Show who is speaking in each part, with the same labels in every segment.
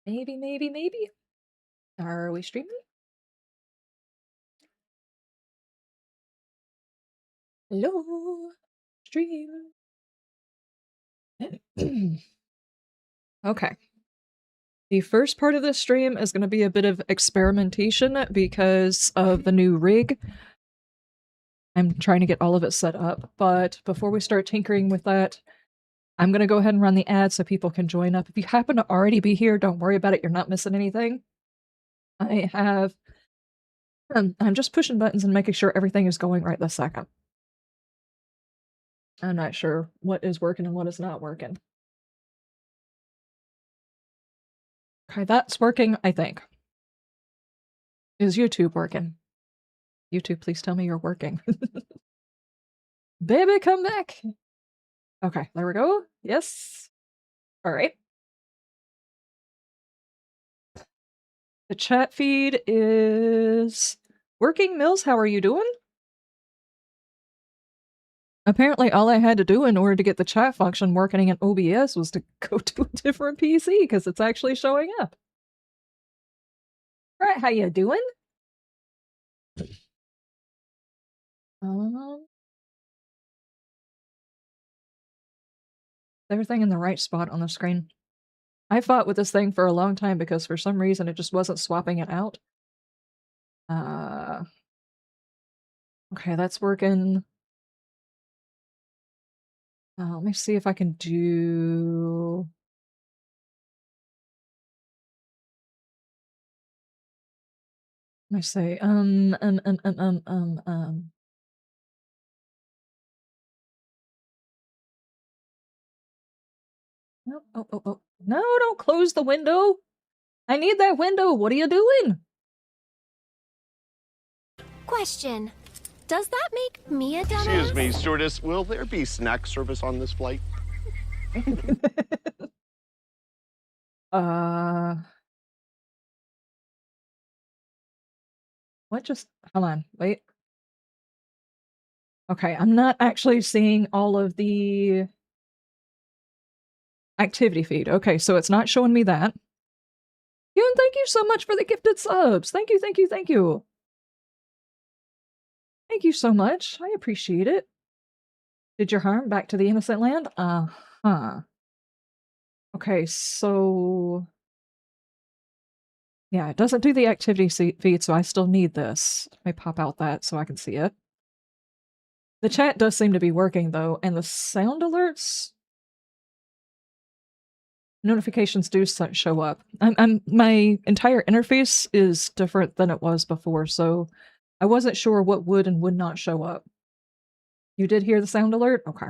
Speaker 1: Maybe? Maybe? Are we streaming? Hello? Stream. Okay. The first part of this stream is going to be a bit of experimentation because of the new rig. I'm trying to get all of it set up, but before we start tinkering with that, I'm going to go ahead and run the ad so people can join up. If you happen to already be here, don't worry about it. You're not missing anything. I'm just pushing buttons and making sure everything is going right this second. I'm not sure what is working and what is not working. Okay, that's working, I think. Is YouTube working? YouTube, please tell me you're working. Baby, come back! Okay, there we go. Yes. Alright. The chat feed is working. Mills, how are you doing? Apparently all I had to do in order to get the chat function working in OBS was to go to a different PC, because it's actually showing up. Alright, how you doing? Everything in the right spot on the screen. I fought with this thing for a long time because for some reason it just wasn't swapping it out. Okay, that's working. Let me see if I can do... Let me say, Oh. No, don't close the window! I need that window! What are you doing?
Speaker 2: Question. Does that make me a dumbass?
Speaker 3: Excuse me, stewardess. Will there be snack service on this flight?
Speaker 1: What just... Hold on, wait. Okay, I'm not actually seeing all of the activity feed. Okay, so it's not showing me that. Yeah, and thank you so much for the gifted subs. Thank you. Thank you so much. I appreciate it. Did your harm back to the innocent land? Uh-huh. Okay, so... Yeah, it doesn't do the activity feed, so I still need this. Let me pop out that so I can see it. The chat does seem to be working, though, and the sound alerts... Notifications do show up. My entire interface is different than it was before, so I wasn't sure what would and would not show up. You did hear the sound alert? Okay.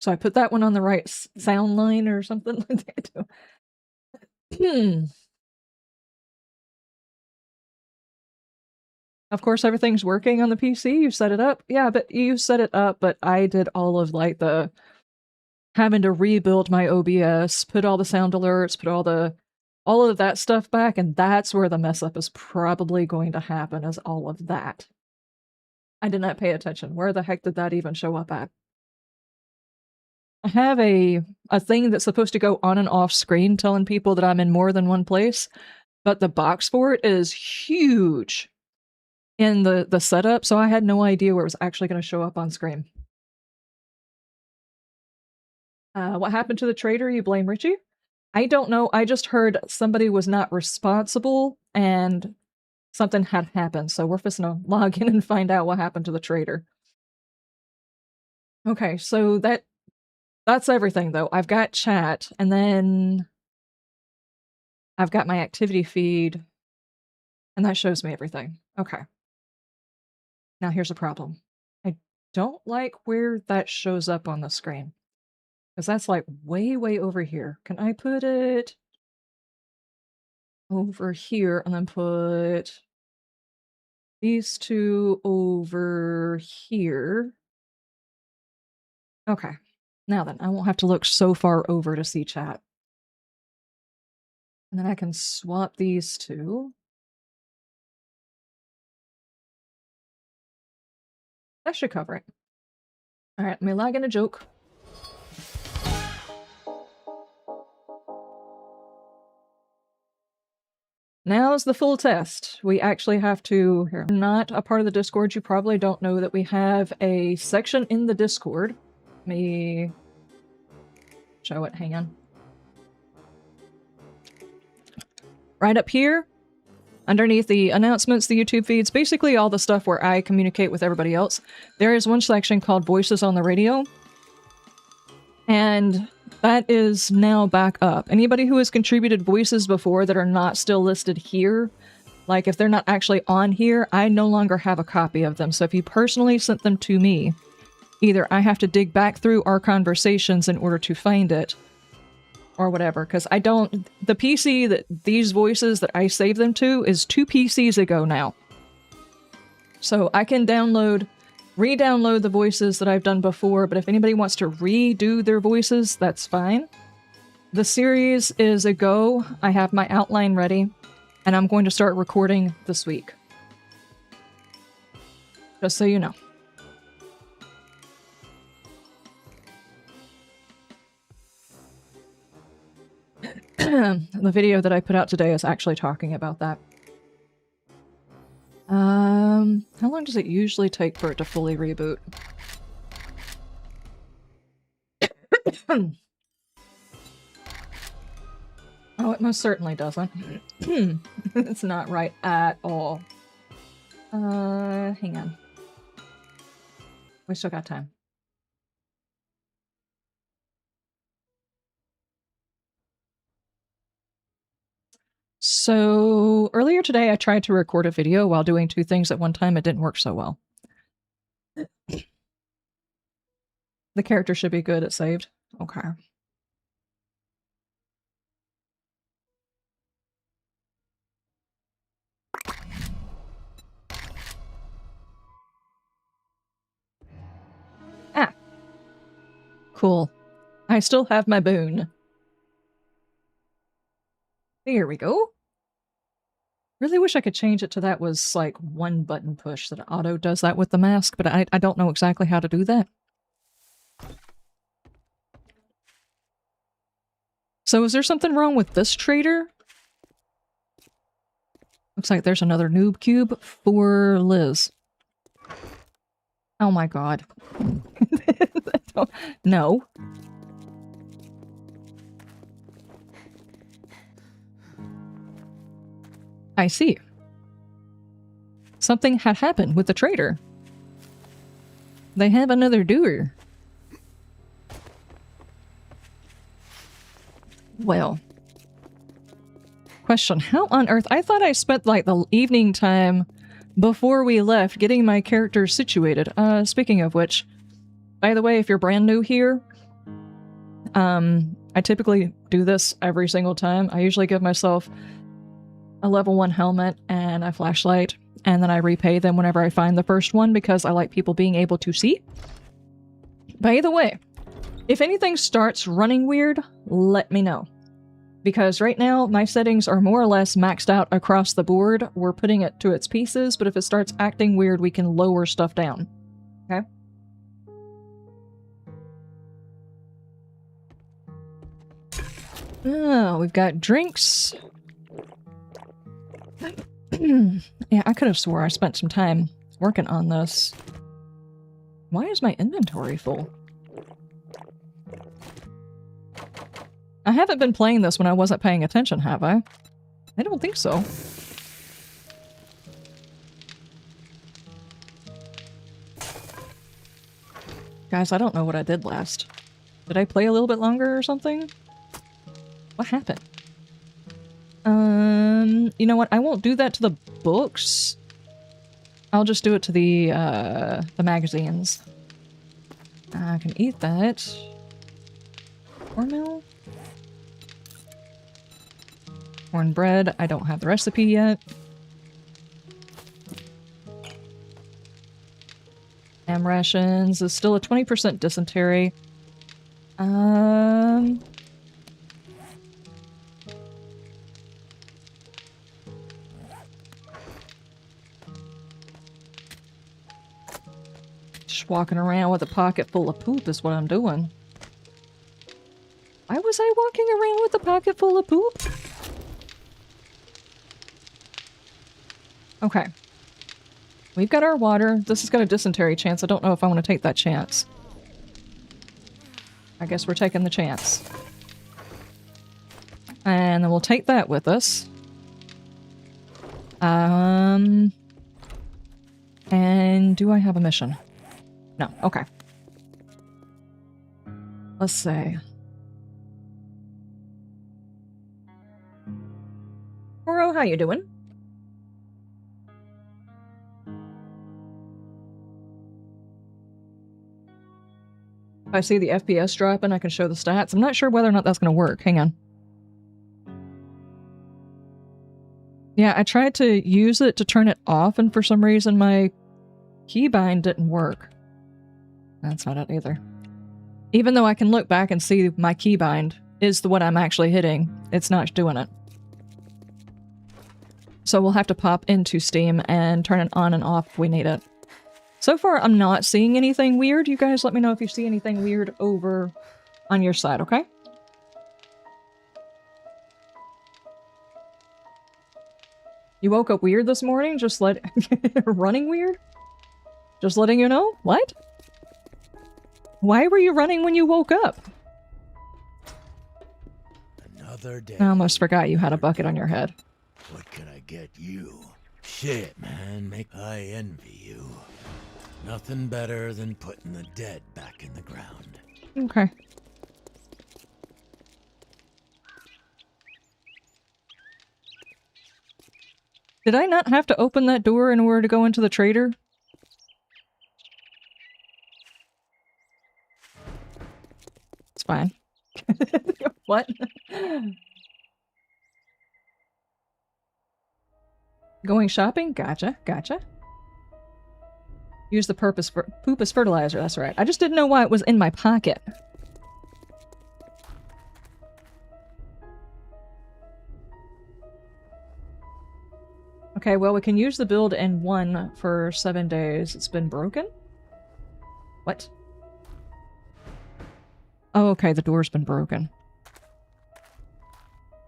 Speaker 1: So I put that one on the right sound line or something like that. Of course, everything's working on the PC. You set it up. Yeah, but you set it up, but I did all of like the having to rebuild my OBS, put all the sound alerts, put all of that stuff back, and that's where the mess up is probably going to happen, is all of that. I did not pay attention. Where the heck did that even show up at? I have a thing that's supposed to go on and off screen telling people that I'm in more than one place, but the box for it is huge in the setup, so I had no idea where it was actually going to show up on screen. What happened to the trader? You blame Richie? I don't know. I just heard somebody was not responsible and something had happened, so we're just gonna log in and find out what happened to the trader. Okay, so that's everything, though. I've got chat, and then I've got my activity feed, and that shows me everything. Okay. Now here's a problem. I don't like where that shows up on the screen, because that's like way over here. Can I put it over here and then put these two over here? Okay. Now then, I won't have to look so far over to see chat. And then I can swap these two. That should cover it. Alright, let me log in a joke. Now's the full test. We actually have to... Here, not a part of the Discord. You probably don't know that we have a section in the Discord. Let me show it. Hang on. Right up here, underneath the announcements, the YouTube feeds, basically all the stuff where I communicate with everybody else, there is one section called Voices on the Radio. And that is now back up. Anybody who has contributed voices before that are not still listed here, like if they're not actually on here, I no longer have a copy of them. So if you personally sent them to me, either I have to dig back through our conversations in order to find it, or whatever, because I don't... The PC that these voices that I saved them to is 2 PCs ago now. So I can re-download the voices that I've done before, but if anybody wants to redo their voices, that's fine. The series is a go. I have my outline ready, and I'm going to start recording this week. Just so you know. The video that I put out today is actually talking about that. How long does it usually take for it to fully reboot? Oh, it most certainly doesn't. It's not right at all. Hang on. We still got time. So earlier today I tried to record a video while doing 2 things at one time. It didn't work so well. The character should be good at saved. Okay. Ah. Cool. I still have my boon. There we go. Really wish I could change it to that was like 1 button push, that auto does that with the mask, but I don't know exactly how to do that. So is there something wrong with this trader? Looks like there's another noob cube for Liz. Oh my god. No. I see. Something had happened with the trader. They have another doer. Well. Question, how on earth? I thought I spent like the evening time before we left getting my characters situated. Speaking of which, by the way, if you're brand new here, I typically do this every single time. I usually give myself a level 1 helmet and a flashlight, and then I repay them whenever I find the first one because I like people being able to see. By the way, if anything starts running weird, let me know. Because right now, my settings are more or less maxed out across the board. We're putting it to its pieces, but if it starts acting weird, we can lower stuff down. Okay? Oh, we've got drinks. Yeah, I could have swore I spent some time working on this. Why is my inventory full? I haven't been playing this when I wasn't paying attention, have I? I don't think so. Guys, I don't know what I did last. Did I play a little bit longer or something? What happened? You know what? I won't do that to the books. I'll just do it to the magazines. I can eat that. Cornmeal? Cornbread. I don't have the recipe yet. Ham rations is still a 20% dysentery. Just walking around with a pocket full of poop is what I'm doing. Why was I walking around with a pocket full of poop? Okay. We've got our water. This has got a dysentery chance. I don't know if I want to take that chance. I guess we're taking the chance. And then we'll take that with us. And do I have a mission? No. Okay. Let's see. Oro, how you doing? If I see the FPS dropping, I can show the stats. I'm not sure whether or not that's going to work. Hang on. Yeah, I tried to use it to turn it off, and for some reason my keybind didn't work. That's not it either. Even though I can look back and see my keybind is the one I'm actually hitting, it's not doing it. So we'll have to pop into Steam and turn it on and off if we need it. So far, I'm not seeing anything weird. You guys let me know if you see anything weird over on your side, okay? You woke up weird this morning? Just running weird? Just letting you know? What? Why were you running when you woke up?
Speaker 4: Another day.
Speaker 1: I almost forgot you had a bucket on your head.
Speaker 4: What can I get you? Shit, man. I envy you. Nothing better than putting the dead back in the ground.
Speaker 1: Okay. Did I not have to open that door in order to go into the trader? It's fine. What? Going shopping? Gotcha, gotcha. Use the poop as fertilizer, that's right. I just didn't know why it was in my pocket. Okay, well, we can use the build in 1 for 7 days. It's been broken? What? Oh, okay, the door's been broken.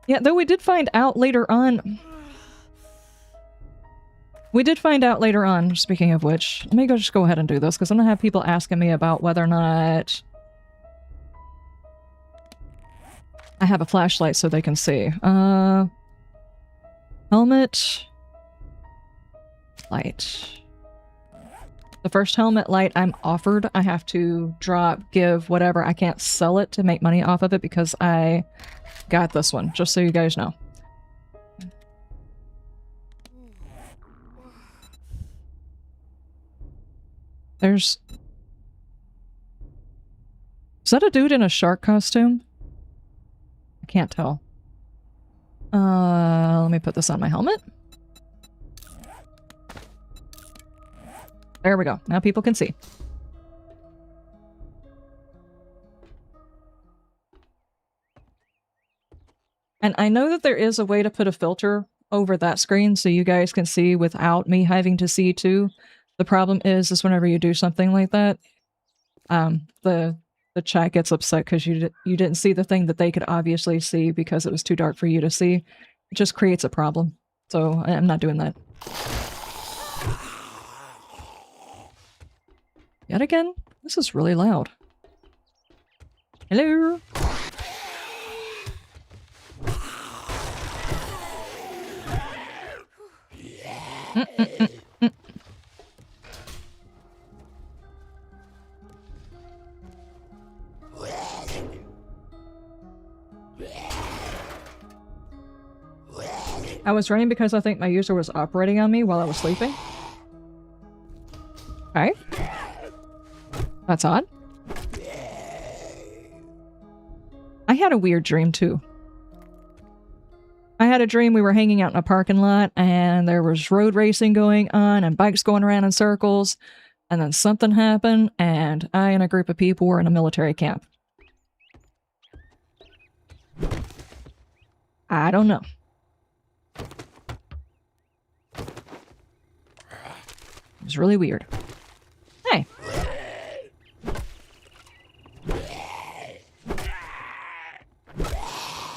Speaker 1: Yeah, though we did find out later on... We did find out later on, speaking of which, let me just go ahead and do this, because I'm going to have people asking me about whether or not I have a flashlight so they can see. Helmet. Light. The first helmet light I'm offered, I have to give, whatever. I can't sell it to make money off of it because I got this one, just so you guys know. Is that a dude in a shark costume? I can't tell. Let me put this on my helmet. There we go. Now people can see. And I know that there is a way to put a filter over that screen so you guys can see without me having to see too. The problem is whenever you do something like that, the chat gets upset because you didn't see the thing that they could obviously see because it was too dark for you to see. It just creates a problem. So I'm not doing that. Yet again, this is really loud. Hello? I was running because I think my user was operating on me while I was sleeping. Okay. That's odd. I had a weird dream too. I had a dream we were hanging out in a parking lot and there was road racing going on and bikes going around in circles, and then something happened and I and a group of people were in a military camp. I don't know. It was really weird. Hey.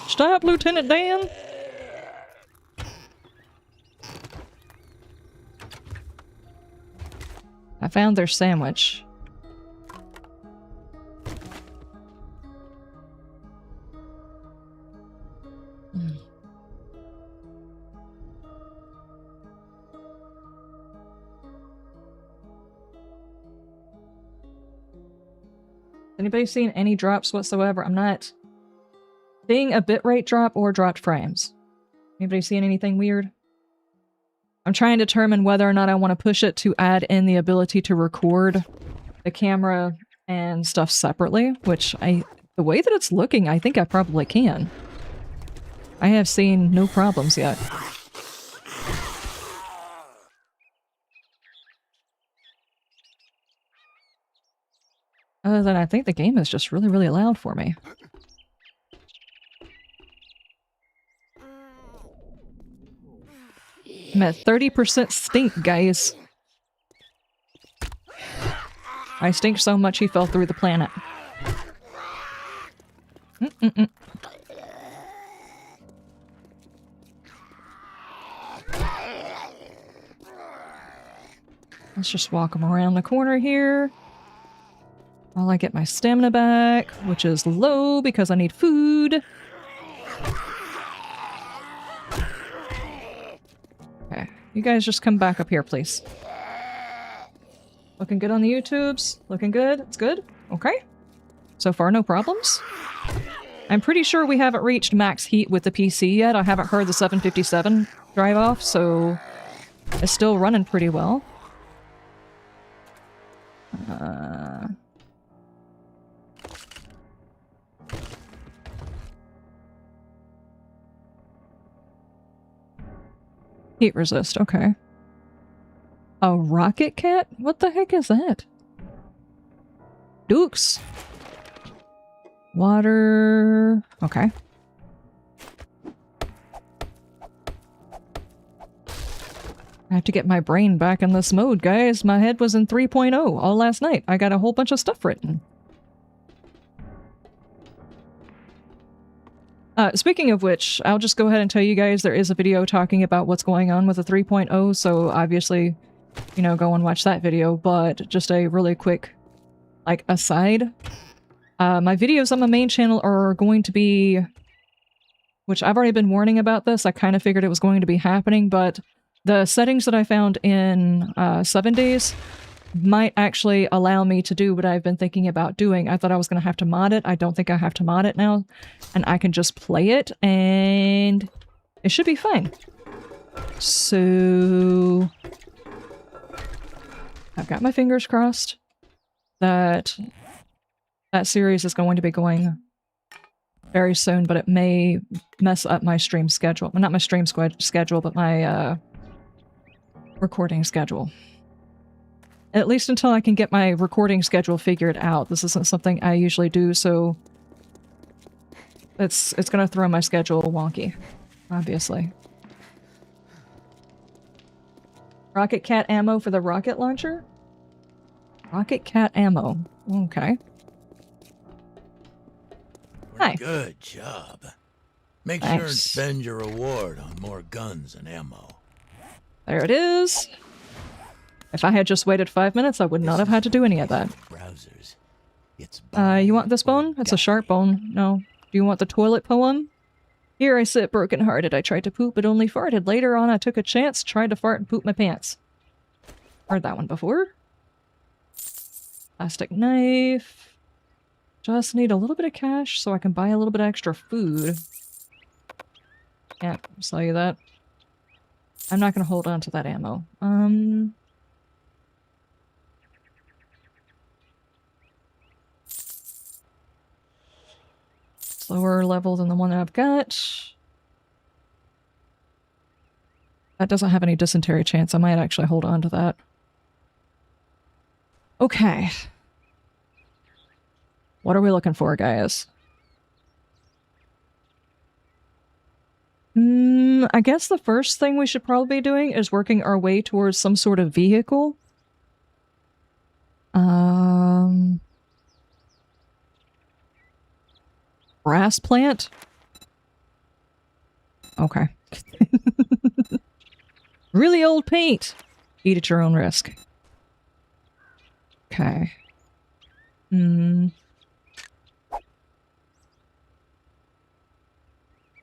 Speaker 1: Stop, Lieutenant Dan. found their sandwich. Anybody seen any drops whatsoever? I'm not seeing a bitrate drop or dropped frames. Anybody seeing anything weird? I'm trying to determine whether or not I want to push it to add in the ability to record the camera and stuff separately, which the way that it's looking, I think I probably can. I have seen no problems yet. Other than I think the game is just really, really loud for me. I'm at 30% stink, guys. I stink so much he fell through the planet. Let's just walk him around the corner here. While I get my stamina back, which is low because I need food. Okay, you guys just come back up here, please. Looking good on the YouTubes? Looking good? It's good? Okay. So far, no problems. I'm pretty sure we haven't reached max heat with the PC yet. I haven't heard the 757 drive off, so it's still running pretty well. Heat resist, okay. A rocket cat? What the heck is that? Dukes. Water. Okay. I have to get my brain back in this mode, guys. My head was in 3.0 all last night. I got a whole bunch of stuff written. Speaking of which, I'll just go ahead and tell you guys there is a video talking about what's going on with the 3.0, so obviously, you know, go and watch that video, but just a really quick, like, aside. My videos on my main channel are going to be... Which I've already been warning about this, I kind of figured it was going to be happening, but the settings that I found in 7 days might actually allow me to do what I've been thinking about doing. I thought I was going to have to mod it. I don't think I have to mod it now. And I can just play it, and it should be fine. So... I've got my fingers crossed that that series is going to be going very soon, but it may mess up my stream schedule. Well, not my stream schedule, but my recording schedule. At least until I can get my recording schedule figured out. This isn't something I usually do, so it's gonna throw my schedule wonky, obviously. Rocket cat ammo for the rocket launcher? Rocket cat ammo. Okay. Hi.
Speaker 4: Good job. Make
Speaker 1: Thanks.
Speaker 4: sure and spend your reward on more guns and ammo.
Speaker 1: There it is. If I had just waited 5 minutes, I would not have had to do any of that.
Speaker 4: Browsers. It's
Speaker 1: You want this bone? It's a sharp bone. No. Do you want the toilet poem? Here I sit broken-hearted. I tried to poop, but only farted. Later on, I took a chance, tried to fart and poop my pants. Heard that one before. Plastic knife. Just need a little bit of cash so I can buy a little bit of extra food. Can't sell you that. I'm not going to hold on to that ammo. Lower level than the one that I've got. That doesn't have any dysentery chance. I might actually hold on to that. Okay. What are we looking for, guys? I guess the first thing we should probably be doing is working our way towards some sort of vehicle. Brass plant? Okay. Really old paint. Eat at your own risk. Okay. Hmm.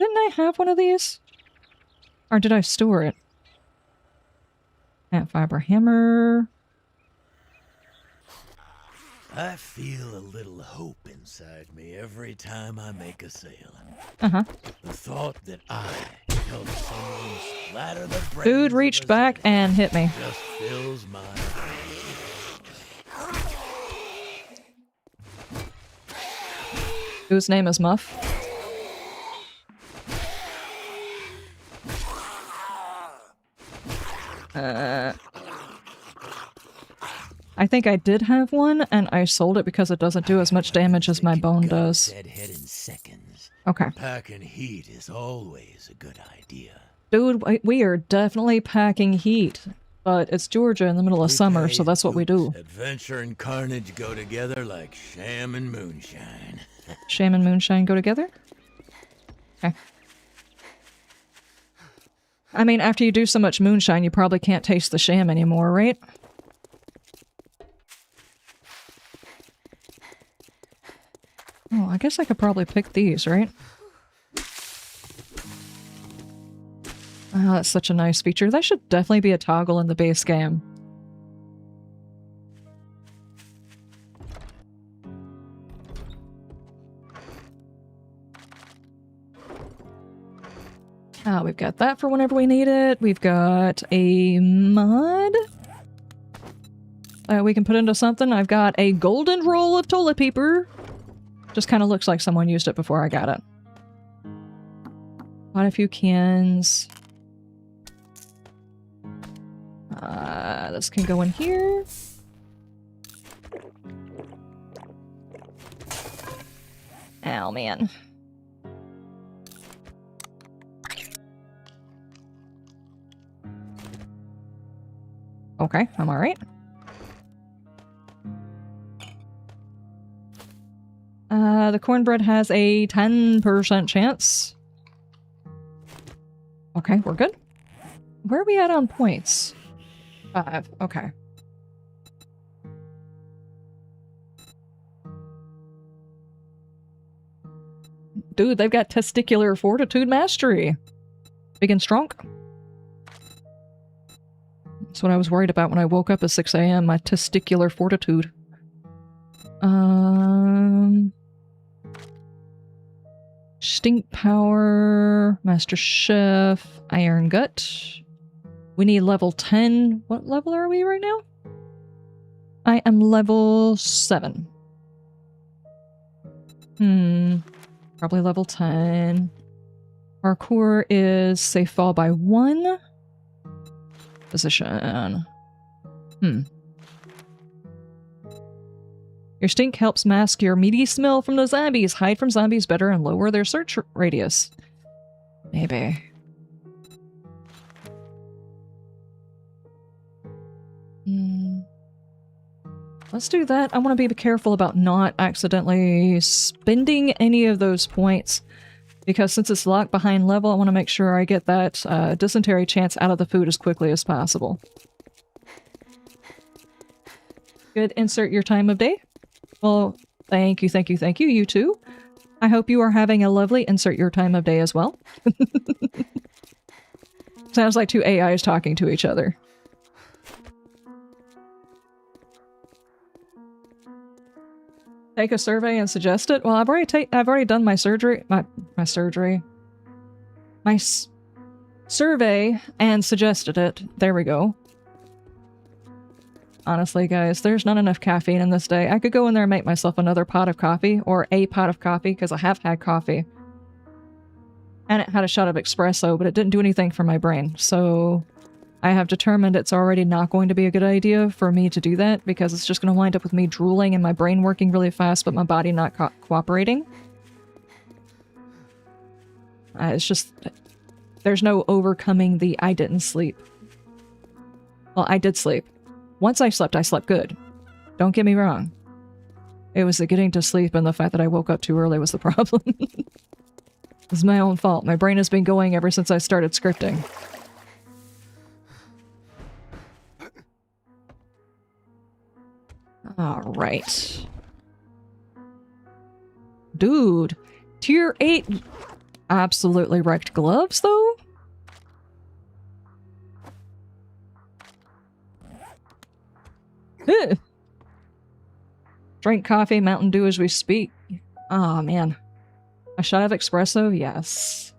Speaker 1: Didn't I have one of these? Or did I store it? Plant fiber hammer.
Speaker 4: I feel a little hope inside me every time I make a sale.
Speaker 1: Uh-huh.
Speaker 4: The thought that I helped someone splatter the brains
Speaker 1: Dude
Speaker 4: of
Speaker 1: reached
Speaker 4: a
Speaker 1: back
Speaker 4: zombie
Speaker 1: and hit me.
Speaker 4: just fills my
Speaker 1: Whose name is Muff? I think I did have one, and I sold it because it doesn't do as much damage as my bone does.
Speaker 4: dead head in seconds.
Speaker 1: Okay.
Speaker 4: Packing heat is always a good idea.
Speaker 1: Dude, we are definitely packing heat. But it's Georgia in the middle of summer,
Speaker 4: Okay,
Speaker 1: so that's what we do.
Speaker 4: Adventure and carnage go together like sham and moonshine.
Speaker 1: Sham and moonshine go together? Okay. I mean, after you do so much moonshine, you probably can't taste the sham anymore, right? Oh, I guess I could probably pick these, right? Oh, that's such a nice feature. That should definitely be a toggle in the base game. We've got that for whenever we need it. We've got a mod we can put into something. I've got a golden roll of toilet paper. Just kind of looks like someone used it before I got it. Quite a few cans. This can go in here. Oh, man. Okay, I'm alright. The cornbread has a 10% chance. Okay, we're good. Where are we at on points? 5. Okay. Dude, they've got testicular fortitude mastery. Big and strong. That's what I was worried about when I woke up at 6 a.m. My testicular fortitude. Stink power, master chef, iron gut. We need level 10. What level are we right now? I am level 7. Probably level 10. Parkour is safe fall by 1. Position. Your stink helps mask your meaty smell from the zombies, hide from zombies better, and lower their search radius. Maybe. Let's do that. I want to be careful about not accidentally spending any of those points, because since it's locked behind level, I want to make sure I get that dysentery chance out of the food as quickly as possible. Good. Insert your time of day. Well, thank you, you too. I hope you are having a lovely insert your time of day as well. Sounds like two AIs talking to each other. Take a survey and suggest it? Well, I've already done my surgery. My survey and suggested it. There we go. Honestly, guys, there's not enough caffeine in this day. I could go in there and make myself another pot of coffee, or a pot of coffee, because I have had coffee. And it had a shot of espresso, but it didn't do anything for my brain. So I have determined it's already not going to be a good idea for me to do that, because it's just going to wind up with me drooling and my brain working really fast, but my body not cooperating. It's just... there's no overcoming the I didn't sleep. Well, I did sleep. Once I slept good. Don't get me wrong. It was the getting to sleep and the fact that I woke up too early was the problem. It's my own fault. My brain has been going ever since I started scripting. Alright. Dude, tier 8 absolutely wrecked gloves, though? Ugh. Drink coffee, Mountain Dew as we speak. Oh, man. A shot of espresso? Yes.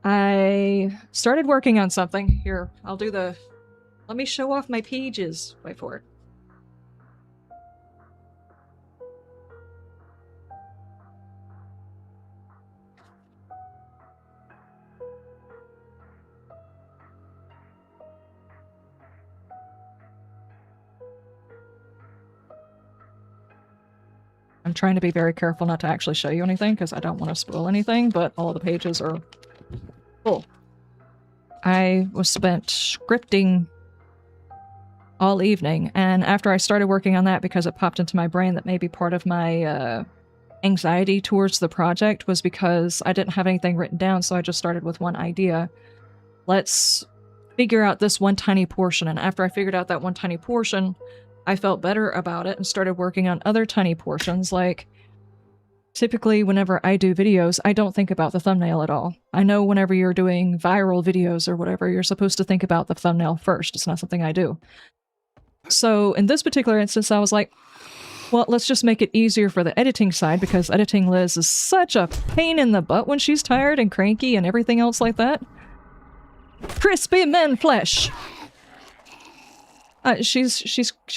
Speaker 1: I started working on something. Here, I'll do the... Let me show off my pages. Wait for it. I'm trying to be very careful not to actually show you anything because I don't want to spoil anything, but all of the pages are full. I was spent scripting all evening, and after I started working on that because it popped into my brain that maybe part of my anxiety towards the project was because I didn't have anything written down, so I just started with one idea. Let's figure out this one tiny portion, and after I figured out that one tiny portion, I felt better about it and started working on other tiny portions. Like, typically whenever I do videos, I don't think about the thumbnail at all. I know whenever you're doing viral videos or whatever, you're supposed to think about the thumbnail first. It's not something I do. So in this particular instance, I was like, well, let's just make it easier for the editing side, because editing Liz is such a pain in the butt when she's tired and cranky and everything else like that. Crispy men flesh! She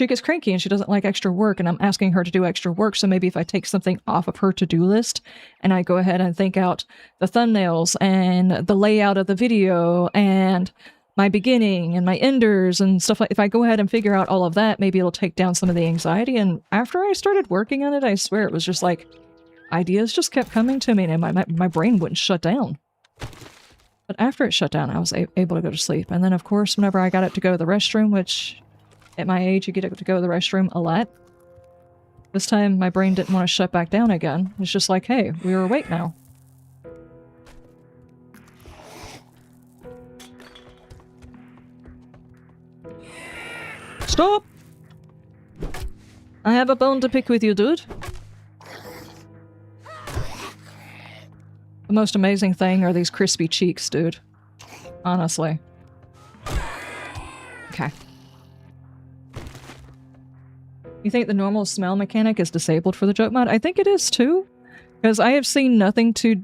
Speaker 1: gets cranky and she doesn't like extra work, and I'm asking her to do extra work, so maybe if I take something off of her to-do list and I go ahead and think out the thumbnails and the layout of the video and my beginning and my enders and stuff like, if I go ahead and figure out all of that, maybe it'll take down some of the anxiety. And after I started working on it, I swear it was just like, ideas just kept coming to me and my brain wouldn't shut down. But after it shut down, I was able to go to sleep. And then of course, whenever I got up to go to the restroom, which at my age, you get to go to the restroom a lot. This time, my brain didn't want to shut back down again. It's just like, hey, we're awake now. Stop! I have a bone to pick with you, dude. The most amazing thing are these crispy cheeks, dude. Honestly. Okay. You think the normal smell mechanic is disabled for the joke mod? I think it is too, because I have seen nothing to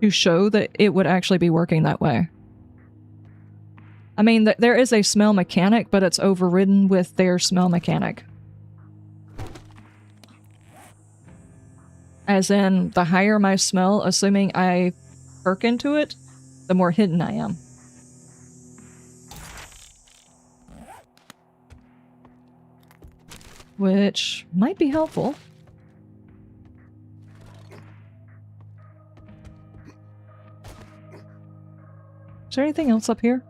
Speaker 1: show that it would actually be working that way. I mean, there is a smell mechanic, but it's overridden with their smell mechanic. As in, the higher my smell, assuming I perk into it, the more hidden I am. Which might be helpful. Is there anything else up here?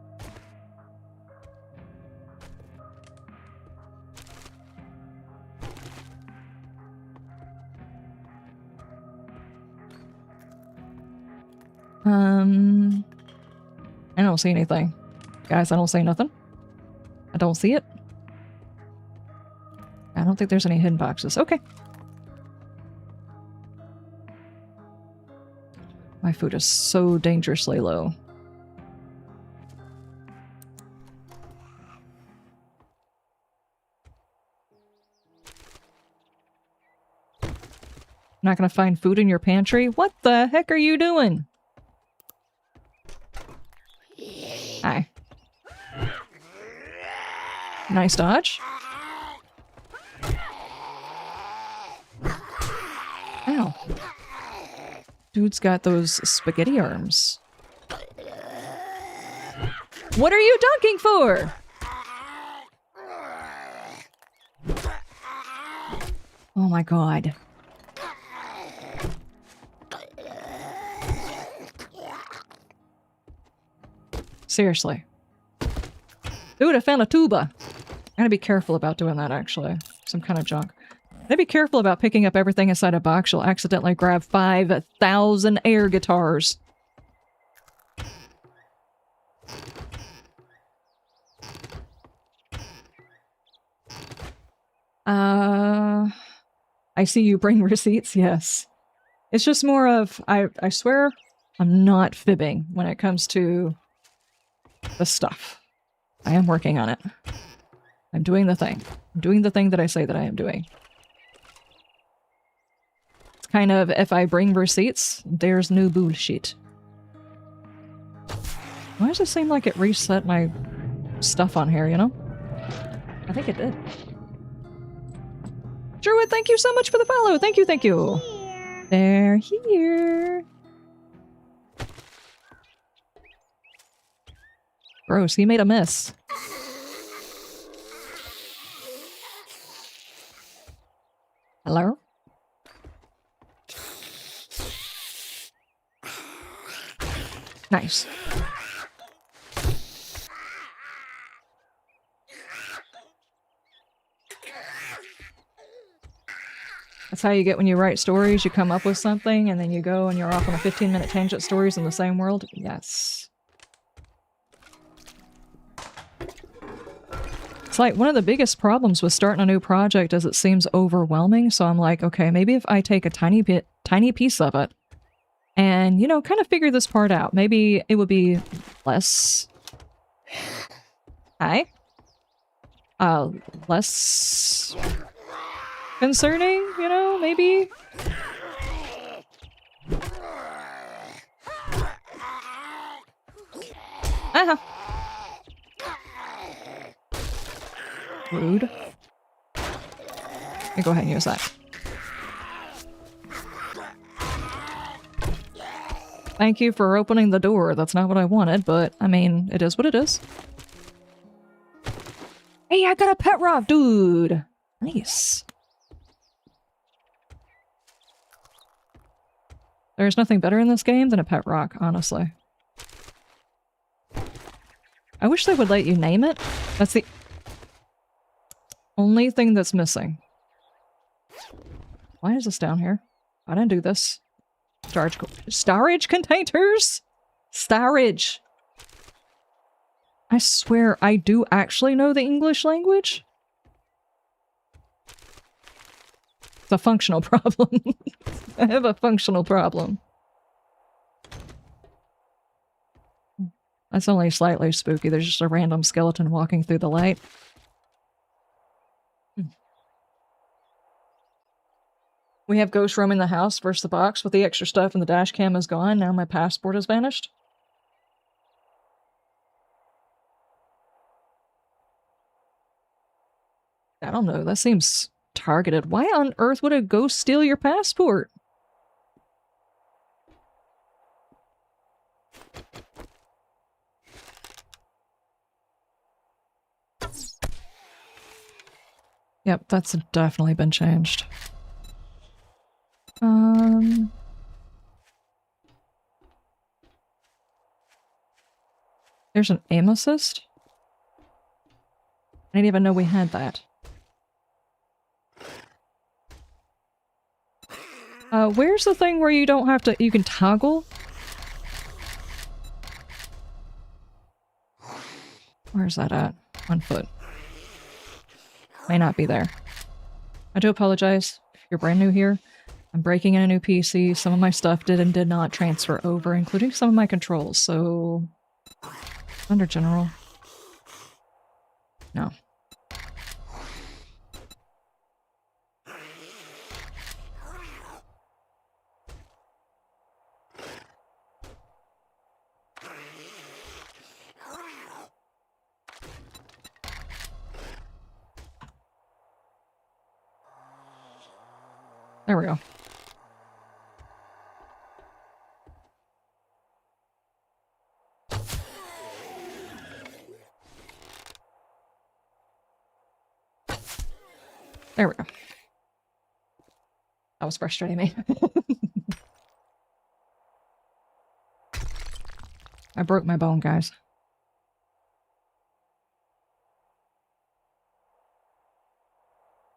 Speaker 1: I don't see anything. Guys, I don't see nothing. I don't see it. I don't think there's any hidden boxes. Okay. My food is so dangerously low. Not gonna find food in your pantry? What the heck are you doing? Hi. Nice dodge. Ow. Dude's got those spaghetti arms. What are you dunking for? Oh my god. Seriously. Dude, I found a tuba. I gotta be careful about doing that, actually. Some kind of junk. Gotta be careful about picking up everything inside a box. You'll accidentally grab 5,000 air guitars. I see you bring receipts, yes. It's just more of, I swear, I'm not fibbing when it comes to the stuff. I am working on it. I'm doing the thing. I'm doing the thing that I say that I am doing. It's kind of, if I bring receipts, there's no bullshit. Why does it seem like it reset my stuff on here, you know? I think it did. Druid, thank you so much for the follow! Thank you, thank you! They're here! Gross, he made a miss. Hello? Nice. That's how you get when you write stories. You come up with something and then you go and you're off on a 15-minute tangent stories in the same world. Yes. It's like one of the biggest problems with starting a new project is it seems overwhelming. So I'm like, okay, maybe if I take a tiny piece of it and, you know, kind of figure this part out, maybe it would be less... Hi? Less... concerning, you know, maybe? Uh-huh. Rude. Let me go ahead and use that. Thank you for opening the door. That's not what I wanted, but, I mean, it is what it is. Hey, I got a pet rock, dude! Nice. There's nothing better in this game than a pet rock, honestly. I wish they would let you name it. That's the only thing that's missing. Why is this down here? I didn't do this. Storage containers? Storage. I swear I do actually know the English language. It's a functional problem. I have a functional problem. That's only slightly spooky. There's just a random skeleton walking through the light. We have ghost roaming the house versus the box with the extra stuff and the dash cam is gone. Now my passport has vanished. I don't know. That seems targeted. Why on earth would a ghost steal your passport? Yep, that's definitely been changed. There's an aim assist? I didn't even know we had that. Where's the thing where you don't have to- you can toggle? Where's that at? 1 foot. May not be there. I do apologize if you're brand new here. I'm breaking in a new PC. Some of my stuff did and did not transfer over, including some of my controls, so... Under general. No. There we go. There we go. That was frustrating me. I broke my bone, guys.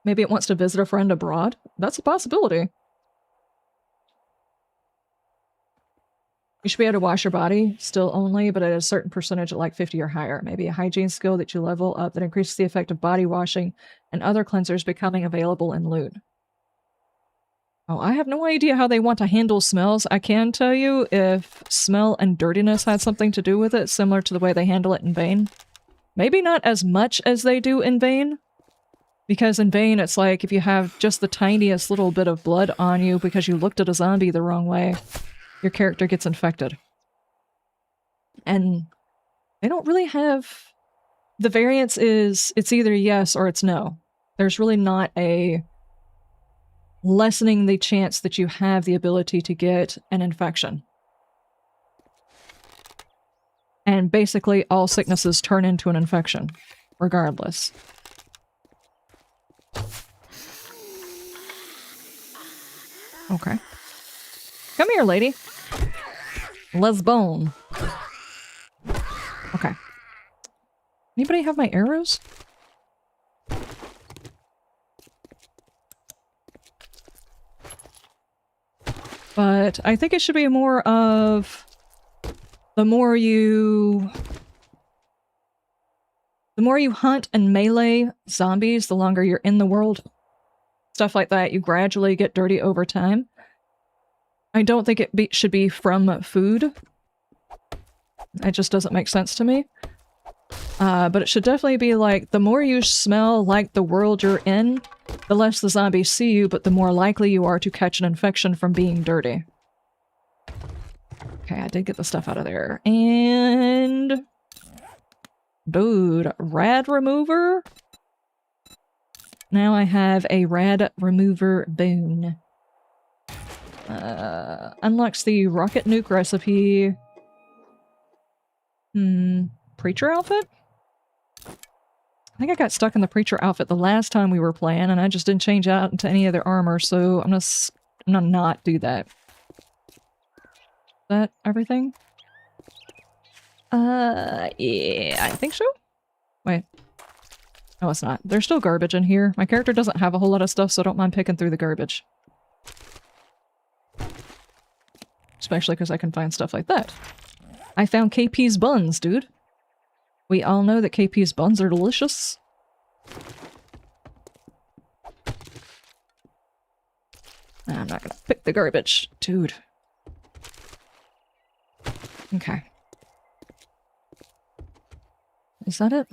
Speaker 1: Maybe it wants to visit a friend abroad? That's a possibility. You should be able to wash your body still only, but at a certain percentage at like 50 or higher. Maybe a hygiene skill that you level up that increases the effect of body washing and other cleansers becoming available in loot. Oh, I have no idea how they want to handle smells. I can tell you if smell and dirtiness had something to do with it, similar to the way they handle it in Vane. Maybe not as much as they do in Vane, because in Vane it's like if you have just the tiniest little bit of blood on you because you looked at a zombie the wrong way, your character gets infected. And they don't really have... The variance is it's either yes or it's no. There's really not a lessening the chance that you have the ability to get an infection. And basically all sicknesses turn into an infection, regardless. Okay. Come here, lady. Les bone. Okay. Anybody have my arrows? But I think it should be more of the more you hunt and melee zombies, the longer you're in the world. Stuff like that, you gradually get dirty over time. I don't think it should be from food. It just doesn't make sense to me. But it should definitely be like, the more you smell like the world you're in, the less the zombies see you, but the more likely you are to catch an infection from being dirty. Okay, I did get the stuff out of there. And... dude, rad remover? Now I have a rad remover boon. Unlocks the rocket nuke recipe. Preacher outfit? I think I got stuck in the preacher outfit the last time we were playing, and I just didn't change out into any other armor, so I'm gonna not do that. Is that everything? Yeah, I think so. Wait. No, it's not. There's still garbage in here. My character doesn't have a whole lot of stuff, so I don't mind picking through the garbage. Especially because I can find stuff like that. I found KP's buns, dude. We all know that KP's buns are delicious. I'm not gonna pick the garbage, dude. Okay. Is that it?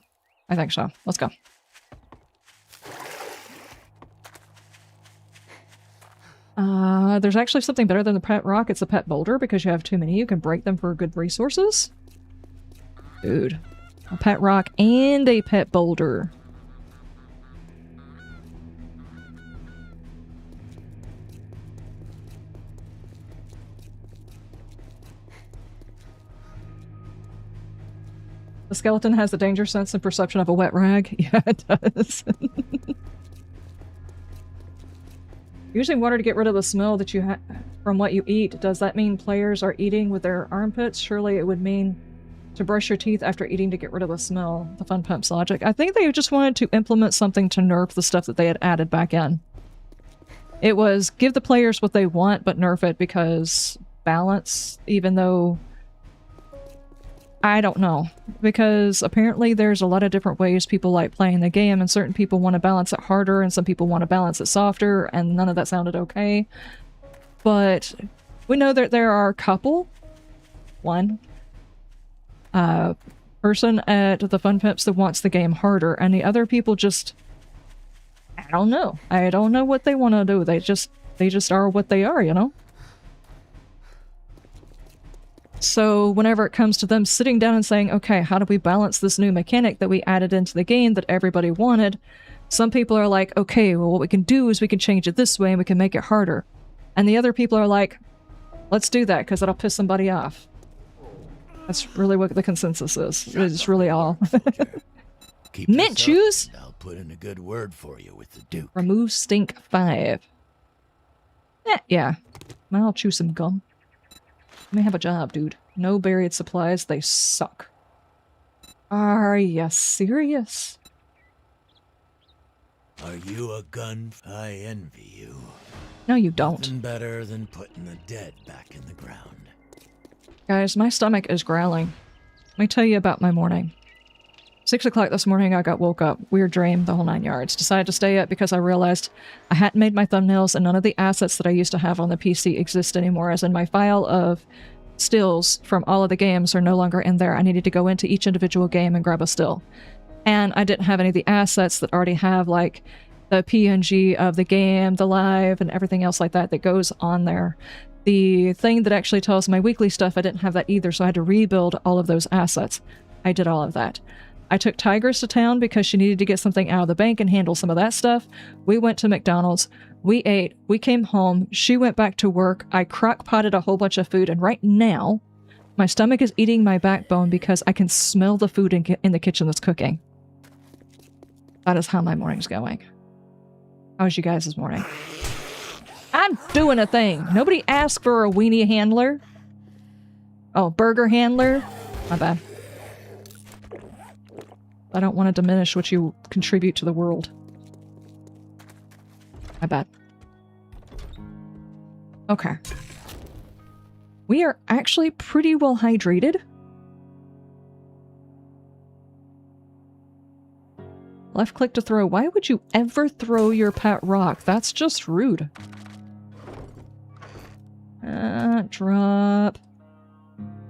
Speaker 1: I think so. Let's go. There's actually something better than the pet rock. It's a pet boulder, because you have too many. You can break them for good resources. Dude. A pet rock and a pet boulder. The skeleton has the danger sense and perception of a wet rag. Yeah, it does. Using water to get rid of the smell that you have from what you eat. Does that mean players are eating with their armpits? Surely it would mean to brush your teeth after eating to get rid of the smell. The Fun Pimps logic. I think they just wanted to implement something to nerf the stuff that they had added back in. It was give the players what they want, but nerf it because balance, even though... I don't know. Because apparently there's a lot of different ways people like playing the game, and certain people want to balance it harder, and some people want to balance it softer, and none of that sounded okay. But we know that there are a couple. One. Person at the Fun Pimps that wants the game harder, and the other people just... I don't know. I don't know what they want to do. They just are what they are, you know? So whenever it comes to them sitting down and saying, okay, how do we balance this new mechanic that we added into the game that everybody wanted? Some people are like, okay, well, what we can do is we can change it this way and we can make it harder. And the other people are like, let's do that because that'll piss somebody off. That's really what the consensus is. It's really all. Mint chews?
Speaker 4: I'll put in a good word for you with the Duke.
Speaker 1: Remove stink 5. Yeah. I'll chew some gum. Let me have a job, dude. No buried supplies, they suck. Are you serious?
Speaker 4: Are you a gun? I envy you.
Speaker 1: No, you don't.
Speaker 4: Nothing better than putting the dead back in the ground.
Speaker 1: Guys, my stomach is growling. Let me tell you about my morning. 6 o'clock this morning, I got woke up. Weird dream, the whole 9 yards. Decided to stay up because I realized I hadn't made my thumbnails and none of the assets that I used to have on the PC exist anymore, as in my file of stills from all of the games are no longer in there. I needed to go into each individual game and grab a still. And I didn't have any of the assets that already have, like, the PNG of the game, the live, and everything else like that that goes on there. The thing that actually tells my weekly stuff, I didn't have that either, so I had to rebuild all of those assets. I did all of that. I took Tigress to town because she needed to get something out of the bank and handle some of that stuff. We went to McDonald's. We ate. We came home. She went back to work. I crock-potted a whole bunch of food, and right now, my stomach is eating my backbone because I can smell the food in the kitchen that's cooking. That is how my morning's going. How's you guys this morning? I'm doing a thing. Nobody asked for a weenie handler. Oh, burger handler? My bad. I don't want to diminish what you contribute to the world. My bad. Okay. We are actually pretty well hydrated. Left click to throw. Why would you ever throw your pet rock? That's just rude. Drop.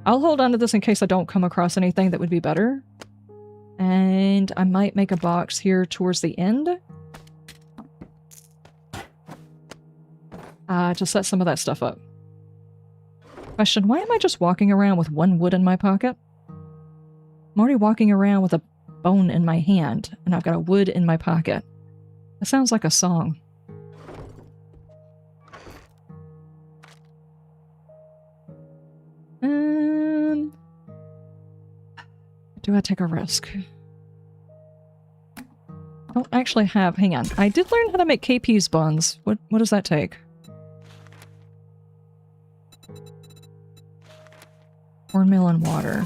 Speaker 1: I'll hold on to this in case I don't come across anything that would be better. And I might make a box here towards the end. To set some of that stuff up. Question, why am I just walking around with one wood in my pocket? I'm already walking around with a bone in my hand, and I've got a wood in my pocket. That sounds like a song. Do I take a risk? I don't actually have... Hang on. I did learn how to make KP's buns. What does that take? Cornmeal and water.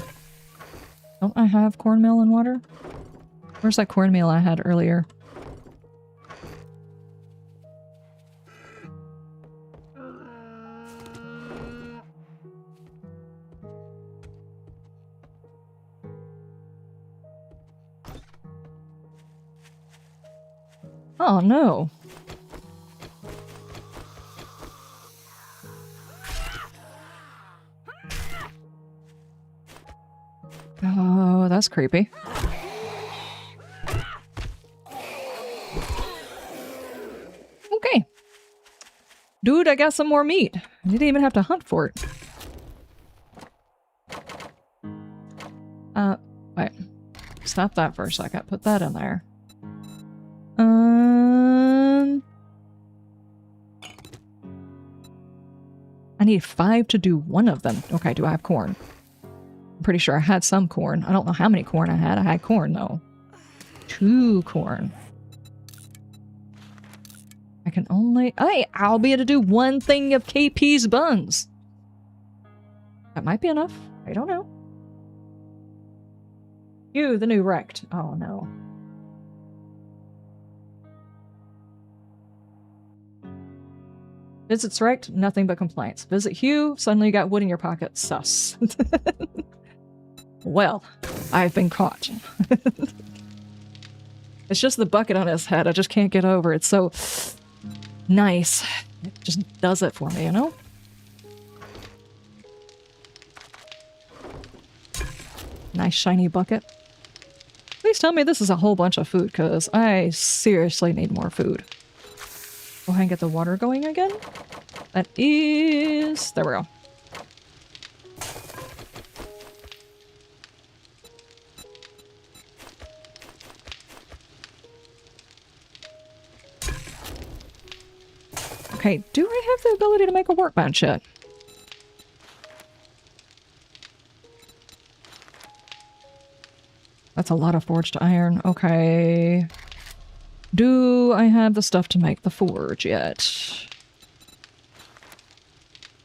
Speaker 1: Don't I have cornmeal and water? Where's that cornmeal I had earlier? Oh no. Oh, that's creepy. Okay. Dude, I got some more meat. I didn't even have to hunt for it. Wait. Stop that for a second. Put that in there. I need 5 to do one of them. Okay, do I have corn? I'm pretty sure I had some corn. I don't know how many corn I had. I had corn, though. 2 corn. I can only... Hey, I'll be able to do 1 thing of KP's buns. That might be enough. I don't know. You, the new wrecked. Oh, no. Visits wrecked, nothing but complaints. Visit Hugh, suddenly you got wood in your pocket. Sus. Well, I've been caught. It's just the bucket on his head. I just can't get over it. It's so nice. It just does it for me, you know? Nice shiny bucket. Please tell me this is a whole bunch of food, because I seriously need more food. Go ahead and get the water going again. That is... There we go. Okay, do I have the ability to make a workbench yet? That's a lot of forged iron. Okay. Do I have the stuff to make the forge yet?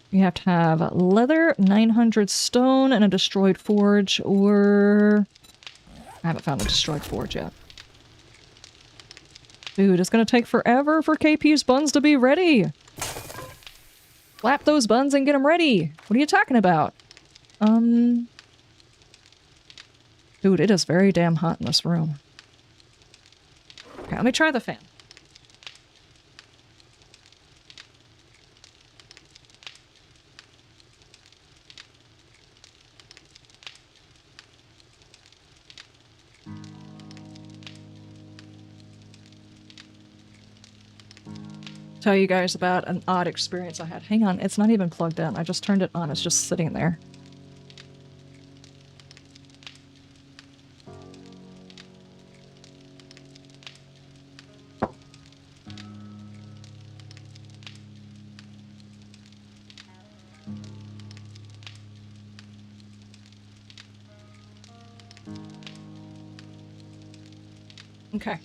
Speaker 1: You have to have leather, 900 stone, and a destroyed forge, or... I haven't found a destroyed forge yet. Dude, it's gonna take forever for KP's buns to be ready! Flap those buns and get them ready! What are you talking about? Dude, it is very damn hot in this room. Okay, let me try the fan. Tell you guys about an odd experience I had. Hang on, it's not even plugged in. I just turned it on. It's just sitting there. Okay.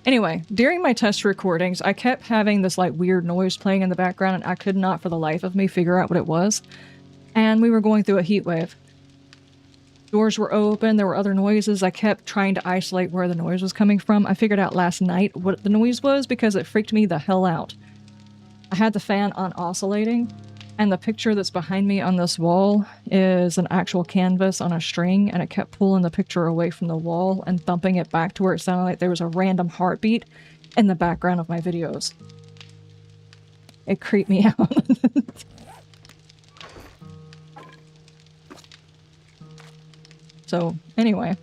Speaker 1: Anyway, during my test recordings, I kept having this like weird noise playing in the background and I could not for the life of me figure out what it was. And we were going through a heat wave. Doors were open, there were other noises. I kept trying to isolate where the noise was coming from. I figured out last night what the noise was because it freaked me the hell out. I had the fan on oscillating, and the picture that's behind me on this wall is an actual canvas on a string, and it kept pulling the picture away from the wall and thumping it back to where it sounded like there was a random heartbeat in the background of my videos. It creeped me out. So, anyway.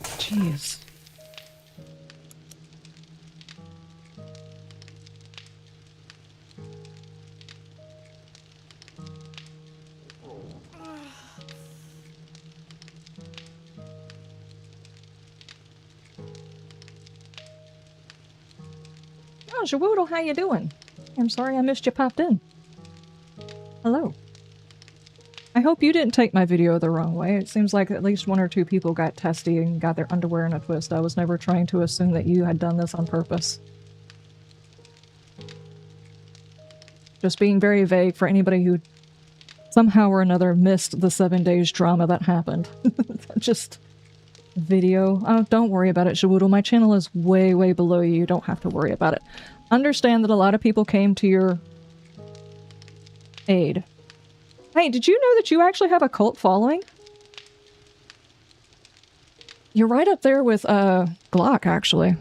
Speaker 1: Jeez. Oh, Shawoodle, how you doing? I'm sorry I missed you popped in. Hello. I hope you didn't take my video the wrong way. It seems like at least one or two people got testy and got their underwear in a twist. I was never trying to assume that you had done this on purpose. Just being very vague for anybody who somehow or another missed the 7 days drama that happened. Just video. Oh, don't worry about it, Shawoodle. My channel is way, way below you. You don't have to worry about it. Understand that a lot of people came to your aid. Hey, did you know that you actually have a cult following? You're right up there with, Glock, actually.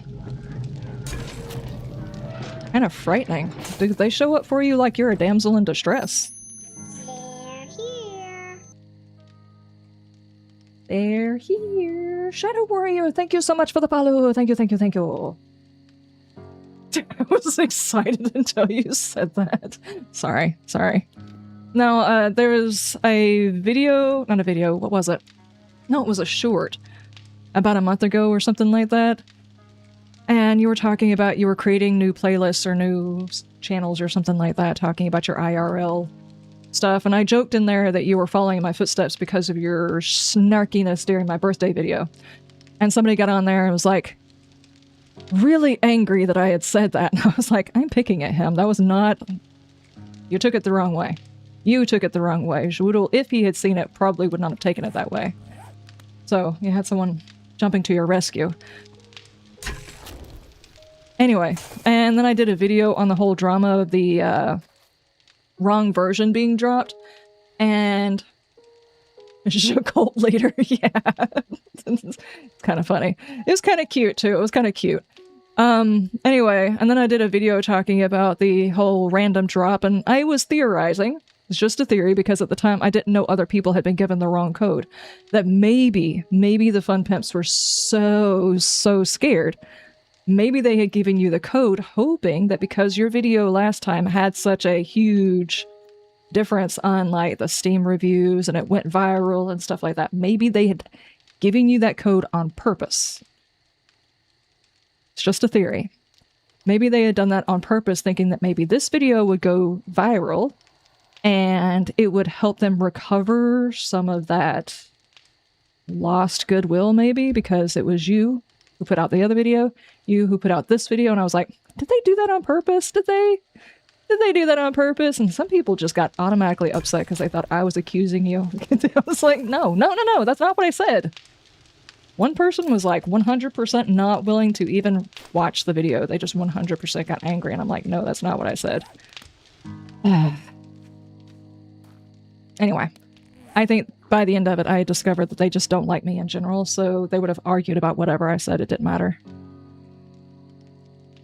Speaker 1: Kind of frightening. Do they show up for you like you're a damsel in distress?
Speaker 2: They're here.
Speaker 1: They're here. Shadow Warrior, thank you so much for the follow. Thank you, thank you, thank you. I was excited until you said that. Sorry, sorry. Now, there's a video, not a video, what was it? No, it was a short. About a month ago or something like that. And you were talking about you were creating new playlists or new channels or something like that, talking about your IRL stuff. And I joked in there that you were following in my footsteps because of your snarkiness during my birthday video. And somebody got on there and was like, really angry that I had said that. And I was like, I'm picking at him. That was not... You took it the wrong way. You took it the wrong way. Shawoodle, if he had seen it, probably would not have taken it that way. So, you had someone jumping to your rescue. Anyway, and then I did a video on the whole drama of the wrong version being dropped, and cult later, yeah. It's kind of funny. It was kind of cute too. It was kind of cute. Anyway, and then I did a video talking about the whole random drop, and I was theorizing. It's just a theory because at the time I didn't know other people had been given the wrong code. That maybe the fun pimps were so scared. Maybe they had given you the code hoping that because your video last time had such a huge difference on like the Steam reviews and it went viral and stuff like that, maybe they had given you that code on purpose. It's just a theory. Maybe they had done that on purpose thinking that maybe this video would go viral and it would help them recover some of that lost goodwill maybe because it was you who put out the other video, you who put out this video, and I was like, did they do that on purpose? Did they do that on purpose? And some people just got automatically upset because they thought I was accusing you. I was like, no, that's not what I said. One person was like 100% not willing to even watch the video. They just 100% got angry, and I'm like, no, that's not what I said. Anyway, I think by the end of it, I discovered that they just don't like me in general, so they would have argued about whatever I said. It didn't matter.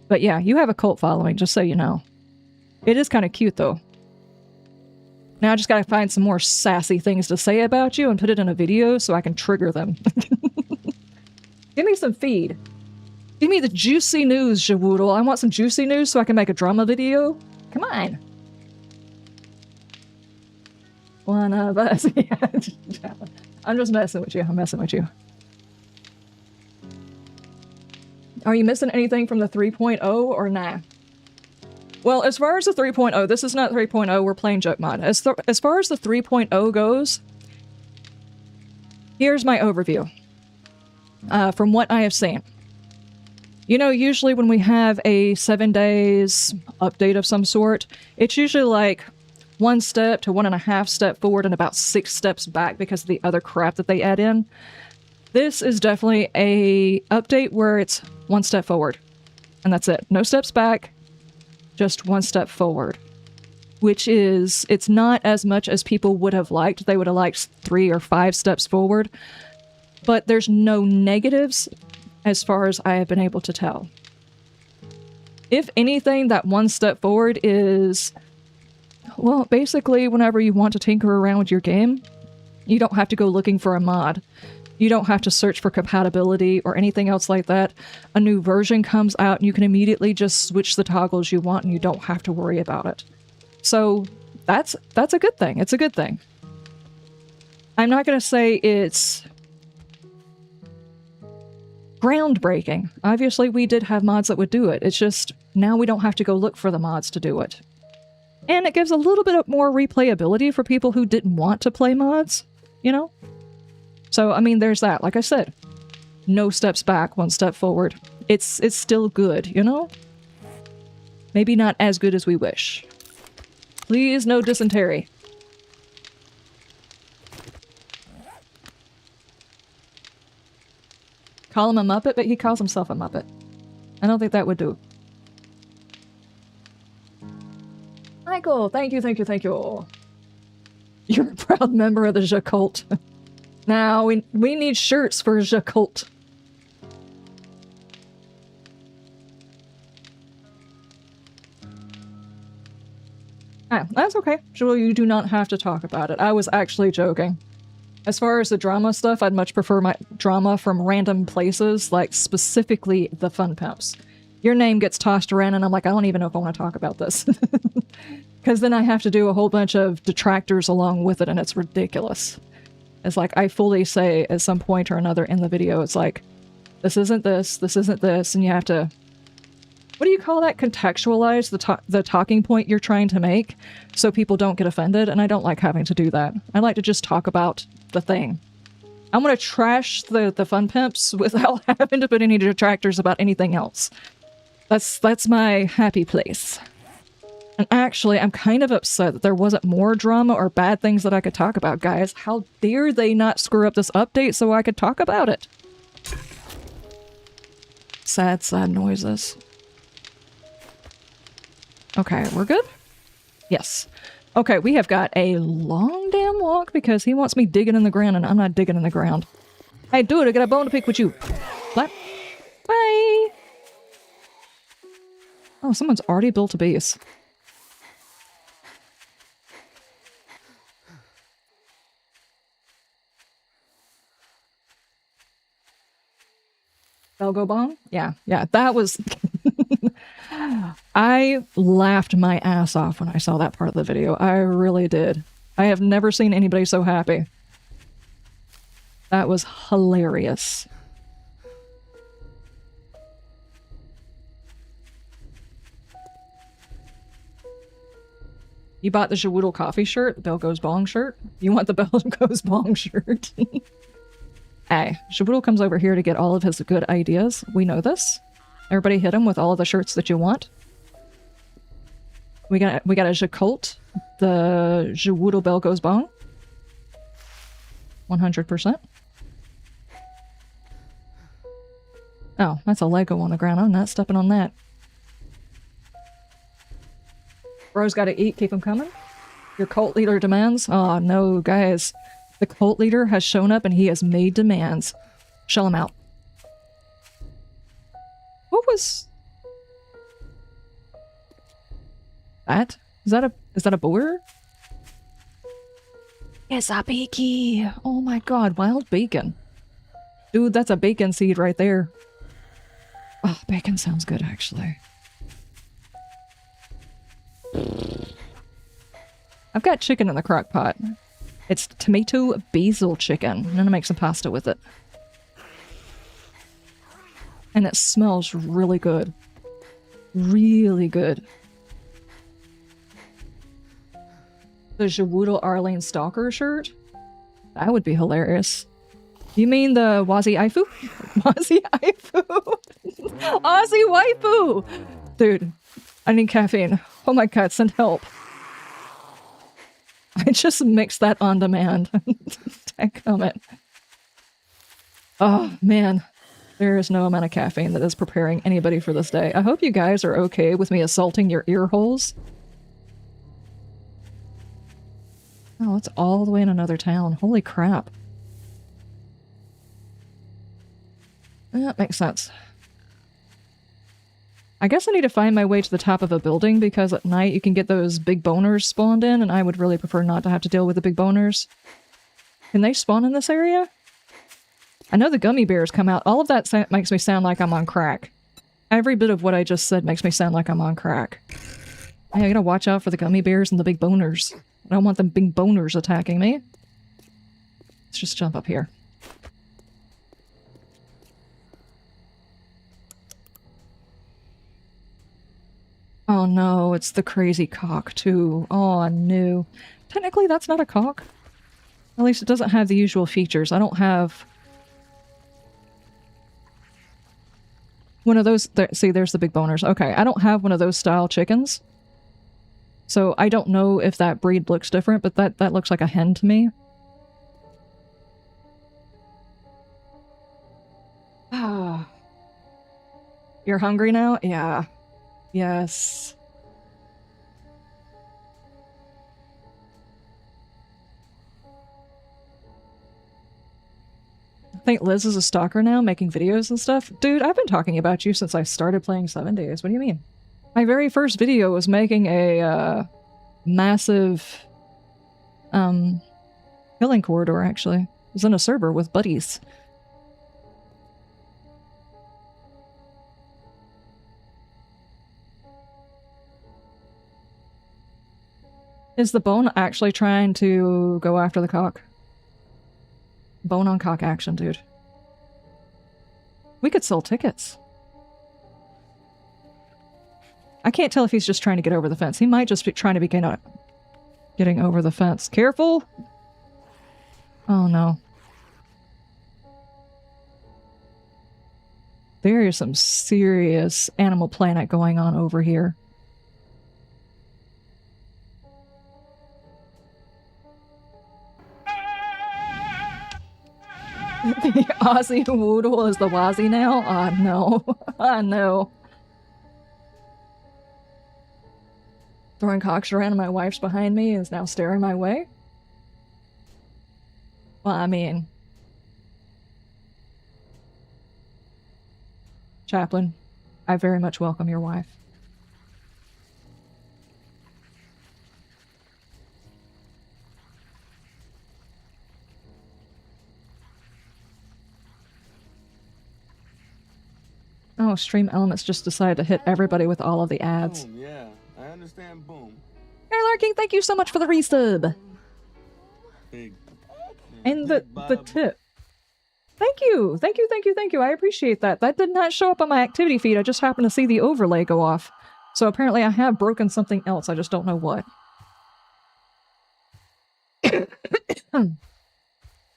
Speaker 1: But yeah, you have a cult following, just so you know. It is kind of cute, though. Now I just gotta find some more sassy things to say about you and put it in a video so I can trigger them. Give me some feed. Give me the juicy news, Jawoodle. I want some juicy news so I can make a drama video. Come on. One of us. I'm just messing with you. I'm messing with you. Are you missing anything from the 3.0 or nah? Well, as far as the 3.0, this is not 3.0, we're playing joke mod. As far as the 3.0 goes, here's my overview. From what I have seen. You know, usually when we have a 7 days update of some sort, it's usually like 1 step to 1.5 step forward and about 6 steps back because of the other crap that they add in. This is definitely a update where it's 1 step forward. And that's it. No steps back. Just 1 step forward, which is, it's not as much as people would have liked. They would have liked 3 or 5 steps forward, but there's no negatives as far as I have been able to tell. If anything, that 1 step forward is, well, basically whenever you want to tinker around with your game, you don't have to go looking for a mod. You don't have to search for compatibility or anything else like that. A new version comes out and you can immediately just switch the toggles you want and you don't have to worry about it. So that's a good thing. It's a good thing. I'm not going to say it's groundbreaking. Obviously, we did have mods that would do it. It's just now we don't have to go look for the mods to do it. And it gives a little bit more replayability for people who didn't want to play mods, you know? So, I mean, there's that. Like I said, no steps back, 1 step forward. It's still good, you know? Maybe not as good as we wish. Please, no dysentery. Call him a Muppet, but he calls himself a Muppet. I don't think that would do. Michael, thank you, thank you, thank you. You're a proud member of the Jacult. Now, we need shirts for Jacult. Ah, that's okay. Joel, you do not have to talk about it. I was actually joking. As far as the drama stuff, I'd much prefer my drama from random places, like specifically the Fun Pimps. Your name gets tossed around and I'm like, I don't even know if I want to talk about this. Because then I have to do a whole bunch of detractors along with it and it's ridiculous. It's like, I fully say at some point or another in the video, it's like, this isn't this, and you have to, what do you call that? Contextualize the talking point you're trying to make so people don't get offended, and I don't like having to do that. I like to just talk about the thing. I want to trash the Fun Pimps without having to put any detractors about anything else. That's my happy place. And actually, I'm kind of upset that there wasn't more drama or bad things that I could talk about, guys. How dare they not screw up this update so I could talk about it? Sad, sad noises. Okay, we're good? Yes. Okay, we have got a long damn walk because he wants me digging in the ground and I'm not digging in the ground. Hey, dude, I got a bone to pick with you. Flap. Bye! Oh, someone's already built a base. Belgo Bong? Yeah, that was... I laughed my ass off when I saw that part of the video. I really did. I have never seen anybody so happy. That was hilarious. You bought the Jawoodle coffee shirt? The Bell Goes Bong shirt? You want the Bell Goes Bong shirt? Hey, Jawoodle comes over here to get all of his good ideas. We know this. Everybody hit him with all of the shirts that you want. We got a Jacult, the Jawoodle Bell Goes Bong. 100%. Oh, that's a Lego on the ground. I'm not stepping on that. Bro's gotta eat. Keep him coming. Your cult leader demands? Oh, no, guys. The cult leader has shown up and he has made demands. Shell him out. What was... that? Is that a boar? It's a beaky. Oh my god, wild bacon. Dude, that's a bacon seed right there. Oh, bacon sounds good, actually. I've got chicken in the crock pot. It's tomato basil chicken. I'm gonna make some pasta with it. And it smells really good. Really good. The Jawoodle Arlene Stalker shirt? That would be hilarious. You mean the Wazi Aifu? Wazi Aifu! Aussie waifu! Dude, I need caffeine. Oh my god, send help. I just mixed that on demand. Dadgummit. Oh man. There is no amount of caffeine that is preparing anybody for this day. I hope you guys are okay with me assaulting your ear holes. Oh, it's all the way in another town. Holy crap. That makes sense. I guess I need to find my way to the top of a building because at night you can get those big boners spawned in, and I would really prefer not to have to deal with the big boners. Can they spawn in this area? I know the gummy bears come out. All of that makes me sound like I'm on crack. Every bit of what I just said makes me sound like I'm on crack. I gotta watch out for the gummy bears and the big boners. I don't want them big boners attacking me. Let's just jump up here. Oh no, it's the crazy cock too. Oh no. Technically that's not a cock. At least it doesn't have the usual features. I don't have... one of those... see, there's the big boners. Okay, I don't have one of those style chickens. So I don't know if that breed looks different, but that looks like a hen to me. Ah. You're hungry now? Yeah. Yes. I think Liz is a stalker now, making videos and stuff. Dude, I've been talking about you since I started playing 7 Days. What do you mean? My very first video was making a massive killing corridor, actually. It was in a server with buddies. Is the bone actually trying to go after the cock? Bone on cock action, dude. We could sell tickets. I can't tell if he's just trying to get over the fence. He might just be trying to be getting over the fence. Careful! Oh no. There is some serious Animal Planet going on over here. The Aussie Woodle is the Wazzy now? Ah, no. Ah, no. Throwing cocks around and my wife's behind me is now staring my way? Well, I mean... Chaplain, I very much welcome your wife. Oh, Stream Elements just decided to hit everybody with all of the ads.
Speaker 5: Boom, yeah, I understand. Boom.
Speaker 1: Hey, Larking, thank you so much for the resub.
Speaker 5: Big.
Speaker 1: And the tip. Thank you. Thank you, thank you, thank you. I appreciate that. That did not show up on my activity feed. I just happened to see the overlay go off. So apparently I have broken something else. I just don't know what.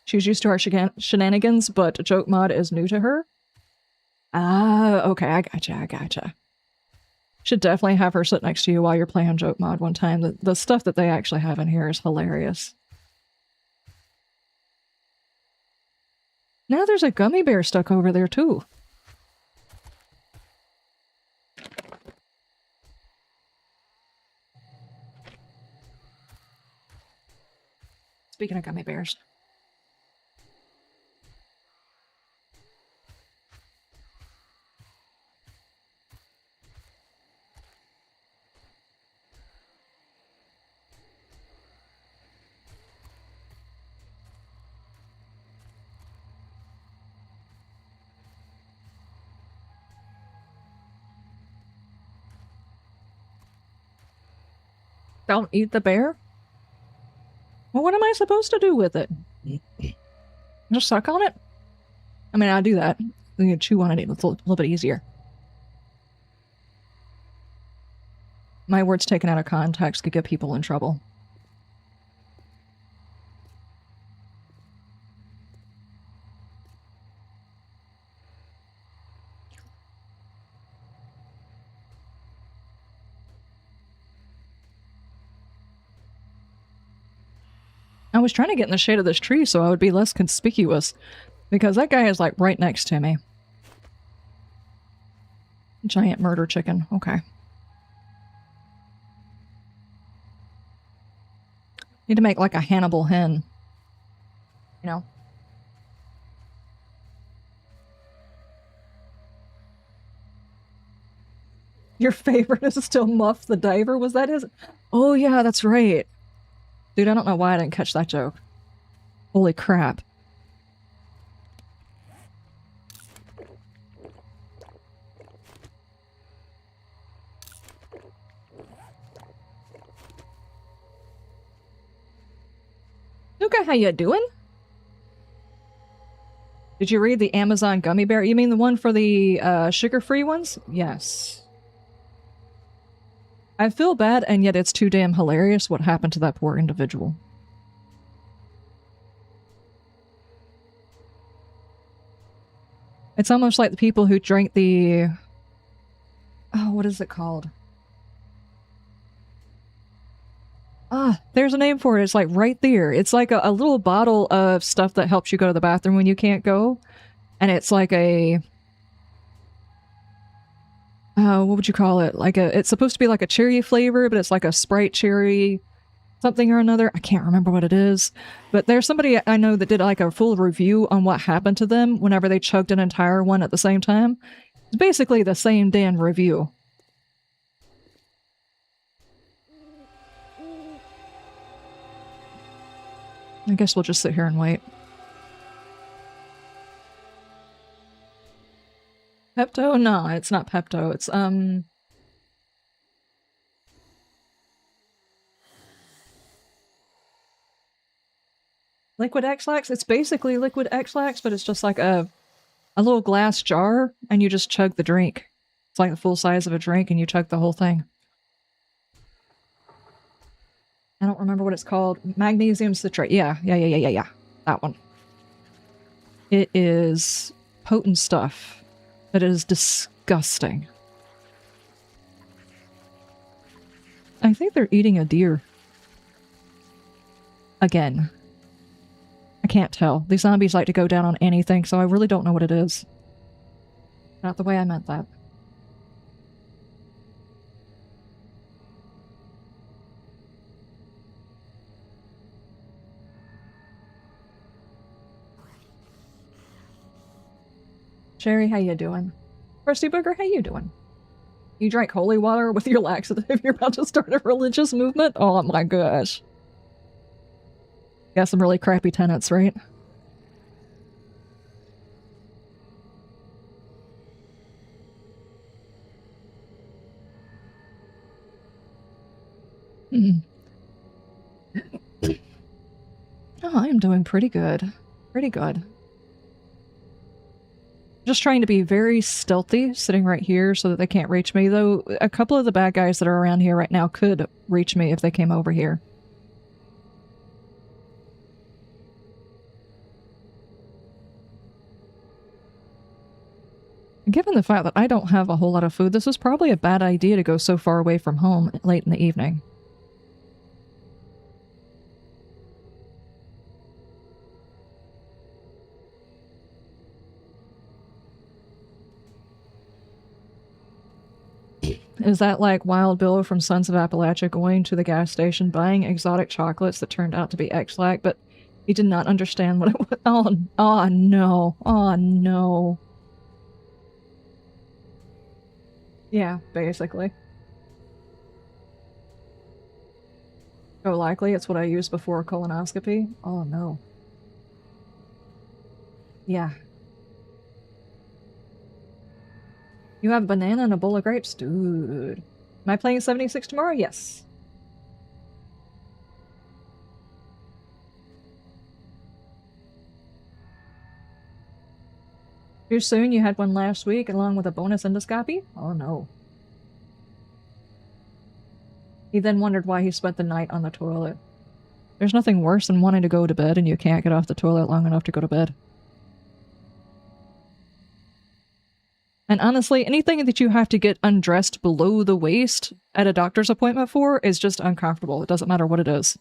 Speaker 1: She's used to our shenanigans, but joke mod is new to her. Ah, okay, I gotcha. Should definitely have her sit next to you while you're playing joke mod one time. The stuff that they actually have in here is hilarious. Now there's a gummy bear stuck over there too. Speaking of gummy bears. Don't eat the bear? Well, what am I supposed to do with it? Just suck on it? I mean, I do that. You can chew on it, it's a little bit easier. My words taken out of context could get people in trouble. I was trying to get in the shade of this tree so I would be less conspicuous, because that guy is like right next to me. Giant murder chicken. Okay. Need to make like a Hannibal hen. You know? Your favorite is still Muff the Diver? Was that his? Oh yeah, that's right. Dude, I don't know why I didn't catch that joke. Holy crap. Luca, how you doing? Did you read the Amazon gummy bear? You mean the one for the sugar-free ones? Yes. I feel bad, and yet it's too damn hilarious what happened to that poor individual. It's almost like the people who drank the... Oh, what is it called? Ah, there's a name for it. It's like right there. It's like a little bottle of stuff that helps you go to the bathroom when you can't go. And it's like a... what would you call it? Like it's supposed to be like a cherry flavor, but it's like a Sprite cherry something or another. I can't remember what it is. But there's somebody I know that did like a full review on what happened to them whenever they chugged an entire one at the same time. It's basically the same damn review. I guess we'll just sit here and wait. Pepto? No, it's not Pepto. It's, Liquid X-Lax? It's basically Liquid X-Lax, but it's just like a little glass jar, and you just chug the drink. It's like the full size of a drink, and you chug the whole thing. I don't remember what it's called. Magnesium citrate. Yeah. That one. It is potent stuff. That is disgusting. I think they're eating a deer. Again. I can't tell. These zombies like to go down on anything, so I really don't know what it is. Not the way I meant that. Sherry, how you doing? Rusty Booger, how you doing? You drank holy water with your laxative? You're about to start a religious movement? Oh my gosh. Got some really crappy tenants, right? Oh, I'm doing pretty good. Pretty good. Just trying to be very stealthy, sitting right here so that they can't reach me, though a couple of the bad guys that are around here right now could reach me if they came over here. Given the fact that I don't have a whole lot of food, this is probably a bad idea to go so far away from home late in the evening. Is that like Wild Bill from Sons of Appalachia going to the gas station, buying exotic chocolates that turned out to be X-Lac? But He did not understand what it was. Oh no. Oh no. Yeah, basically. Oh, likely it's what I used before colonoscopy. Oh no. Yeah. You have a banana and a bowl of grapes? Dude. Am I playing 76 tomorrow? Yes. Too soon? You had one last week along with a bonus endoscopy? Oh no. He then wondered why he spent the night on the toilet. There's nothing worse than wanting to go to bed and you can't get off the toilet long enough to go to bed. And honestly, anything that you have to get undressed below the waist at a doctor's appointment for is just uncomfortable. It doesn't matter what it is.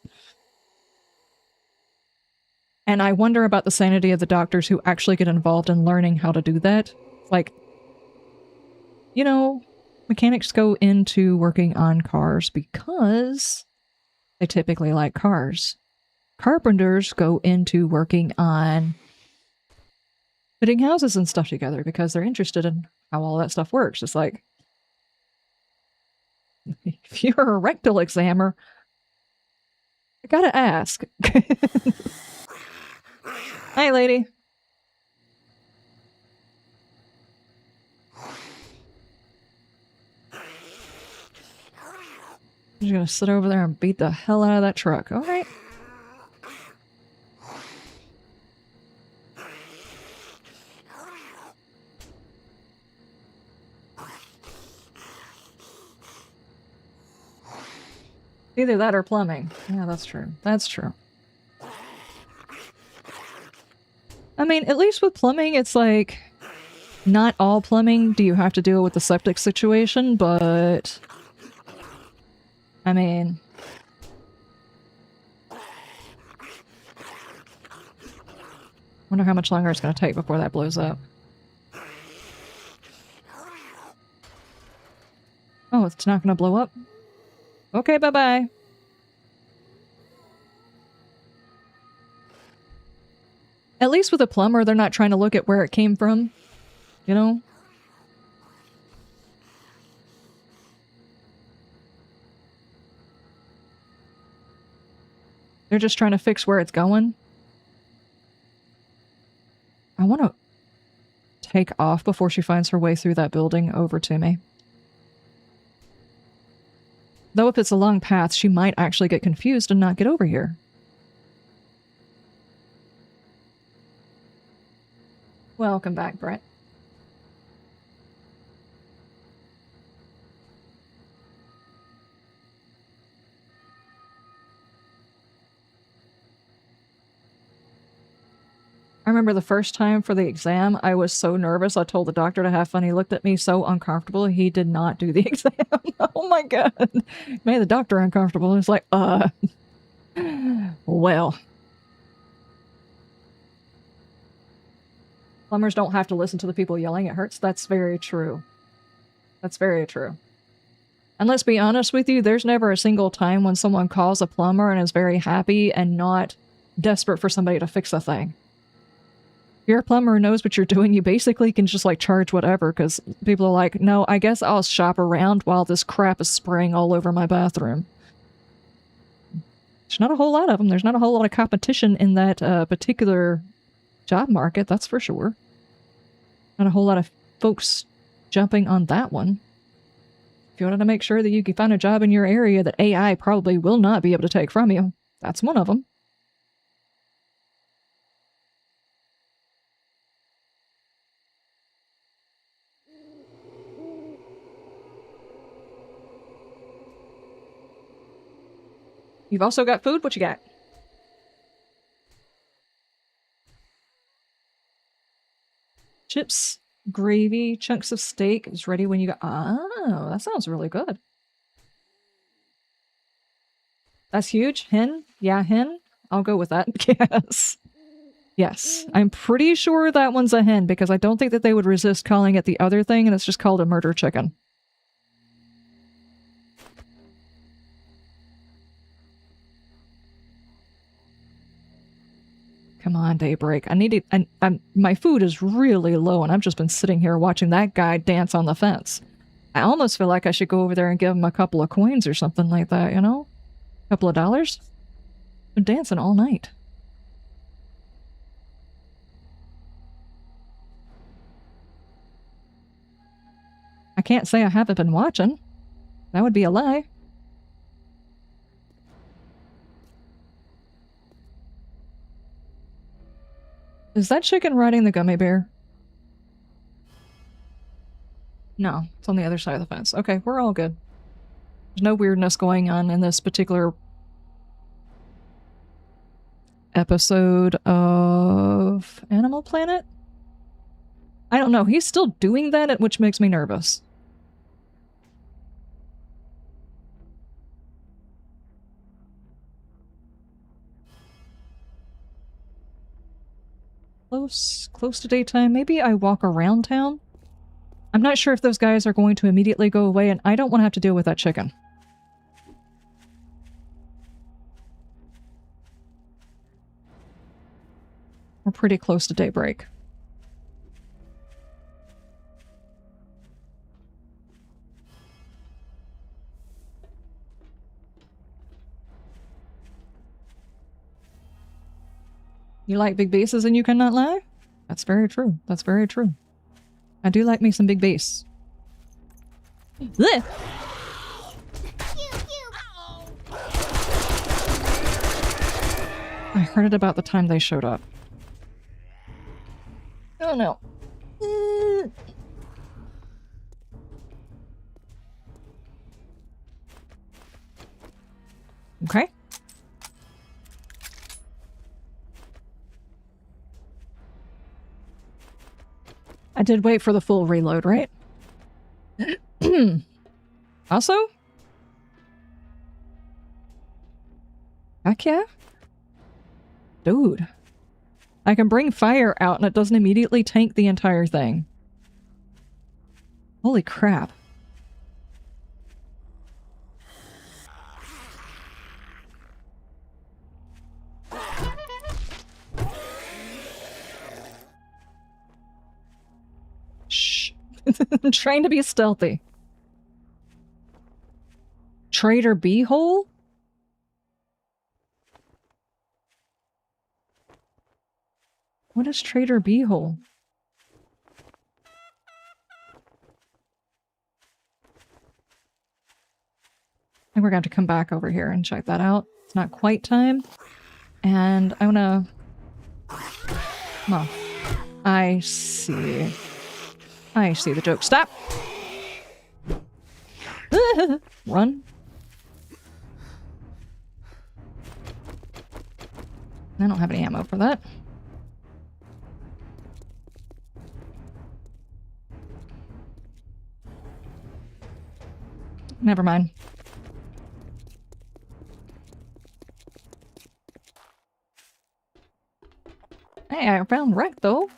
Speaker 1: And I wonder about the sanity of the doctors who actually get involved in learning how to do that. Like, you know, mechanics go into working on cars because they typically like cars. Carpenters go into working on putting houses and stuff together because they're interested in how all that stuff works. It's like, if you're a rectal examiner, I gotta ask. Hi, lady. I'm just gonna sit over there and beat the hell out of that truck. Alright. Either that or plumbing. Yeah, that's true. That's true. I mean, at least with plumbing, it's like, not all plumbing do you have to deal with the septic situation, but I mean, wonder how much longer it's going to take before that blows up. Oh, it's not going to blow up? Okay, bye-bye. At least with a plumber, they're not trying to look at where it came from, you know? They're just trying to fix where it's going. I want to take off before she finds her way through that building over to me. Though if it's a long path, she might actually get confused and not get over here. Welcome back, Brett. I remember the first time for the exam, I was so nervous. I told the doctor to have fun. He looked at me so uncomfortable. He did not do the exam. Oh my god. Made the doctor uncomfortable. It's like, well. Plumbers don't have to listen to the people yelling. It hurts. That's very true. That's very true. And let's be honest with you, there's never a single time when someone calls a plumber and is very happy and not desperate for somebody to fix a thing. If you're a plumber who knows what you're doing, you basically can just like charge whatever, because people are like, no, I guess I'll shop around while this crap is spraying all over my bathroom. There's not a whole lot of them. There's not a whole lot of competition in that particular job market, that's for sure. Not a whole lot of folks jumping on that one. If you wanted to make sure that you can find a job in your area that AI probably will not be able to take from you, that's one of them. You've also got food? What you got? Chips, gravy, chunks of steak is ready when you go. Oh, that sounds really good. That's huge. Hen? Yeah, hen? I'll go with that. Yes. Yes. I'm pretty sure that one's a hen because I don't think that they would resist calling it the other thing, and it's just called a murder chicken. Come on, Daybreak. I need it. My food is really low, and I've just been sitting here watching that guy dance on the fence. I almost feel like I should go over there and give him a couple of coins or something like that, you know? A couple of dollars. Been dancing all night. I can't say I haven't been watching. That would be a lie. Is that chicken riding the gummy bear? No, it's on the other side of the fence. Okay, we're all good. There's no weirdness going on in this particular episode of Animal Planet? I don't know. He's still doing that, which makes me nervous. Close to daytime. Maybe I walk around town? I'm not sure if those guys are going to immediately go away, and I don't want to have to deal with that chicken. We're pretty close to daybreak. You like big basses and you cannot lie? That's very true. That's very true. I do like me some big bass. Blech! I heard it about the time they showed up. Oh no. Okay. I did wait for the full reload, right? Also? Heck yeah. Dude. I can bring fire out and it doesn't immediately tank the entire thing. Holy crap. Shh. I'm trying to be stealthy. Trader Beehole? What is Trader Beehole? I think we're going to have to come back over here and check that out. It's not quite time. And I want to... Oh. I see. I see the joke. Stop! Run. I don't have any ammo for that. Never mind. Hey, I found wreck though.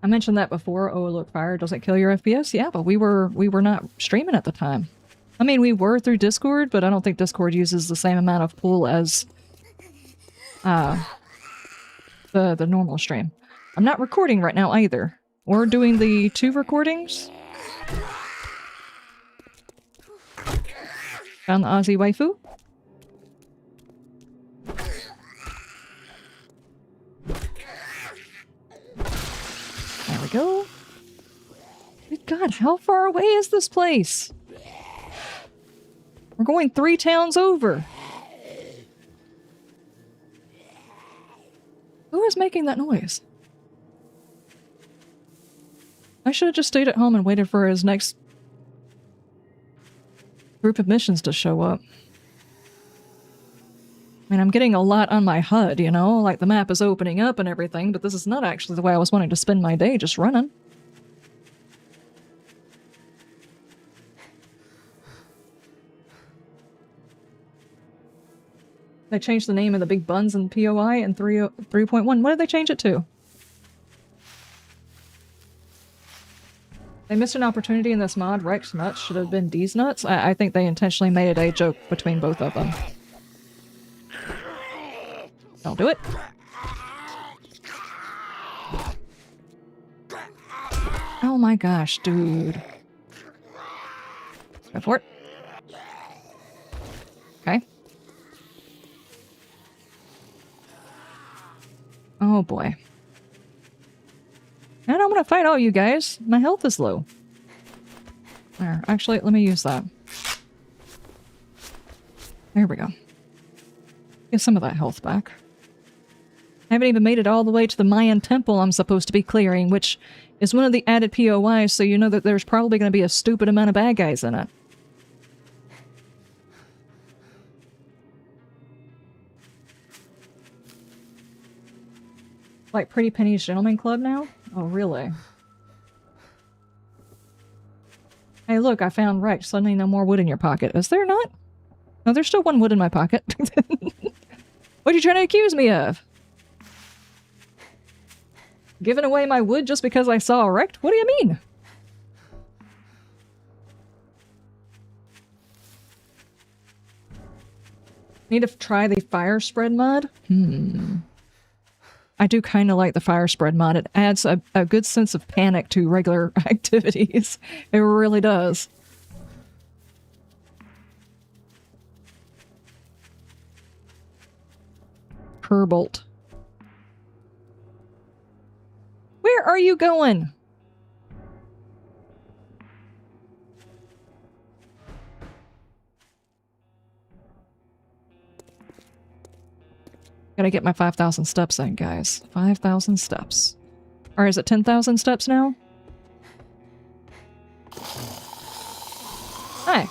Speaker 1: I mentioned that before. Oh, look, fire doesn't kill your FPS. Yeah, but we were not streaming at the time. I mean, we were through Discord, but I don't think Discord uses the same amount of pull as the normal stream. I'm not recording right now either. We're doing the 2 recordings. Found the Aussie waifu. There we go. Good God, how far away is this place? We're going 3 towns over. Who is making that noise? I should have just stayed at home and waited for his next group of missions to show up. I mean, I'm getting a lot on my HUD, you know? Like, the map is opening up and everything, but this is not actually the way I was wanting to spend my day, just running. They changed the name of the big buns in POI in 3.1. What did they change it to? They missed an opportunity in this mod. Rex nuts should have been D's nuts. I think they intentionally made it a joke between both of them. Don't do it. Oh my gosh, dude. Go for it. Okay. Oh boy. I don't want to fight all you guys. My health is low. There, actually, let me use that. There we go. Get some of that health back. I haven't even made it all the way to the Mayan temple I'm supposed to be clearing, which is one of the added POIs, so you know that there's probably going to be a stupid amount of bad guys in it. Like Pretty Penny's Gentleman Club now? Oh, really? Hey, look, I found Rex. Suddenly no more wood in your pocket. Is there not? No, there's still one wood in my pocket. What are you trying to accuse me of? Giving away my wood just because I saw a wreck? What do you mean? Need to try the fire spread mod? I do kind of like the fire spread mod. It adds a good sense of panic to regular activities. It really does. Herbolt. Where are you going? Gotta get my 5,000 steps in, guys. 5,000 steps. Or is it 10,000 steps now? Hi.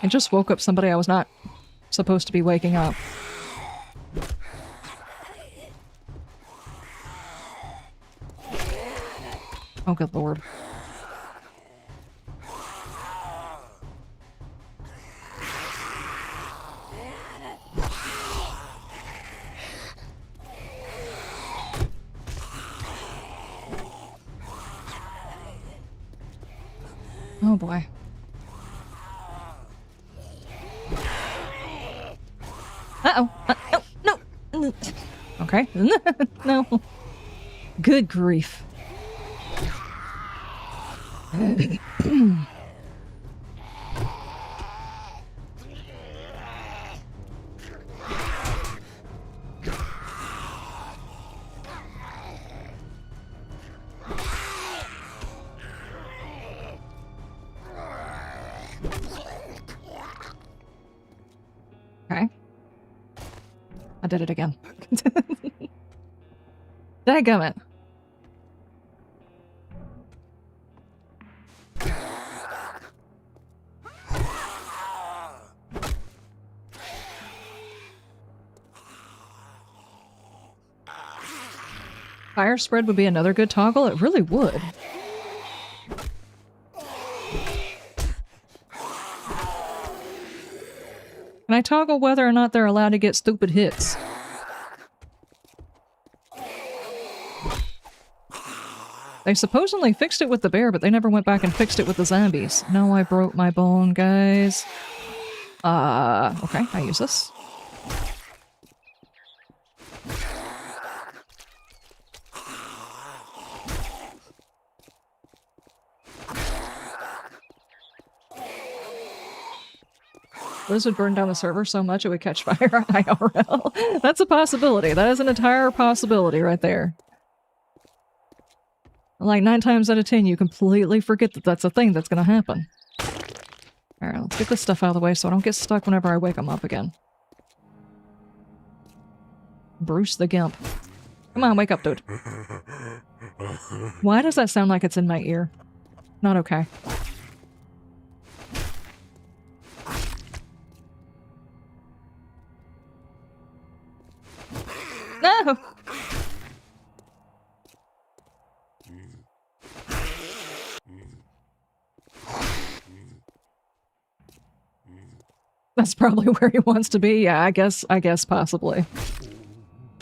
Speaker 1: I just woke up somebody I was not supposed to be waking up. Oh, good lord. Oh boy. Uh-oh. No. No. Okay. No. Good grief. Okay. I did it again. Dadgummit. Fire spread would be another good toggle. It really would. Can I toggle whether or not they're allowed to get stupid hits? They supposedly fixed it with the bear, but they never went back and fixed it with the zombies. No, I broke my bone, guys. Okay, I use this. Blizzard burned down the server so much it would catch fire IRL. That's a possibility. That is an entire possibility right there. Like 9 times out of 10, you completely forget that that's a thing that's gonna happen. Alright, let's get this stuff out of the way so I don't get stuck whenever I wake them up again. Bruce the Gimp. Come on, wake up, dude. Why does that sound like it's in my ear? Not okay. No! That's probably where he wants to be. Yeah, I guess possibly.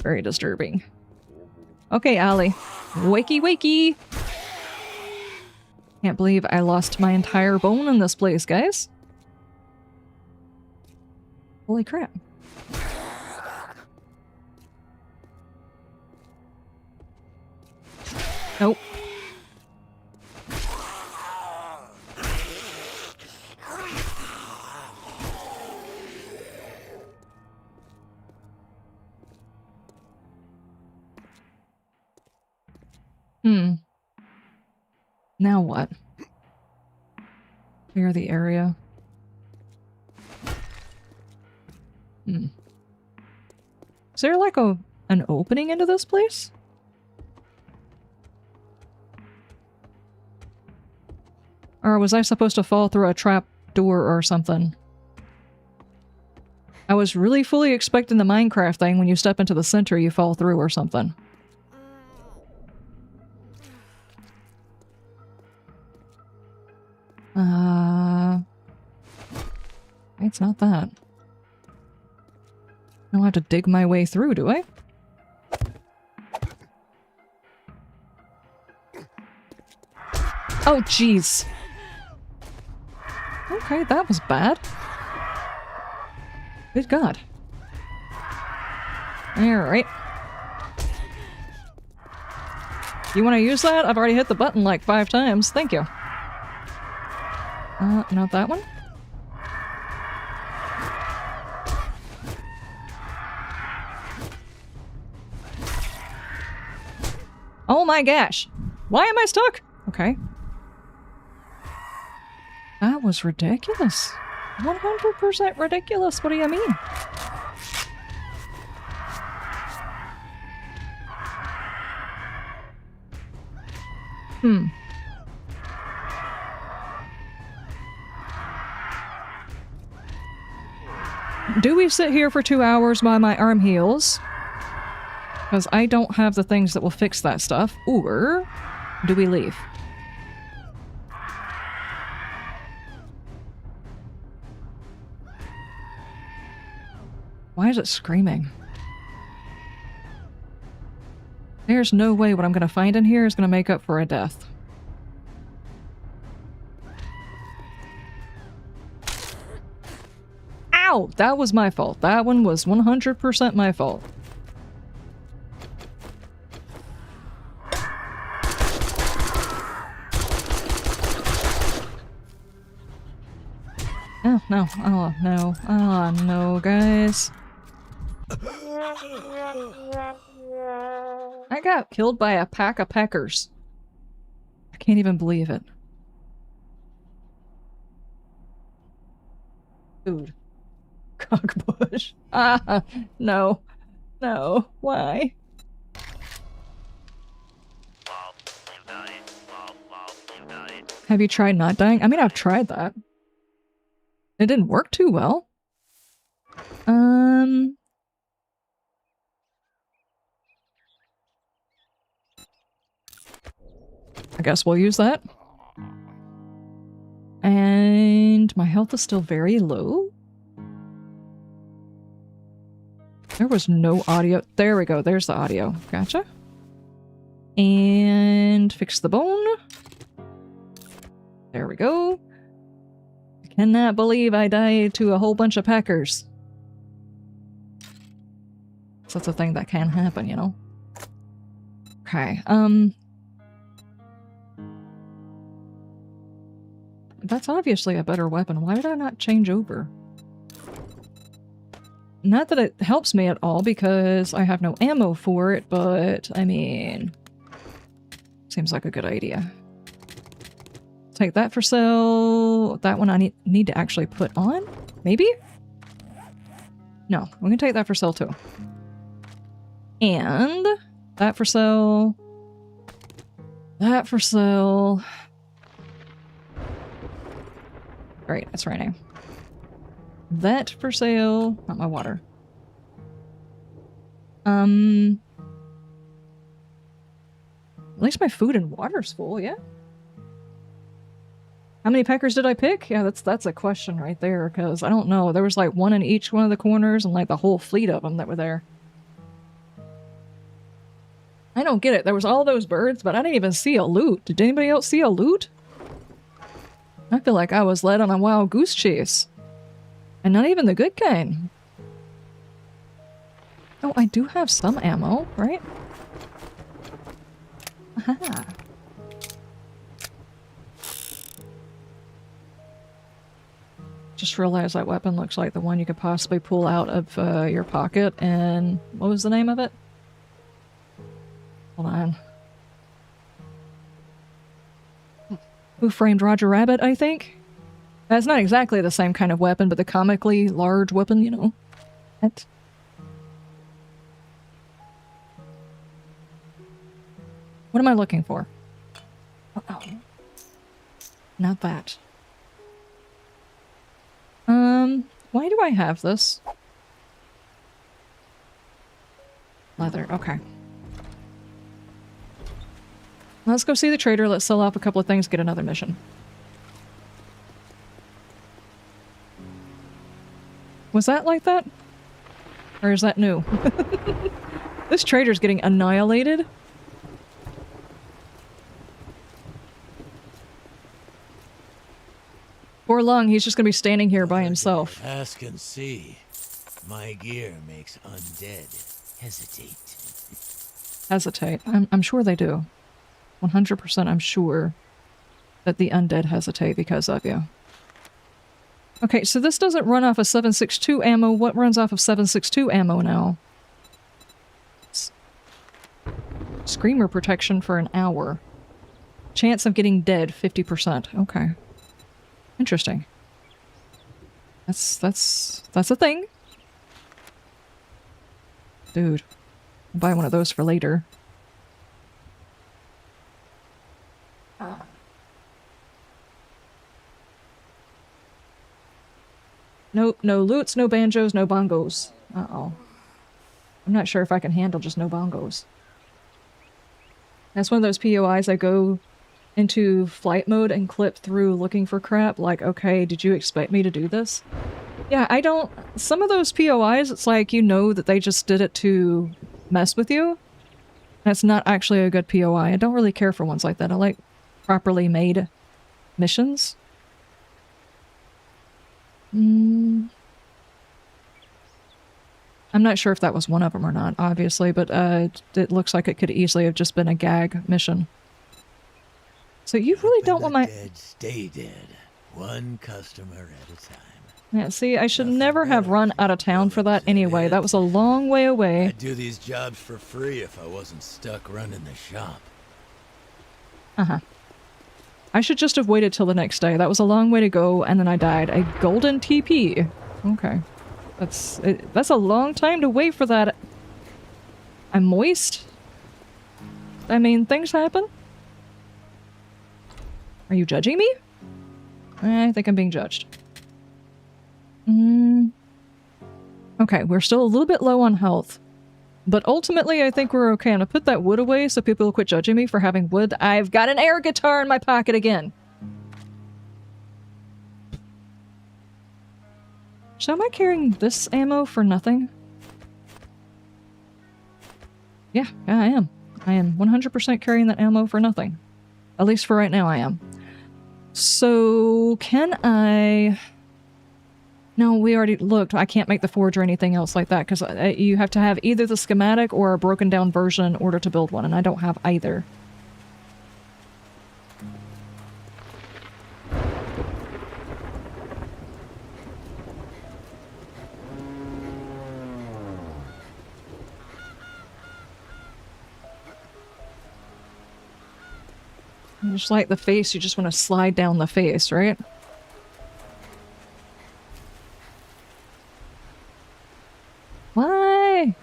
Speaker 1: Very disturbing. Okay, Allie. Wakey, wakey! Can't believe I lost my entire bone in this place, guys. Holy crap. Nope. Now what? Clear the area. Is there like an opening into this place? Or was I supposed to fall through a trap door or something? I was really fully expecting the Minecraft thing when you step into the center you fall through or something. It's not that. I don't have to dig my way through, do I? Oh, jeez. Okay, that was bad. Good God. Alright. You want to use that? I've already hit the button like 5 times. Thank you. Not that one? Oh my gosh! Why am I stuck? Okay. That was ridiculous. 100% ridiculous. What do you mean? Do we sit here for 2 hours while my arm heals? Because I don't have the things that will fix that stuff. Or do we leave? Why is it screaming? There's no way what I'm going to find in here is going to make up for a death. Ow! That was my fault. That one was 100% my fault. Oh, no. Oh, no. Oh, no, guys. I got killed by a pack of peckers. I can't even believe it. Food. Cockbush. Ah, no. No. Why? Have you tried not dying? I mean, I've tried that. It didn't work too well. I guess we'll use that. And my health is still very low. There was no audio. There we go. There's the audio. Gotcha. And fix the bone. There we go. I cannot believe I died to a whole bunch of packers. So that's a thing that can happen, you know? Okay, that's obviously a better weapon. Why did I not change over? Not that it helps me at all because I have no ammo for it, but I mean... Seems like a good idea. Take that for sale. That one I need to actually put on? Maybe? No, we can take that for sale too. And that for sale. That for sale. Great, that's raining. That for sale. Not my water. At least my food and water's full, yeah? How many peckers did I pick? Yeah, that's a question right there, because I don't know. There was like one in each one of the corners and like the whole fleet of them that were there. I don't get it. There was all those birds, but I didn't even see a loot. Did anybody else see a loot? I feel like I was led on a wild goose chase. And not even the good kind. Oh, I do have some ammo, right? Aha. Just realized that weapon looks like the one you could possibly pull out of your pocket. And what was the name of it? Hold on. Who Framed Roger Rabbit, I think? That's not exactly the same kind of weapon, but the comically large weapon, you know. What? What am I looking for? Oh, not that. Why do I have this? Leather, okay. Let's go see the trader, let's sell off a couple of things, get another mission. Was that like that? Or is that new? This trader's getting annihilated. For long, he's just gonna be standing here by himself.
Speaker 4: Ask and see. My gear makes undead hesitate.
Speaker 1: Hesitate. I'm sure they do. 100% I'm sure that the undead hesitate because of you. Okay, so this doesn't run off of 7.62 ammo. What runs off of 7.62 ammo now? Screamer protection for an hour. Chance of getting dead, 50%. Okay. Interesting. That's a thing. Dude. I'll buy one of those for later. No loots, no banjos, no bongos. Uh-oh. I'm not sure if I can handle just no bongos. That's one of those POIs I go into flight mode and clip through looking for crap. Like, okay, did you expect me to do this? Yeah, I don't... Some of those POIs, it's like you know that they just did it to mess with you. That's not actually a good POI. I don't really care for ones like that. I like properly made missions. I'm not sure if that was one of them or not, obviously, but it looks like it could easily have just been a gag mission. So you really don't want my...
Speaker 4: Dead, stay dead. One customer at a time.
Speaker 1: Yeah, see, I should never have run out of town for that anyway. That was a long way away.
Speaker 4: I'd do these jobs for free if I wasn't stuck running the shop.
Speaker 1: Uh-huh. I should just have waited till the next day. That was a long way to go, and then I died. A golden TP. Okay. That's a long time to wait for that. I'm moist? I mean, things happen? Are you judging me? I think I'm being judged. Okay, we're still a little bit low on health. But ultimately, I think we're okay. I'm gonna put that wood away so people will quit judging me for having wood. I've got an air guitar in my pocket again. So am I carrying this ammo for nothing? Yeah, I am. I am 100% carrying that ammo for nothing. At least for right now, I am. So, can I... No, we already looked. I can't make the forge or anything else like that, because you have to have either the schematic or a broken down version in order to build one, and I don't have either. Just like the face, you just want to slide down the face, right? Why?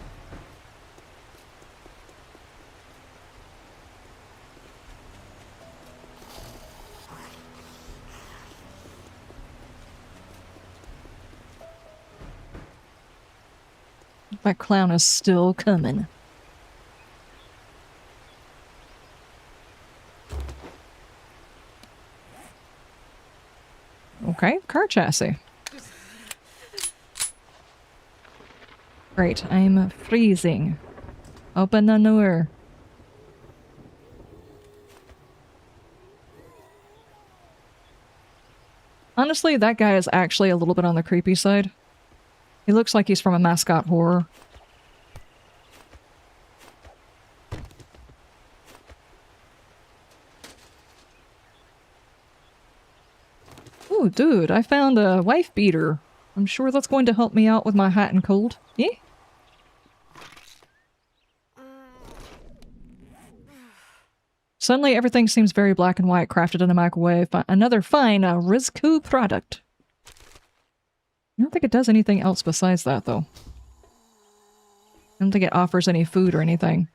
Speaker 1: That clown is still coming. car chassis. Great, I'm freezing. Open the door. Honestly, that guy is actually a little bit on the creepy side. He looks like he's from a mascot horror. Ooh, dude, I found a wife beater. I'm sure that's going to help me out with my hot and cold. Yeah? Suddenly everything seems very black and white, crafted in a microwave. Another fine Rizku product. I don't think it does anything else besides that, though. I don't think it offers any food or anything.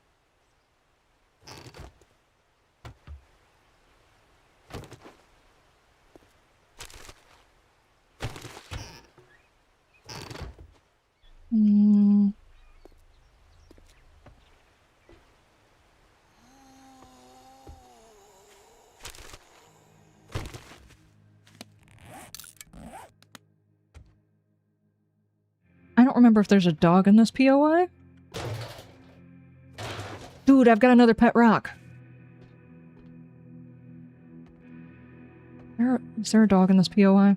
Speaker 1: I don't remember if there's a dog in this POI. Dude, I've got another pet rock. Is there a dog in this POI? I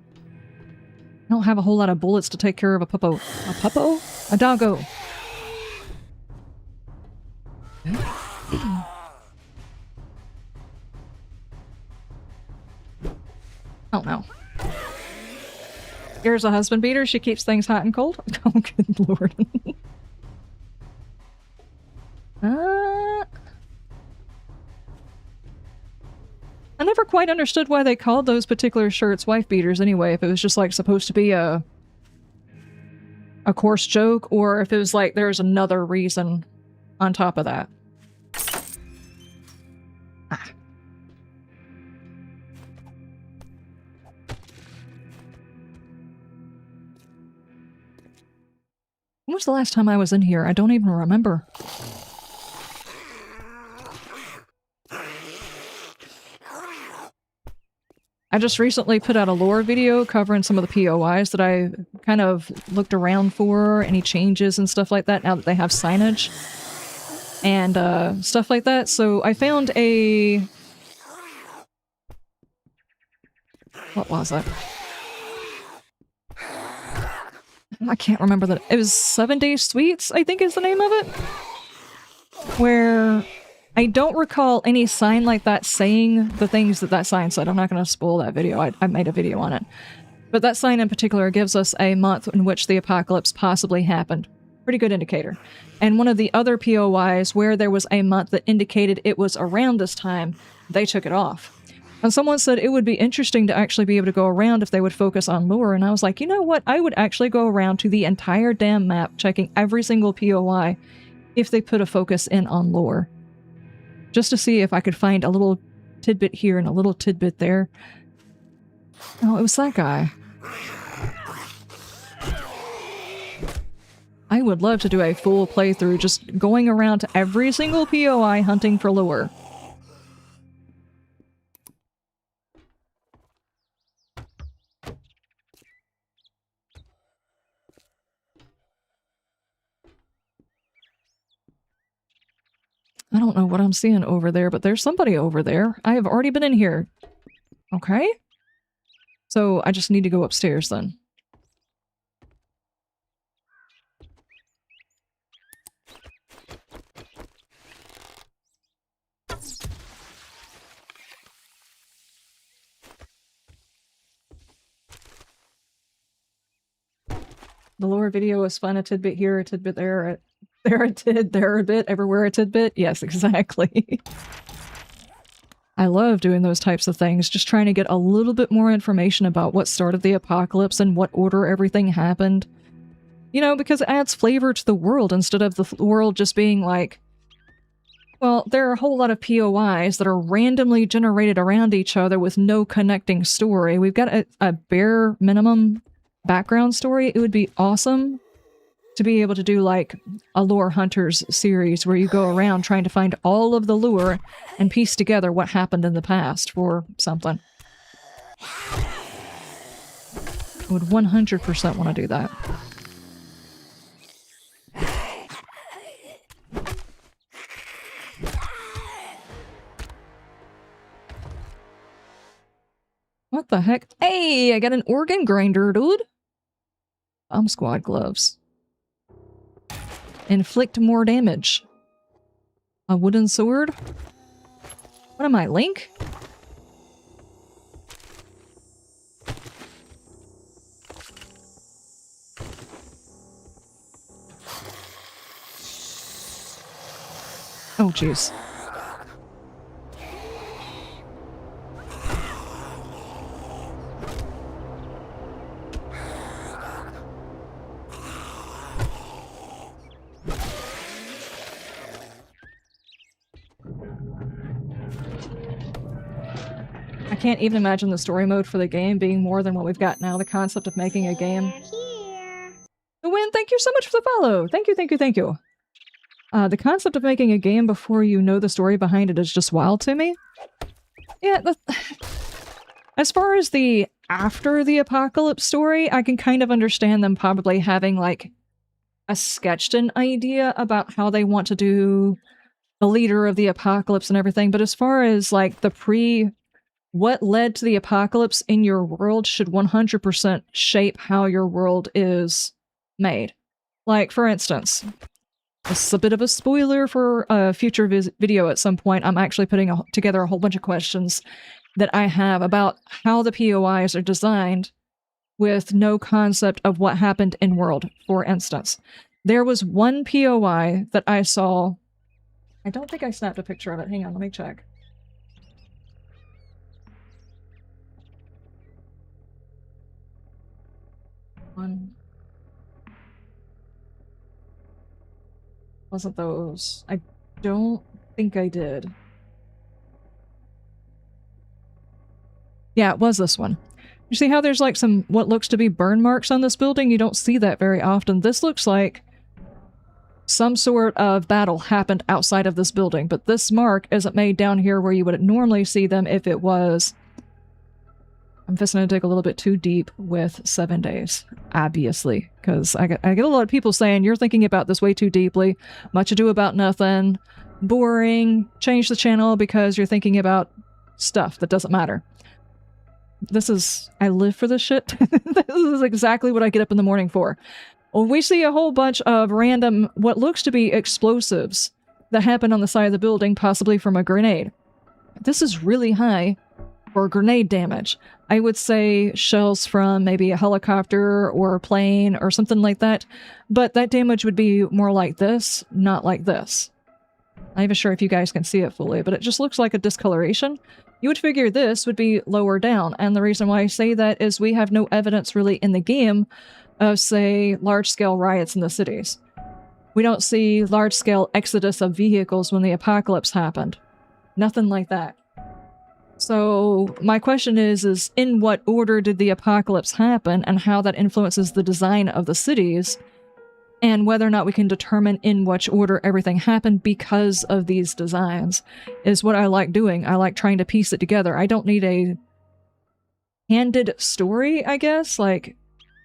Speaker 1: don't have a whole lot of bullets to take care of a puppo. A puppo? A doggo. Oh no. Here's a husband beater. She keeps things hot and cold. Oh, good lord. I never quite understood why they called those particular shirts wife beaters anyway, if it was just like supposed to be a coarse joke, or if it was like there's another reason on top of that. Ah. When was the last time I was in here? I don't even remember. I just recently put out a lore video covering some of the POIs that I kind of looked around for, any changes and stuff like that, now that they have signage and stuff like that. So I found a... What was it? I can't remember that. It was 7 Day Sweets, I think is the name of it. Where I don't recall any sign like that saying the things that that sign said. I'm not going to spoil that video. I made a video on it. But that sign in particular gives us a month in which the apocalypse possibly happened. Pretty good indicator. And one of the other POIs where there was a month that indicated it was around this time, they took it off. And someone said it would be interesting to actually be able to go around if they would focus on lore. And I was like, you know what? I would actually go around to the entire damn map, checking every single POI if they put a focus in on lore. Just to see if I could find a little tidbit here and a little tidbit there. Oh, it was that guy. I would love to do a full playthrough just going around to every single POI hunting for lore. I don't know what I'm seeing over there, but there's somebody over there. I have already been in here. Okay. So I just need to go upstairs then. The lore video is fun. A tidbit here, a tidbit there, there a tid, there a bit, everywhere a tidbit. Yes, exactly. I love doing those types of things, just trying to get a little bit more information about what started the apocalypse and what order everything happened. You know, because it adds flavor to the world instead of the world just being like, well, there are a whole lot of POIs that are randomly generated around each other with no connecting story. We've got a bare minimum background story. It would be awesome to be able to do like a Lore Hunters series where you go around trying to find all of the lore and piece together what happened in the past for something. I would 100% want to do that. What the heck? Hey, I got an organ grinder, dude. Bomb squad gloves. Inflict more damage. A wooden sword? What am I, Link? Oh, jeez. I can't even imagine the story mode for the game being more than what we've got now. The concept of making a game. The win, thank you so much for the follow. Thank you, thank you, thank you. The concept of making a game before you know the story behind it is just wild to me. Yeah, as far as the after the apocalypse story, I can kind of understand them probably having like a sketched-in idea about how they want to do the leader of the apocalypse and everything, but as far as like the what led to the apocalypse in your world should 100% shape how your world is made. Like, for instance, this is a bit of a spoiler for a future video at some point. I'm actually putting together a whole bunch of questions that I have about how the POIs are designed with no concept of what happened in world. For instance, there was one POI that I saw. I don't think I snapped a picture of it. Hang on, let me check. Wasn't those. I don't think I did. Yeah, it was this one. You see how there's like some what looks to be burn marks on this building? You don't see that very often. This looks like some sort of battle happened outside of this building, but this mark isn't made down here where you would normally see them if it was... I'm just going to dig a little bit too deep with 7 days, obviously, because I get a lot of people saying, you're thinking about this way too deeply, much ado about nothing, boring, change the channel because you're thinking about stuff that doesn't matter. I live for this shit. This is exactly what I get up in the morning for. Well, we see a whole bunch of random, what looks to be explosives that happen on the side of the building, possibly from a grenade. This is really high for grenade damage. I would say shells from maybe a helicopter or a plane or something like that, but that damage would be more like this, not like this. I'm not even sure if you guys can see it fully, but it just looks like a discoloration. You would figure this would be lower down, and the reason why I say that is we have no evidence really in the game of, say, large-scale riots in the cities. We don't see large-scale exodus of vehicles when the apocalypse happened. Nothing like that. So my question is in what order did the apocalypse happen and how that influences the design of the cities, and whether or not we can determine in which order everything happened because of these designs is what I like doing. I like trying to piece it together. I don't need a handed story, I guess. Like,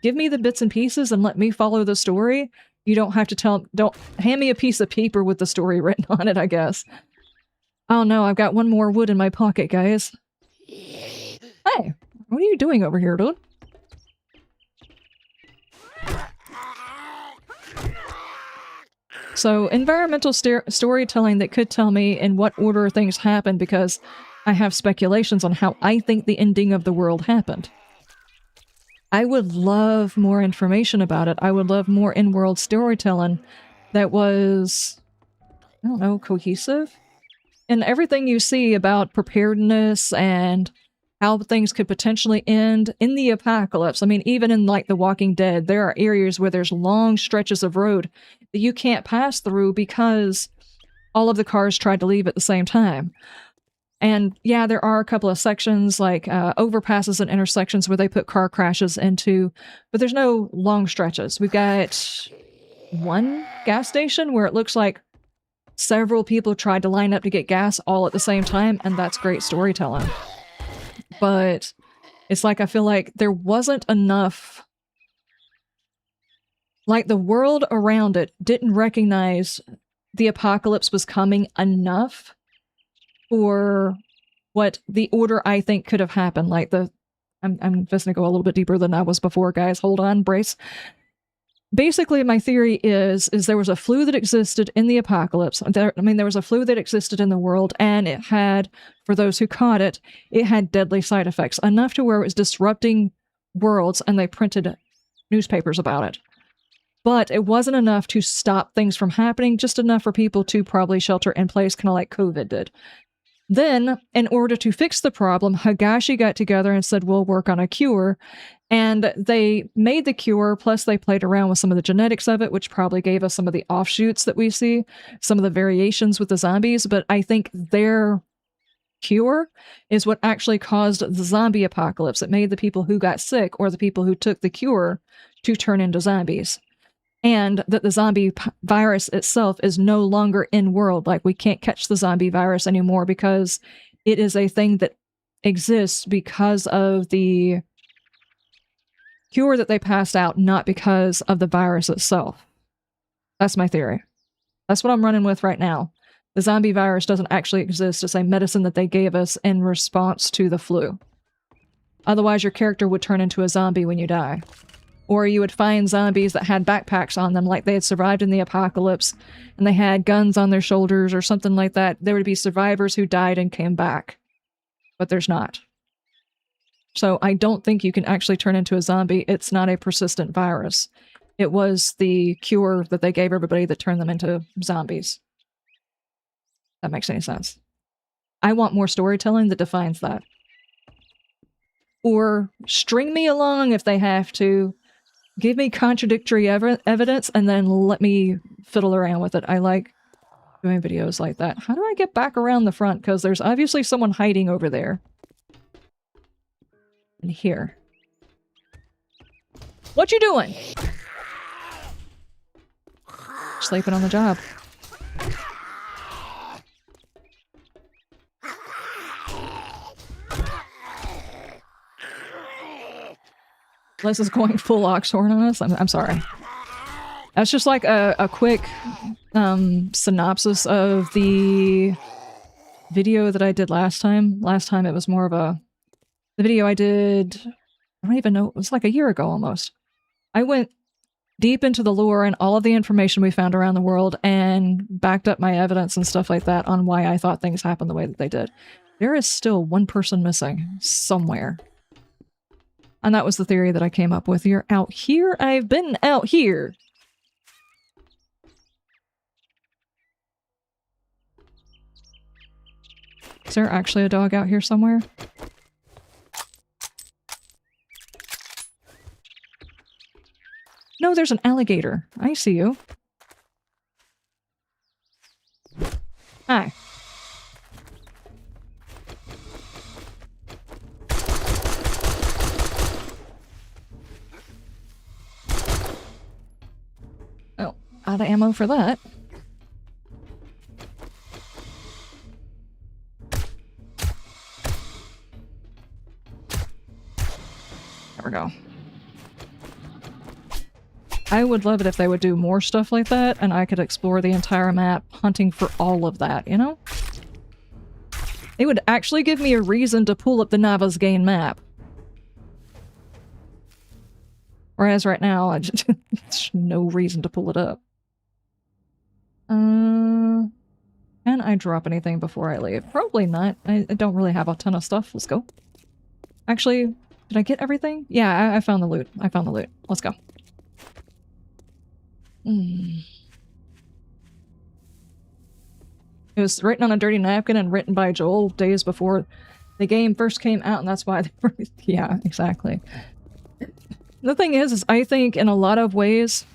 Speaker 1: give me the bits and pieces and let me follow the story. You don't have to don't hand me a piece of paper with the story written on it, I guess. Oh no, I've got one more wood in my pocket, guys. Hey, what are you doing over here, dude? So, environmental storytelling that could tell me in what order things happened because I have speculations on how I think the ending of the world happened. I would love more information about it. I would love more in-world storytelling that was, I don't know, cohesive. And everything you see about preparedness and how things could potentially end in the apocalypse. I mean, even in like The Walking Dead, there are areas where there's long stretches of road that you can't pass through because all of the cars tried to leave at the same time. And yeah, there are a couple of sections like overpasses and intersections where they put car crashes into, but there's no long stretches. We've got one gas station where it looks like several people tried to line up to get gas all at the same time, and that's great storytelling. But It's like I feel like there wasn't enough. Like the world around it didn't recognize the apocalypse was coming enough for what the order I think could have happened. Like I'm just gonna go a little bit deeper than I was before, guys. Hold on, brace. Basically, my theory is there was a flu that existed in the apocalypse. There was a flu that existed in the world, and it had, for those who caught it, it had deadly side effects, enough to where it was disrupting worlds, and they printed newspapers about it. But it wasn't enough to stop things from happening, just enough for people to probably shelter in place, kind of like COVID did. Then, in order to fix the problem, Higashi got together and said, we'll work on a cure. And they made the cure, plus they played around with some of the genetics of it, which probably gave us some of the offshoots that we see, some of the variations with the zombies. But I think their cure is what actually caused the zombie apocalypse. It made the people who got sick, or the people who took the cure, to turn into zombies. And that the zombie virus itself is no longer in world. Like, we can't catch the zombie virus anymore because it is a thing that exists because of the cure that they passed out, not because of the virus itself. That's my theory. That's what I'm running with right now. The zombie virus doesn't actually exist. It's a medicine that they gave us in response to the flu. Otherwise, your character would turn into a zombie when you die. Or you would find zombies that had backpacks on them, like they had survived in the apocalypse, and they had guns on their shoulders or something like that. There would be survivors who died and came back. But there's not. So I don't think you can actually turn into a zombie. It's not a persistent virus. It was the cure that they gave everybody that turned them into zombies. That makes any sense. I want more storytelling that defines that. Or string me along if they have to. Give me contradictory evidence and then let me fiddle around with it. I like doing videos like that. How do I get back around the front? Because there's obviously someone hiding over there. And here. What you doing? Sleeping on the job. This is going full Oxhorn on us. I'm sorry. That's just like a quick synopsis of the video that I did last time. Last time it was more of the video I did, I don't even know, it was like a year ago almost. I went deep into the lore and all of the information we found around the world and backed up my evidence and stuff like that on why I thought things happened the way that they did. There is still one person missing somewhere. And that was the theory that I came up with. You're out here? I've been out here! Is there actually a dog out here somewhere? No, there's an alligator. I see you. Hi. Oh, out of ammo for that. There we go. I would love it if they would do more stuff like that, and I could explore the entire map, hunting for all of that, you know? It would actually give me a reason to pull up the Navasgain map. Whereas right now, there's no reason to pull it up. Can I drop anything before I leave? Probably not. I don't really have a ton of stuff. Let's go. Actually, did I get everything? Yeah, I found the loot. I found the loot. Let's go. It was written on a dirty napkin and written by Joel days before the game first came out, and that's why they were... Yeah, exactly. The thing is I think in a lot of ways,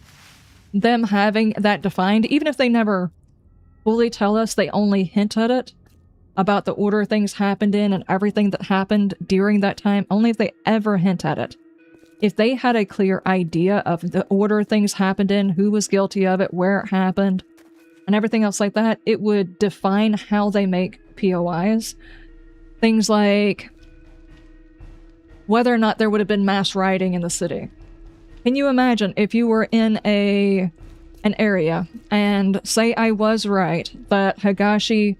Speaker 1: them having that defined, even if they never fully tell us, they only hint at it, about the order things happened in and everything that happened during that time, only if they ever hint at it. If they had a clear idea of the order things happened in, who was guilty of it, where it happened, and everything else like that, it would define how they make POIs. Things like whether or not there would have been mass rioting in the city. Can you imagine if you were in an area, and say I was right that Higashi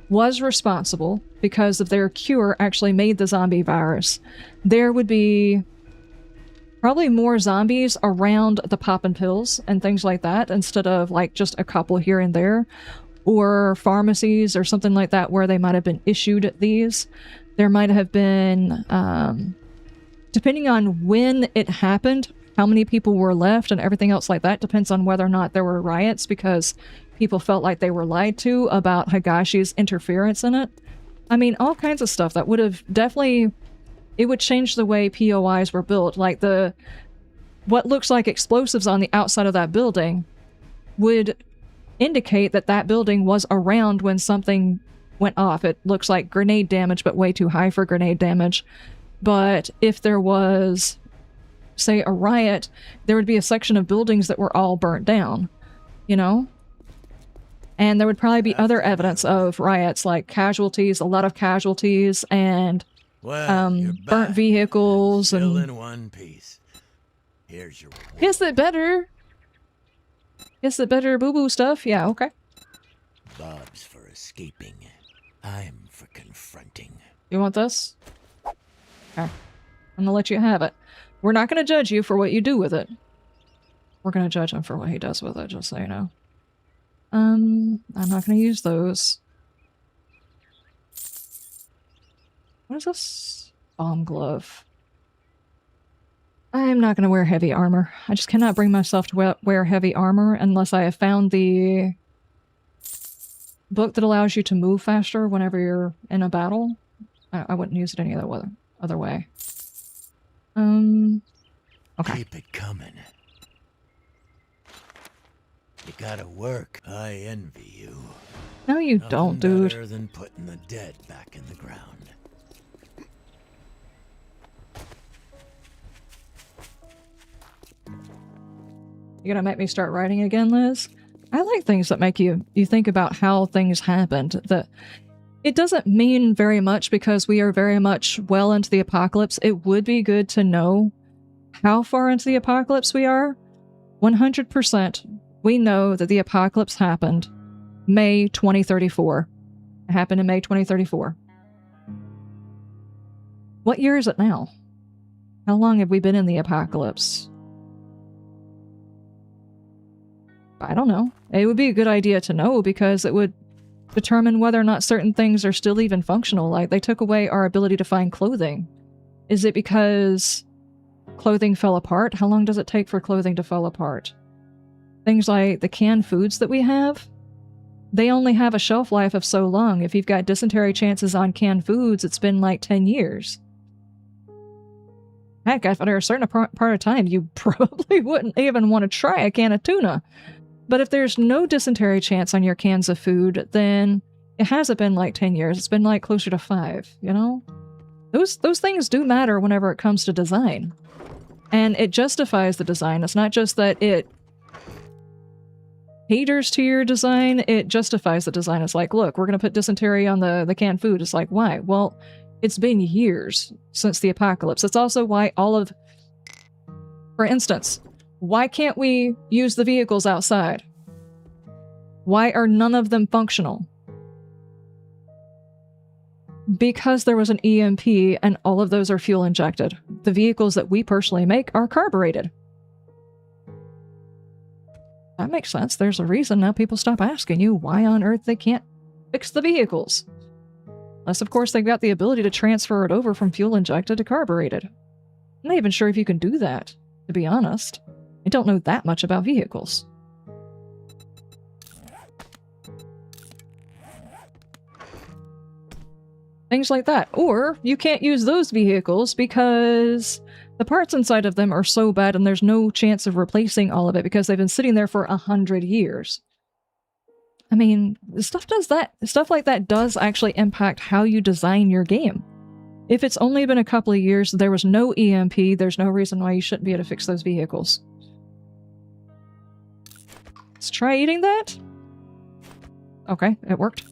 Speaker 1: was responsible because of their cure actually made the zombie virus, there would be probably more zombies around the poppin' pills and things like that instead of like just a couple here and there, or pharmacies or something like that where they might have been issued these. There might have been, depending on when it happened, how many people were left and everything else like that depends on whether or not there were riots because people felt like they were lied to about Higashi's interference in it. I mean, all kinds of stuff that would have definitely... It would change the way POIs were built. Like what looks like explosives on the outside of that building would indicate that that building was around when something went off. It looks like grenade damage, but way too high for grenade damage. But if there was, say, a riot, there would be a section of buildings that were all burnt down, you know? And there would probably be other evidence of riots, like casualties, a lot of casualties, and burnt vehicles
Speaker 4: Still
Speaker 1: and...
Speaker 4: in one piece. Here's your reward.
Speaker 1: Is it better? Is it better boo-boo stuff? Yeah, okay.
Speaker 4: Bob's for escaping. I'm for confronting.
Speaker 1: You want this? Okay. I'm gonna let you have it. We're not gonna judge you for what you do with it. We're gonna judge him for what he does with it, just so you know. I'm not gonna use those. What is this? Bomb glove. I'm not going to wear heavy armor. I just cannot bring myself to wear heavy armor unless I have found the book that allows you to move faster whenever you're in a battle. I wouldn't use it any other way. Okay.
Speaker 4: Keep it coming. You gotta work. I envy you.
Speaker 1: No, you
Speaker 4: Nothing
Speaker 1: don't, dude.
Speaker 4: better than putting the dead back in the ground.
Speaker 1: You gonna make me start writing again, Liz? I like things that make you think about how things happened. That it doesn't mean very much because we are very much well into the apocalypse. It would be good to know how far into the apocalypse we are. 100%, we know that the apocalypse happened May 2034. It happened in May 2034. What year is it now? How long have we been in the apocalypse? I don't know. It would be a good idea to know because it would determine whether or not certain things are still even functional. Like, they took away our ability to find clothing. Is it because clothing fell apart? How long does it take for clothing to fall apart? Things like the canned foods that we have, they only have a shelf life of so long. If you've got dysentery chances on canned foods, it's been like 10 years. Heck, after a certain part of time, you probably wouldn't even want to try a can of tuna. But if there's no dysentery chance on your cans of food, then it hasn't been like 10 years. It's been like closer to 5, you know? Those things do matter whenever it comes to design. And it justifies the design. It's not just that it caters to your design, it justifies the design. It's like, look, we're going to put dysentery on the canned food. It's like, why? Well, it's been years since the apocalypse. It's also why for instance, why can't we use the vehicles outside? Why are none of them functional? Because there was an EMP and all of those are fuel injected. The vehicles that we personally make are carbureted. That makes sense. There's a reason now people stop asking you why on earth they can't fix the vehicles. Unless, of course, they've got the ability to transfer it over from fuel injected to carbureted. I'm not even sure if you can do that, to be honest. I don't know that much about vehicles. Things like that. Or you can't use those vehicles because the parts inside of them are so bad and there's no chance of replacing all of it because they've been sitting there for 100 years. I mean, stuff like that does actually impact how you design your game. If it's only been a couple of years, there was no EMP, there's no reason why you shouldn't be able to fix those vehicles. Let's try eating that. Okay, it worked.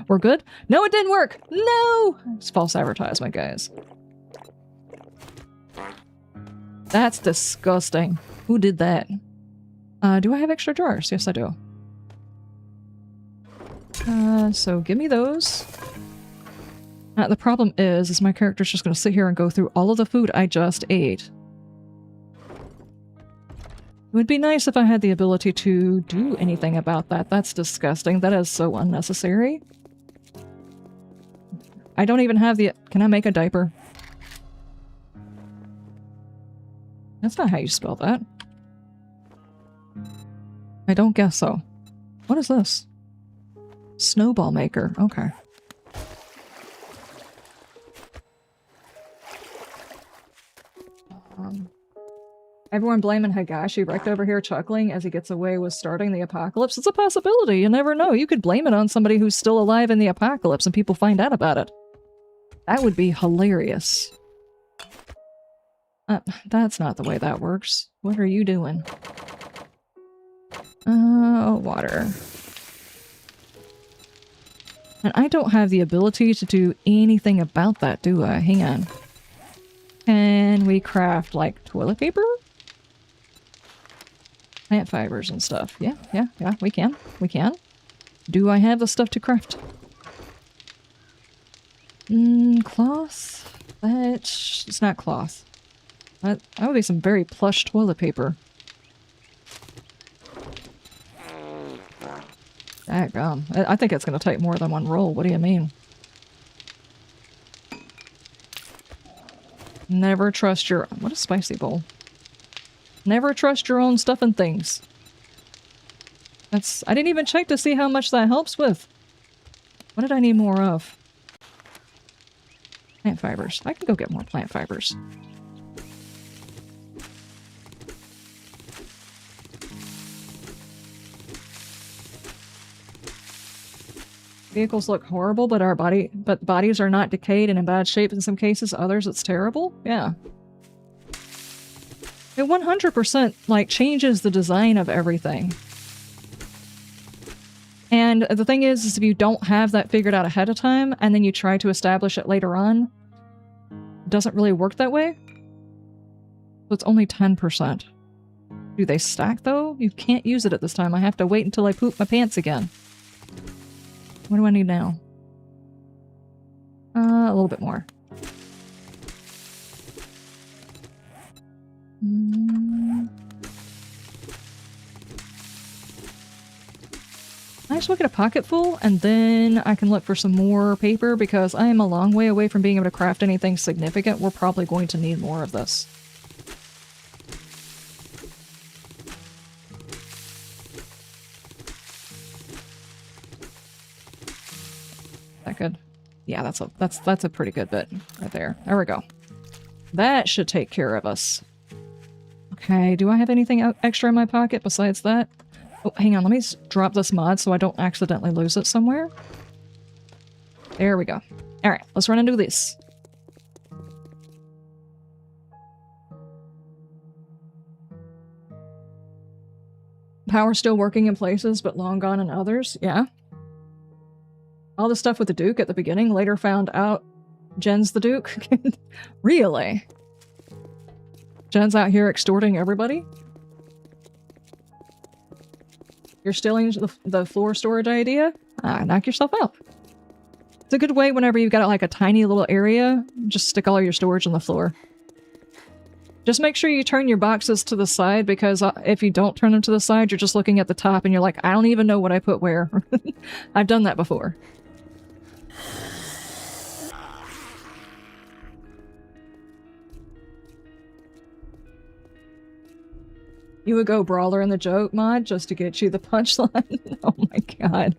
Speaker 1: We're good? No, it didn't work! No! It's false advertisement, guys. That's disgusting. Who did that? Do I have extra jars? Yes, I do. So give me those. The problem is my character's just going to sit here and go through all of the food I just ate. It would be nice if I had the ability to do anything about that. That's disgusting. That is so unnecessary. I don't even have the... Can I make a diaper? That's not how you spell that. I don't guess so. What is this? Snowball maker. Okay. Everyone blaming Higashi wrecked over here chuckling as he gets away with starting the apocalypse. It's a possibility. You never know. You could blame it on somebody who's still alive in the apocalypse and people find out about it. That would be hilarious. That's not the way that works. What are you doing? Water. And I don't have the ability to do anything about that, do I? Hang on. Can we craft, like, toilet paper? Plant fibers and stuff. Yeah, we can. We can. Do I have the stuff to craft? Cloth? It's not cloth. That would be some very plush toilet paper. Daggum. I think it's going to take more than one roll. What do you mean? Never trust your... What a spicy bowl. Never trust your own stuff and things. I didn't even check to see how much that helps with. What did I need more of? Plant fibers. I can go get more plant fibers. Vehicles look horrible, but bodies are not decayed and in bad shape in some cases. Others, it's terrible. Yeah. It 100% like changes the design of everything. And the thing is if you don't have that figured out ahead of time and then you try to establish it later on, it doesn't really work that way. So it's only 10%. Do they stack though? You can't use it at this time. I have to wait until I poop my pants again. What do I need now? A little bit more. I just look at a pocket full, and then I can look for some more paper because I am a long way away from being able to craft anything significant. We're probably going to need more of this. That good? Yeah, that's a pretty good bit right there. There we go. That should take care of us. Okay, do I have anything extra in my pocket besides that? Oh, hang on, let me drop this mod so I don't accidentally lose it somewhere. There we go. Alright, let's run and do this. Power still working in places, but long gone in others. Yeah. All the stuff with the Duke at the beginning, later found out Jen's the Duke. Really? Jen's out here extorting everybody? You're stealing the floor storage idea? Knock yourself out. It's a good way whenever you've got like a tiny little area, just stick all your storage on the floor. Just make sure you turn your boxes to the side because if you don't turn them to the side, you're just looking at the top and you're like, I don't even know what I put where. I've done that before. You would go brawler in the joke mod just to get you the punchline? Oh my god.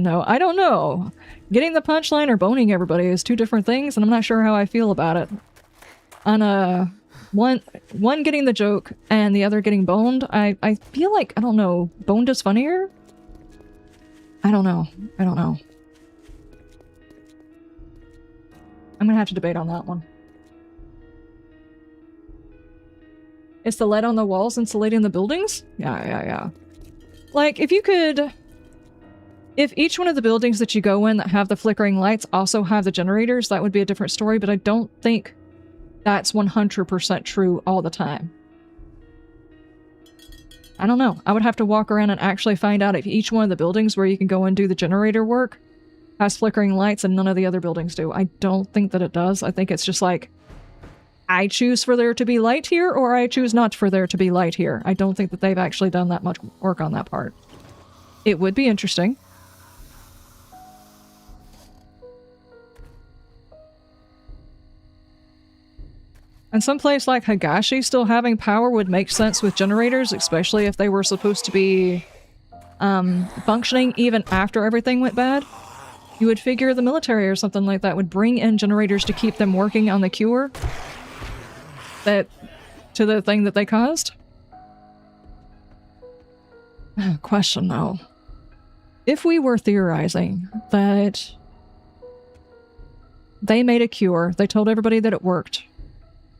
Speaker 1: No, I don't know. Getting the punchline or boning everybody is two different things, and I'm not sure how I feel about it. On one getting the joke and the other getting boned, I feel like, I don't know, boned is funnier? I don't know. I'm gonna have to debate on that one. Is the lead on the walls insulating the buildings? Yeah. Like, if each one of the buildings that you go in that have the flickering lights also have the generators, that would be a different story, but I don't think that's 100% true all the time. I don't know. I would have to walk around and actually find out if each one of the buildings where you can go and do the generator work has flickering lights and none of the other buildings do. I don't think that it does. I think it's just like, I choose for there to be light here, or I choose not for there to be light here. I don't think that they've actually done that much work on that part. It would be interesting. And some place like Higashi still having power would make sense with generators, especially if they were supposed to be functioning even after everything went bad. You would figure the military or something like that would bring in generators to keep them working on the cure to the thing that they caused. Question though. If we were theorizing that they made a cure, they told everybody that it worked,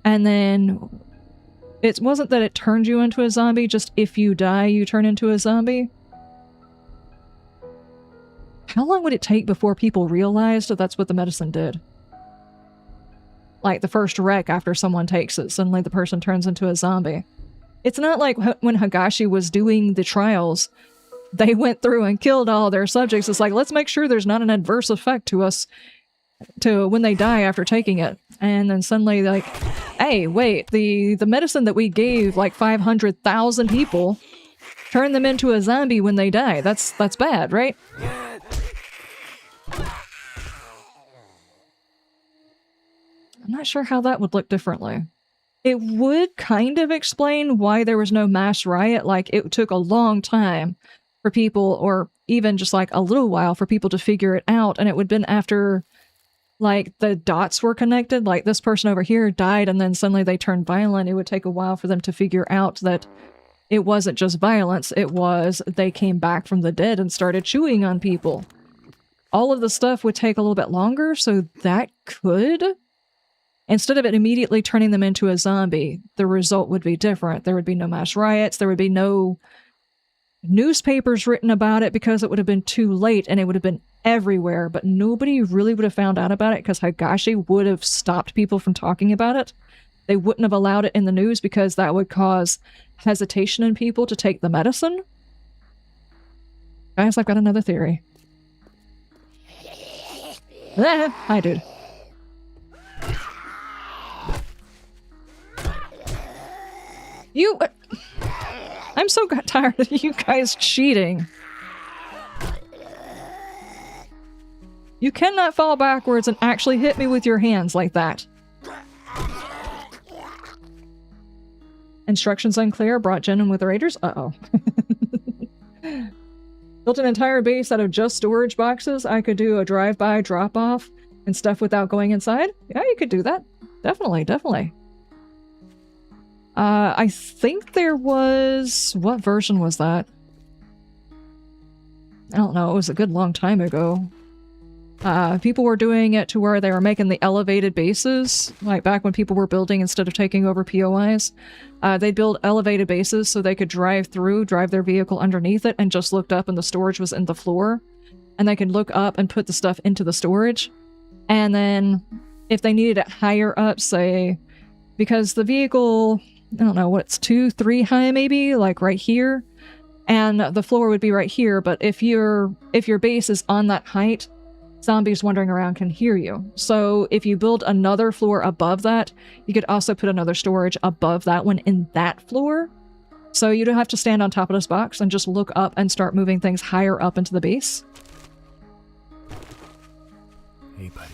Speaker 1: and then it wasn't that it turned you into a zombie, just if you die, you turn into a zombie. How long would it take before people realized that that's what the medicine did? Like the first wreck after someone takes it, suddenly the person turns into a zombie. It's not like when Higashi was doing the trials, they went through and killed all their subjects. It's like, let's make sure there's not an adverse effect to us to when they die after taking it. And then suddenly like, hey, wait, the medicine that we gave like 500,000 people turned them into a zombie when they die. That's bad, right? I'm not sure how that would look differently. It would kind of explain why there was no mass riot. Like, it took a long time for people, or even just like a little while for people to figure it out. And it would have been after, like, the dots were connected. Like, this person over here died and then suddenly they turned violent. It would take a while for them to figure out that it wasn't just violence. It was they came back from the dead and started chewing on people. All of the stuff would take a little bit longer, so that could... Instead of it immediately turning them into a zombie, the result would be different. There would be no mass riots. There would be no newspapers written about it because it would have been too late and it would have been everywhere. But nobody really would have found out about it because Higashi would have stopped people from talking about it. They wouldn't have allowed it in the news because that would cause hesitation in people to take the medicine. Guys, I've got another theory. Hi, dude. I'm so tired of you guys cheating. You cannot fall backwards and actually hit me with your hands like that. Instructions unclear, brought Jen in with the raiders? Uh-oh. Built an entire base out of just storage boxes. I could do a drive-by drop-off and stuff without going inside. Yeah, you could do that. Definitely, definitely. I think there was... What version was that? I don't know, it was a good long time ago. People were doing it to where they were making the elevated bases, like back when people were building instead of taking over POIs. They'd build elevated bases so they could drive their vehicle underneath it, and just looked up and the storage was in the floor. And they could look up and put the stuff into the storage. And then if they needed it higher up, say, because the vehicle... I don't know, what's 2-3 high maybe, like right here, and the floor would be right here. But if your base is on that height, zombies wandering around can hear you. So if you build another floor above that, you could also put another storage above that one in that floor. So you don't have to stand on top of this box and just look up and start moving things higher up into the base.
Speaker 6: Hey buddy,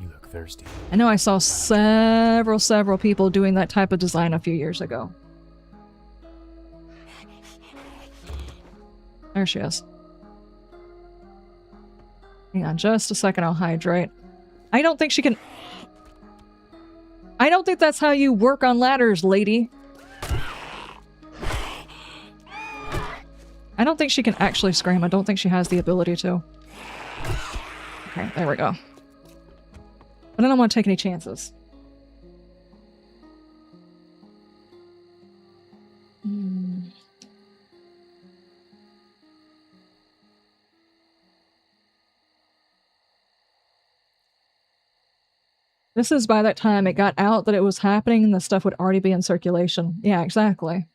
Speaker 6: you look thirsty.
Speaker 1: I know I saw several people doing that type of design a few years ago. There she is. Hang on just a second, I'll hydrate. I don't think she can... I don't think that's how you work on ladders, lady. I don't think she can actually scream. I don't think she has the ability to. Okay, there we go. But I don't want to take any chances. This is by that time it got out that it was happening and the stuff would already be in circulation. Yeah, exactly.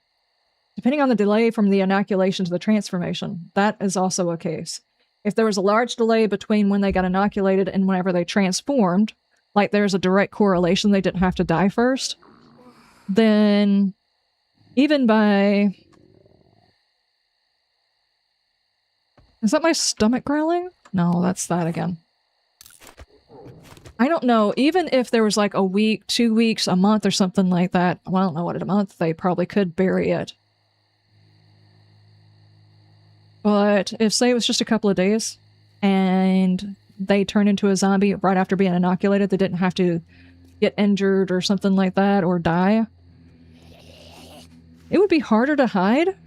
Speaker 1: Depending on the delay from the inoculation to the transformation, that is also a case. If there was a large delay between when they got inoculated and whenever they transformed, like there's a direct correlation they didn't have to die first, then even by... Is that my stomach growling? No, that's that again. I don't know. Even if there was like a week, 2 weeks, a month or something like that, well, I don't know what, in a month, they probably could bury it. But if, say, it was just a couple of days and they turned into a zombie right after being inoculated, they didn't have to get injured or something like that or die, it would be harder to hide.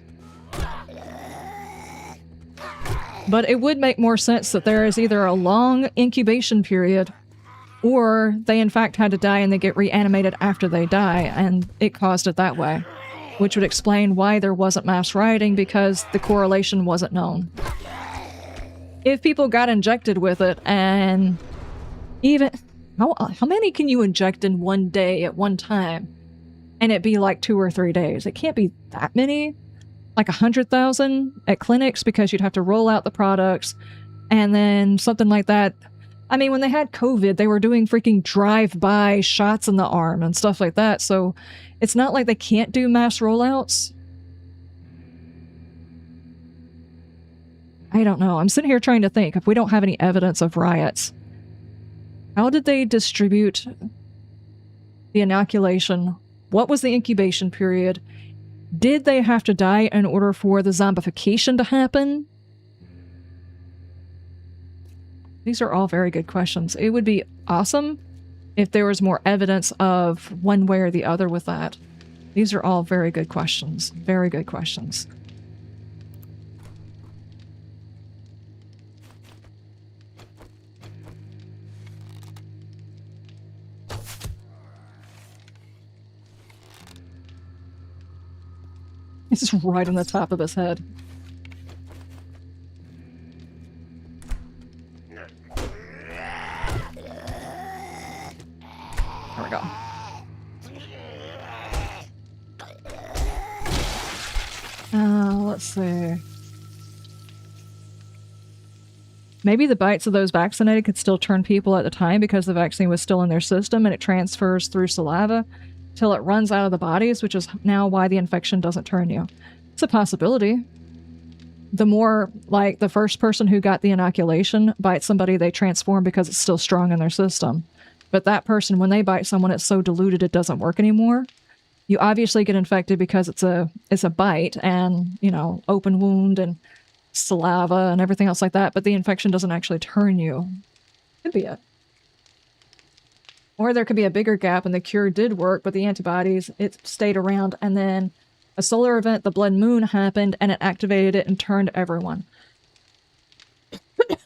Speaker 1: But it would make more sense that there is either a long incubation period or they in fact had to die and they get reanimated after they die and it caused it that way. Which would explain why there wasn't mass rioting, because the correlation wasn't known. If people got injected with it, and even... How many can you inject in one day at one time? And it be like 2 or 3 days? It can't be that many. Like 100,000 at clinics, because you'd have to roll out the products, and then something like that. I mean, when they had COVID, they were doing freaking drive-by shots in the arm and stuff like that, so it's not like they can't do mass rollouts. I don't know. I'm sitting here trying to think, if we don't have any evidence of riots, how did they distribute the inoculation? What was the incubation period? Did they have to die in order for the zombification to happen? These are all very good questions. It would be awesome if there was more evidence of one way or the other with that. These are all very good questions. Very good questions. It's right on the top of his head. There we go. Let's see. Maybe the bites of those vaccinated could still turn people at the time because the vaccine was still in their system and it transfers through saliva till it runs out of the bodies, which is now why the infection doesn't turn you. It's a possibility. The more, like, the first person who got the inoculation bites somebody, they transform because it's still strong in their system. But that person, when they bite someone, it's so diluted it doesn't work anymore. You obviously get infected because it's a bite and, you know, open wound and saliva and everything else like that, but the infection doesn't actually turn you. Could be it. Or there could be a bigger gap and the cure did work, but the antibodies, it stayed around, and then a solar event, the blood moon, happened and it activated it and turned everyone.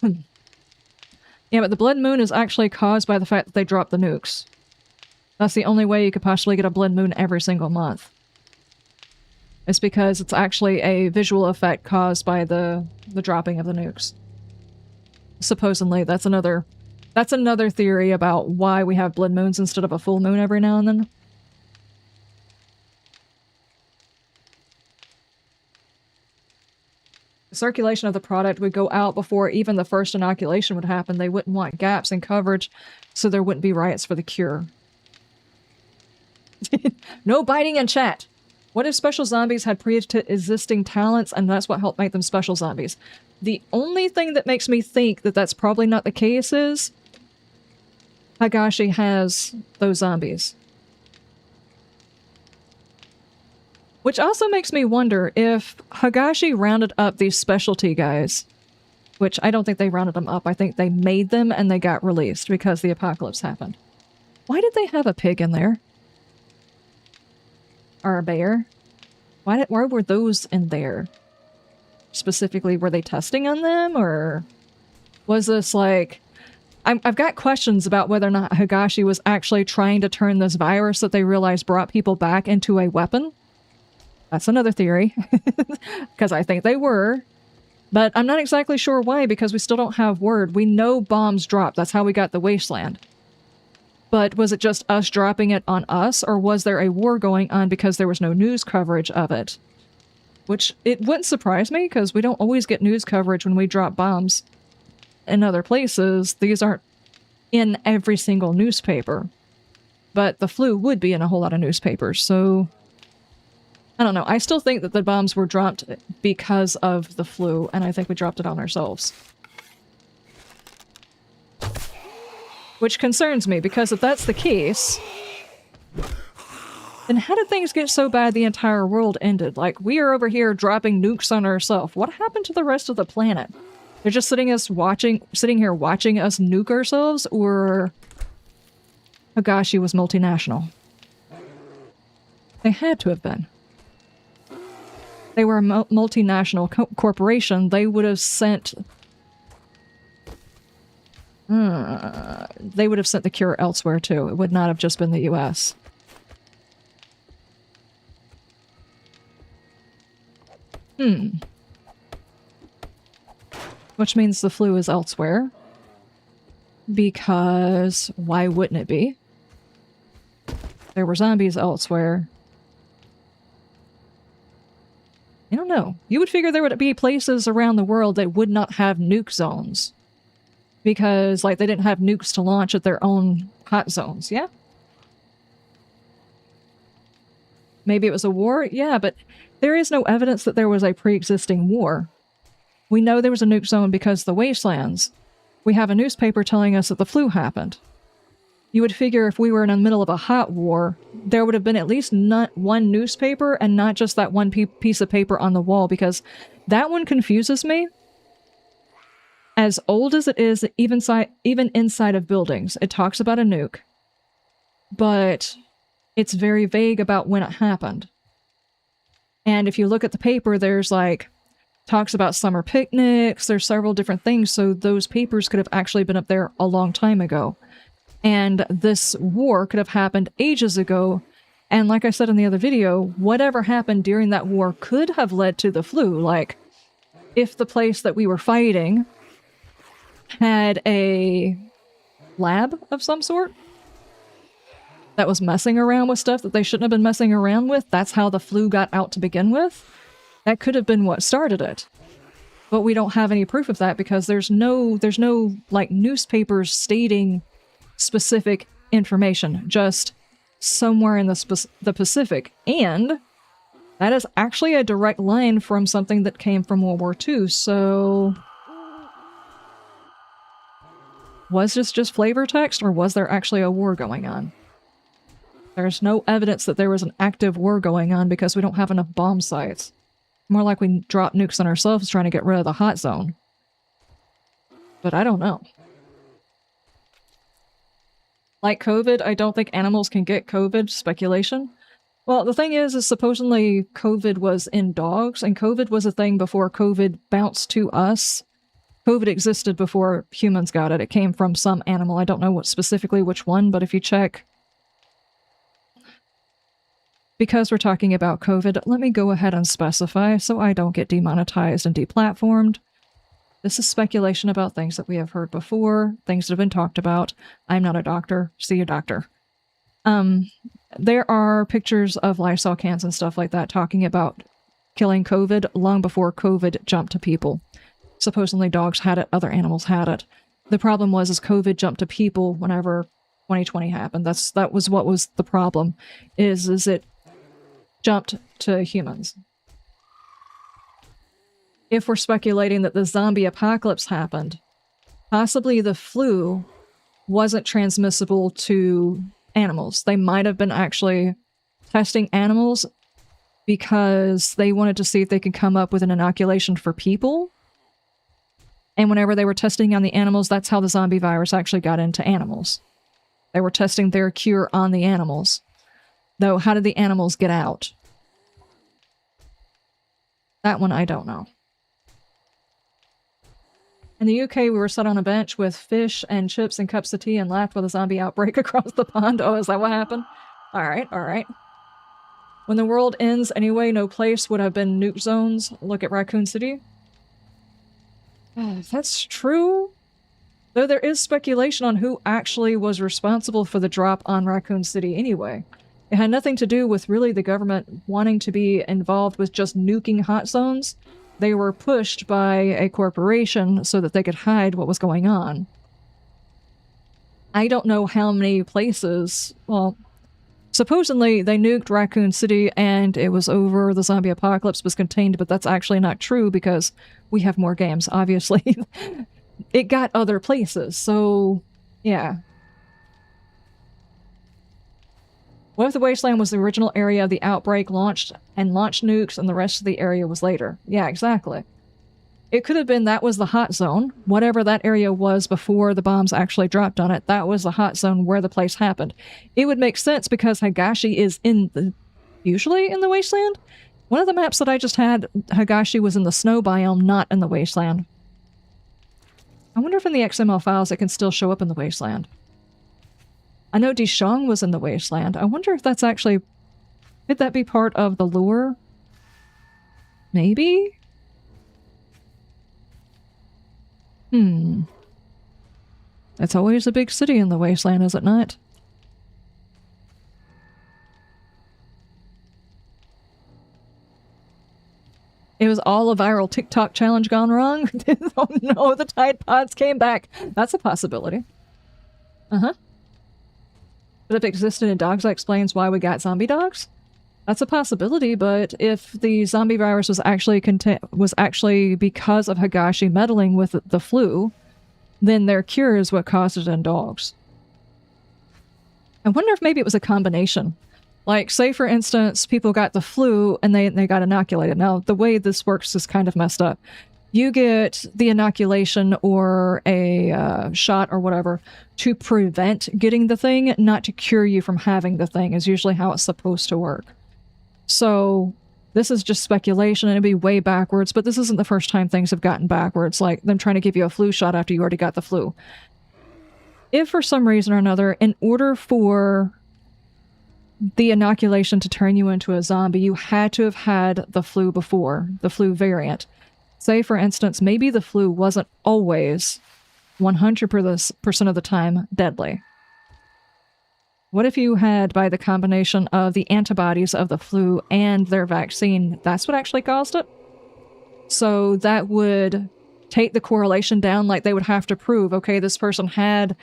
Speaker 1: Yeah, but the blood moon is actually caused by the fact that they dropped the nukes. That's the only way you could possibly get a blood moon every single month. It's because it's actually a visual effect caused by the dropping of the nukes. Supposedly, that's another theory about why we have blood moons instead of a full moon every now and then. The circulation of the product would go out before even the first inoculation would happen. They wouldn't want gaps in coverage, so there wouldn't be riots for the cure. No biting in chat. What if special zombies had pre-existing talents and that's what helped make them special zombies? The only thing that makes me think that that's probably not the case is Hagashi has those zombies. Which also makes me wonder if Hagashi rounded up these specialty guys, which I don't think they rounded them up. I think they made them and they got released because the apocalypse happened. Why did they have a pig in there? Or a bear? Why were those in there? Specifically, were they testing on them, or was this like... I've got questions about whether or not Hagashi was actually trying to turn this virus that they realized brought people back into a weapon. That's another theory, because I think they were. But I'm not exactly sure why, because we still don't have word. We know bombs dropped. That's how we got the wasteland. But was it just us dropping it on us, or was there a war going on because there was no news coverage of it? Which, it wouldn't surprise me, because we don't always get news coverage when we drop bombs in other places. These aren't in every single newspaper. But the flu would be in a whole lot of newspapers, so... I don't know. I still think that the bombs were dropped because of the flu, and I think we dropped it on ourselves. Which concerns me, because if that's the case, then how did things get so bad the entire world ended? Like, we are over here dropping nukes on ourselves. What happened to the rest of the planet? They're just sitting here watching us nuke ourselves, or Higashi was multinational? They had to have been. They were a multinational corporation. They would have sent... they would have sent the cure elsewhere, too. It would not have just been the US. Which means the flu is elsewhere. Because why wouldn't it be? There were zombies elsewhere. I don't know. You would figure there would be places around the world that would not have nuke zones. Because, like, they didn't have nukes to launch at their own hot zones, yeah? Maybe it was a war? Yeah, but there is no evidence that there was a pre-existing war. We know there was a nuke zone because the wastelands. We have a newspaper telling us that the flu happened. You would figure if we were in the middle of a hot war, there would have been at least not one newspaper and not just that one piece of paper on the wall, because that one confuses me. As old as it is, even inside of buildings, it talks about a nuke. But it's very vague about when it happened. And if you look at the paper, there's like, talks about summer picnics, there's several different things, so those papers could have actually been up there a long time ago. And this war could have happened ages ago, and like I said in the other video, whatever happened during that war could have led to the flu. Like, if the place that we were fighting had a lab of some sort that was messing around with stuff that they shouldn't have been messing around with, that's how the flu got out to begin with. That could have been what started it. But we don't have any proof of that because there's no like newspapers stating specific information, just somewhere in the Pacific. And that is actually a direct line from something that came from World War II, so... Was this just flavor text, or was there actually a war going on? There's no evidence that there was an active war going on because we don't have enough bomb sites. More like we dropped nukes on ourselves trying to get rid of the hot zone. But I don't know. Like COVID, I don't think animals can get COVID. Speculation. Well, the thing is supposedly COVID was in dogs, and COVID was a thing before COVID bounced to us. COVID existed before humans got it. It came from some animal. I don't know specifically which one, but if you check... Because we're talking about COVID, let me go ahead and specify so I don't get demonetized and deplatformed. This is speculation about things that we have heard before, things that have been talked about. I'm not a doctor. See a doctor. There are pictures of Lysol cans and stuff like that talking about killing COVID long before COVID jumped to people. Supposedly dogs had it, other animals had it. The problem was COVID jumped to people whenever 2020 happened. That was what was the problem, is it jumped to humans. If we're speculating that the zombie apocalypse happened, possibly the flu wasn't transmissible to animals. They might have been actually testing animals because they wanted to see if they could come up with an inoculation for people. And whenever they were testing on the animals, that's how the zombie virus actually got into animals. They were testing their cure on the animals. Though, how did the animals get out? That one I don't know. In the UK, we were sat on a bench with fish and chips and cups of tea and laughed with a zombie outbreak across the pond. Oh, is that what happened? Alright, alright. When the world ends anyway, no place would have been nuke zones. Look at Raccoon City. If that's true, Though there is speculation on who actually was responsible for the drop on Raccoon City anyway. It had nothing to do with really the government wanting to be involved with just nuking hot zones. They were pushed by a corporation so that they could hide what was going on. I don't know how many places, well, supposedly they nuked Raccoon City and it was over, the zombie apocalypse was contained, but that's actually not true because we have more games, obviously. It got other places, so yeah. What if the wasteland was the original area the outbreak launched nukes and the rest of the area was later? Yeah, exactly. It could have been that was the hot zone. Whatever that area was before the bombs actually dropped on it, that was the hot zone where the place happened. It would make sense because Higashi is usually in the wasteland. One of the maps that I just had, Higashi was in the snow biome, not in the wasteland. I wonder if in the XML files it can still show up in the wasteland. I know Dishong was in the wasteland. I wonder if that's actually... Could that be part of the lore? Maybe? It's always a big city in the wasteland, is it not? It was all a viral TikTok challenge gone wrong? Oh no, the Tide Pods came back. That's a possibility. Uh-huh. But if it existed in dogs, that explains why we got zombie dogs? That's a possibility, but if the zombie virus was actually because of Higashi meddling with the flu, then their cure is what caused it in dogs. I wonder if maybe it was a combination. Like, say for instance, people got the flu and they got inoculated. Now, the way this works is kind of messed up. You get the inoculation or a shot or whatever to prevent getting the thing, not to cure you from having the thing, is usually how it's supposed to work. So, this is just speculation and it'd be way backwards, but this isn't the first time things have gotten backwards, like them trying to give you a flu shot after you already got the flu. If for some reason or another, in order for the inoculation to turn you into a zombie, you had to have had the flu before, the flu variant. Say, for instance, maybe the flu wasn't always 100% of the time deadly. What if you had, by the combination of the antibodies of the flu and their vaccine, that's what actually caused it? So that would take the correlation down, like they would have to prove, okay, this person had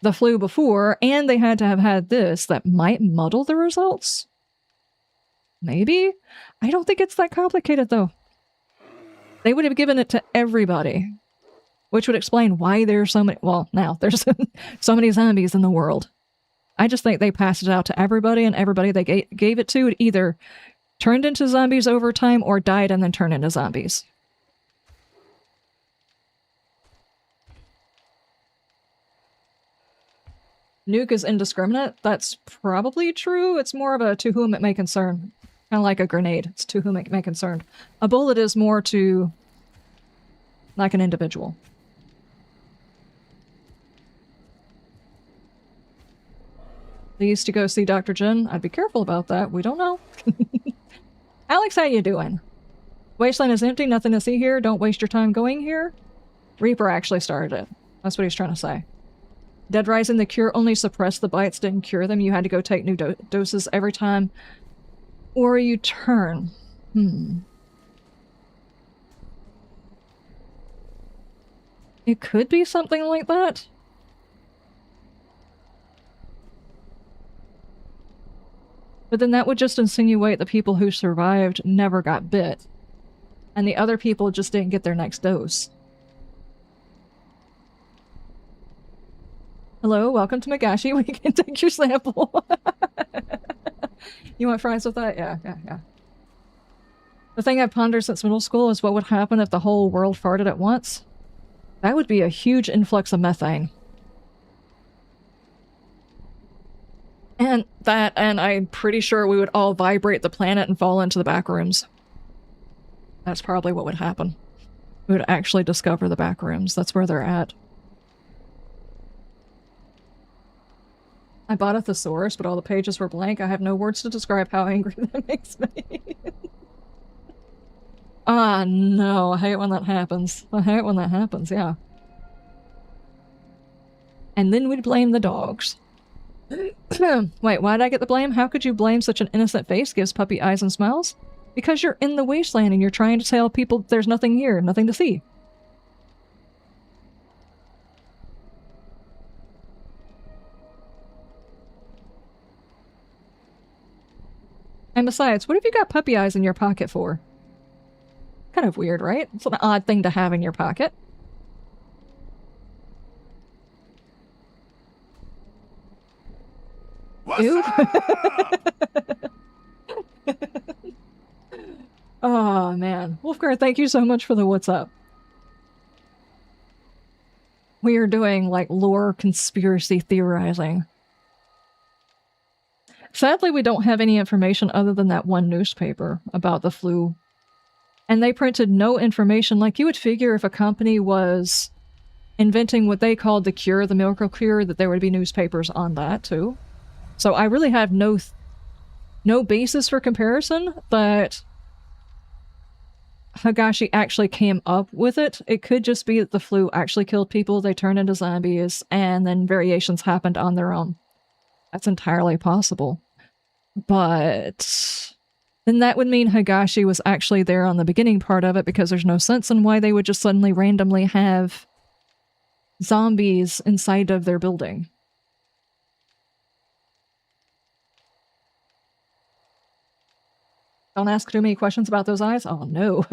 Speaker 1: the flu before, and they had to have had this. That might muddle the results? Maybe? I don't think it's that complicated, though. They would have given it to everybody, which would explain why there's so many... Well, now, there's so many zombies in the world. I just think they passed it out to everybody, and everybody they gave it to either turned into zombies over time or died and then turned into zombies. Nuke is indiscriminate. That's probably true. It's more of a to whom it may concern. Kind of like a grenade. It's to whom it may concern. A bullet is more to... like an individual. Please to go see Dr. Jin. I'd be careful about that. We don't know. Alex, how you doing? Wasteland is empty. Nothing to see here. Don't waste your time going here. Reaper actually started it. That's what he's trying to say. Dead Rising, the cure only suppressed the bites, didn't cure them. You had to go take new doses every time. Or you turn. It could be something like that. But then that would just insinuate the people who survived never got bit. And the other people just didn't get their next dose. Hello, welcome to Magashi. We can take your sample. You want fries with that? Yeah. The thing I've pondered since middle school is what would happen if the whole world farted at once. That would be a huge influx of methane. And I'm pretty sure we would all vibrate the planet and fall into the back rooms. That's probably what would happen. We would actually discover the back rooms. That's where they're at. I bought a thesaurus, but all the pages were blank. I have no words to describe how angry that makes me. Ah, no. I hate when that happens. I hate when that happens, yeah. And then we'd blame the dogs. Wait, why did I get the blame? How could you blame such an innocent face gives puppy eyes and smiles? Because you're in the wasteland and you're trying to tell people there's nothing here, nothing to see. And besides, what have you got puppy eyes in your pocket for? Kind of weird, right? It's an odd thing to have in your pocket. Ew. Oh, man. Wolfgar, thank you so much for the what's up. We are doing, like, lore conspiracy theorizing. Sadly, we don't have any information other than that one newspaper about the flu. And they printed no information. Like, you would figure if a company was inventing what they called the cure, the miracle cure, that there would be newspapers on that, too. So I really have no basis for comparison, but Higashi actually came up with it. It could just be that the flu actually killed people, they turned into zombies, and then variations happened on their own. That's entirely possible. But then that would mean Higashi was actually there on the beginning part of it, because there's no sense in why they would just suddenly randomly have zombies inside of their building. Don't ask too many questions about those eyes? Oh no.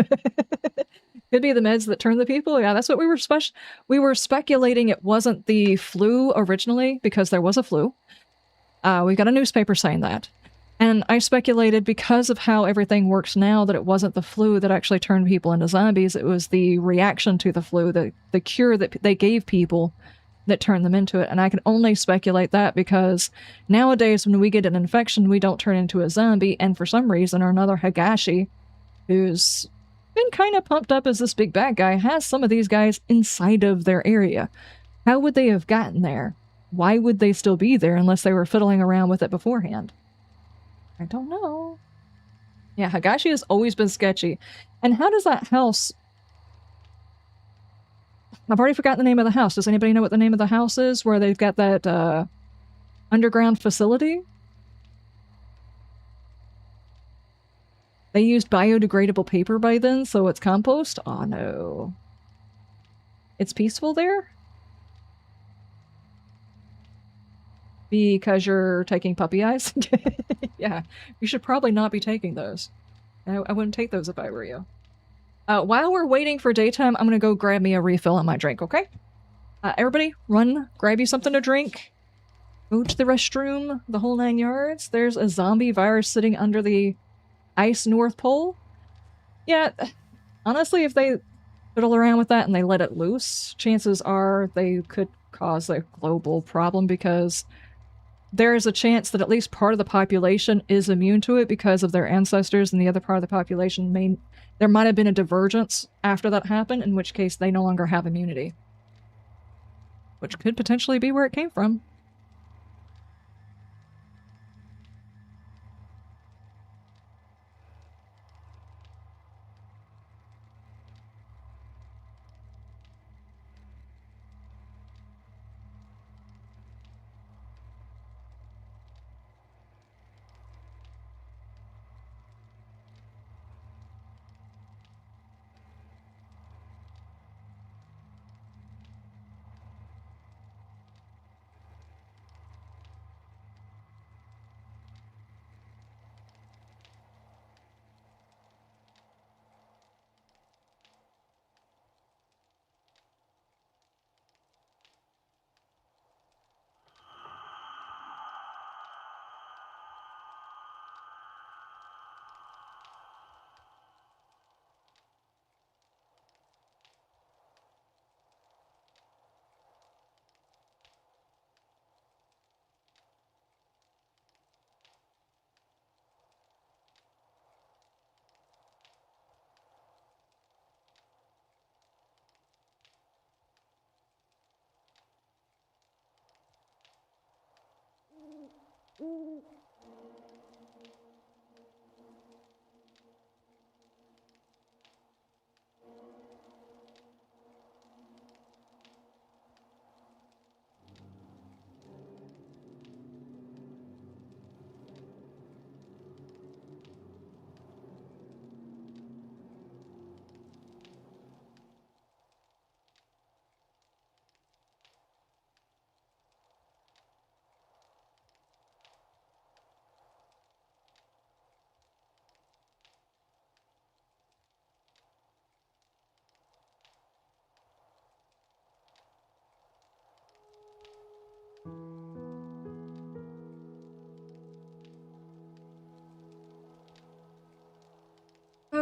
Speaker 1: Could be the meds that turn the people? Yeah, that's what we were speculating it wasn't the flu originally, because there was a flu. We got a newspaper saying that. And I speculated because of how everything works now that it wasn't the flu that actually turned people into zombies, it was the reaction to the flu, the cure that they gave people that turned them into it. And I can only speculate that because nowadays when we get an infection, we don't turn into a zombie, and for some reason or another, Higashi, who's been kind of pumped up as this big bad guy, has some of these guys inside of their area. How would they have gotten there? Why would they still be there unless they were fiddling around with it beforehand? I don't know. Yeah, Higashi has always been sketchy. And how does that house... I've already forgotten the name of the house. Does anybody know what the name of the house is where they've got that underground facility? They used biodegradable paper by then, so it's compost? Oh no. It's peaceful there? Because you're taking puppy eyes? Yeah, you should probably not be taking those. I wouldn't take those if I were you. While we're waiting for daytime, I'm gonna go grab me a refill on my drink, okay? Everybody, run, grab you something to drink. Go to the restroom, the whole 9 yards. There's a zombie virus sitting under the ice North Pole. Yeah, honestly, if they fiddle around with that and they let it loose, chances are they could cause a global problem, because there is a chance that at least part of the population is immune to it because of their ancestors, and the other part of the population there might have been a divergence after that happened, in which case they no longer have immunity. Which could potentially be where it came from.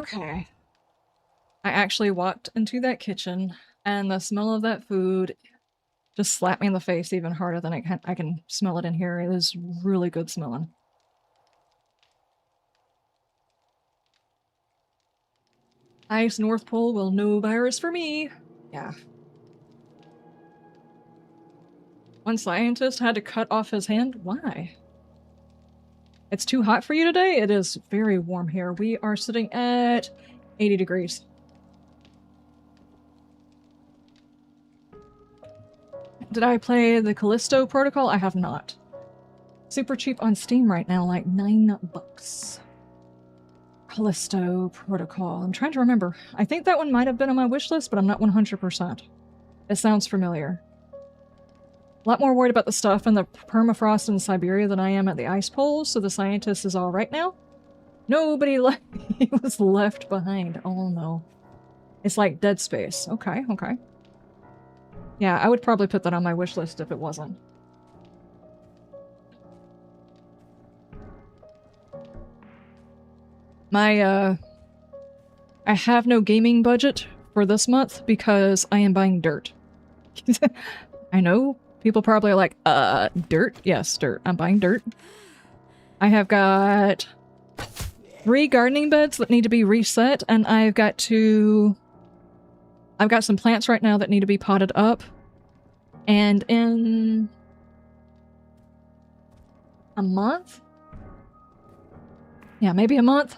Speaker 1: Okay. I actually walked into that kitchen, and the smell of that food just slapped me in the face even harder than I can smell it in here. It is really good smelling. Ice North Pole will no virus for me. Yeah. One scientist had to cut off his hand? Why? It's too hot for you today? It is very warm here. We are sitting at 80 degrees. Did I play the Callisto Protocol? I have not. Super cheap on Steam right now, like $9. Callisto Protocol. I'm trying to remember. I think that one might have been on my wish list, but I'm not 100%. It sounds familiar. A lot more worried about the stuff in the permafrost in Siberia than I am at the ice poles, so the scientist is all right now. Nobody was left behind. Oh no. It's like Dead Space. Okay, okay. Yeah, I would probably put that on my wish list if it wasn't. I have no gaming budget for this month because I am buying dirt. I know people probably are like, dirt? Yes, dirt. I'm buying dirt. I have got 3 gardening beds that need to be reset, and I've got some plants right now that need to be potted up. And in a month? Yeah, maybe a month.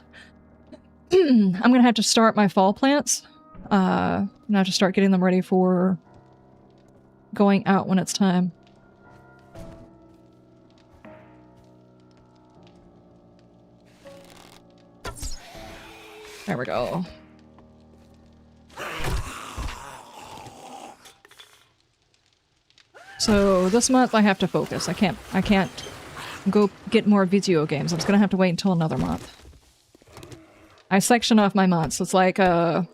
Speaker 1: I'm gonna have to start my fall plants. I'm gonna have to start getting them ready for going out when it's time. There we go. So this month I have to focus. I can't go get more video games. I'm just gonna have to wait until another month. I section off my months. It's like 1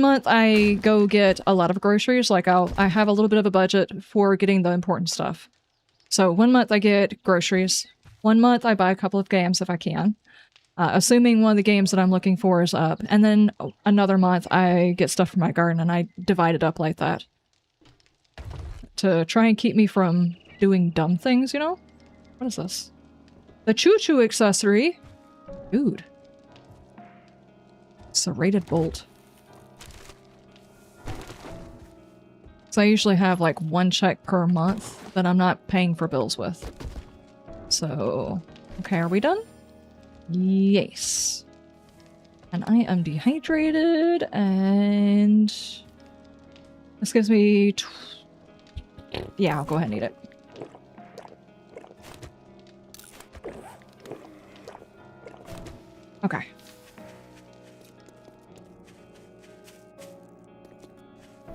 Speaker 1: month I go get a lot of groceries. Like I have a little bit of a budget for getting the important stuff. So 1 month I get groceries. 1 month I buy a couple of games if I can. Assuming one of the games that I'm looking for is up. And then another month I get stuff for my garden, and I divide it up like that. To try and keep me from doing dumb things, you know? What is this? The choo-choo accessory. Dude. Serrated bolt. So I usually have like 1 check per month that I'm not paying for bills with. So, okay, are we done? Yes. And I am dehydrated, and this gives me... Yeah, I'll go ahead and eat it. Okay.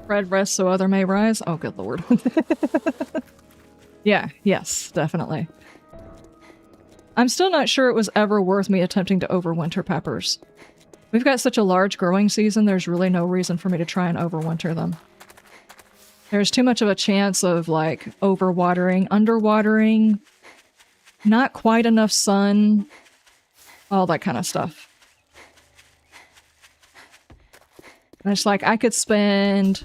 Speaker 1: Red rest so other may rise. Oh, good lord. Yeah, yes, definitely. I'm still not sure it was ever worth me attempting to overwinter peppers. We've got such a large growing season, there's really no reason for me to try and overwinter them. There's too much of a chance of, like, overwatering, underwatering, not quite enough sun, all that kind of stuff. And it's like, I could spend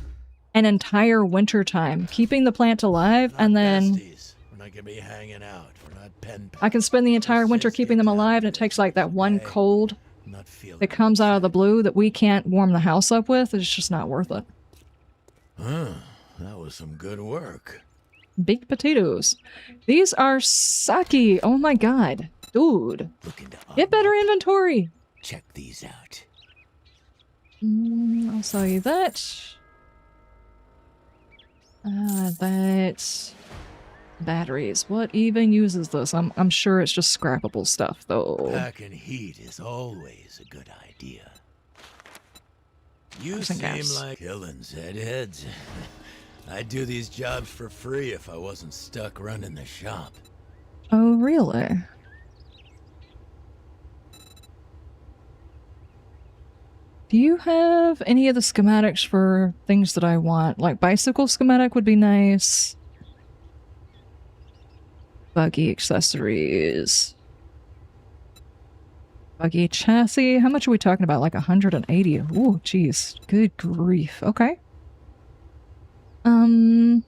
Speaker 1: an entire winter time keeping the plant alive, and then
Speaker 4: We're not gonna be hanging out. We're not pen pals.
Speaker 1: I can spend the entire winter keeping them alive, and it takes, like, that one cold that comes out of the blue that we can't warm the house up with. It's just not worth it.
Speaker 4: Huh. That was some good work.
Speaker 1: Baked potatoes. These are sake. Oh my god. Dude. Get better inventory.
Speaker 4: Check these out.
Speaker 1: I'll sell you that. That's... batteries. What even uses this? I'm sure it's just scrappable stuff, though.
Speaker 4: Packing heat is always a good idea. You
Speaker 1: Some
Speaker 4: seem
Speaker 1: gas.
Speaker 4: like killing Zedheads. I'd do these jobs for free if I wasn't stuck running the shop.
Speaker 1: Oh, really? Do you have any of the schematics for things that I want? Like, bicycle schematic would be nice. Buggy accessories. Buggy chassis. How much are we talking about? Like 180. Ooh, jeez. Good grief. Okay. I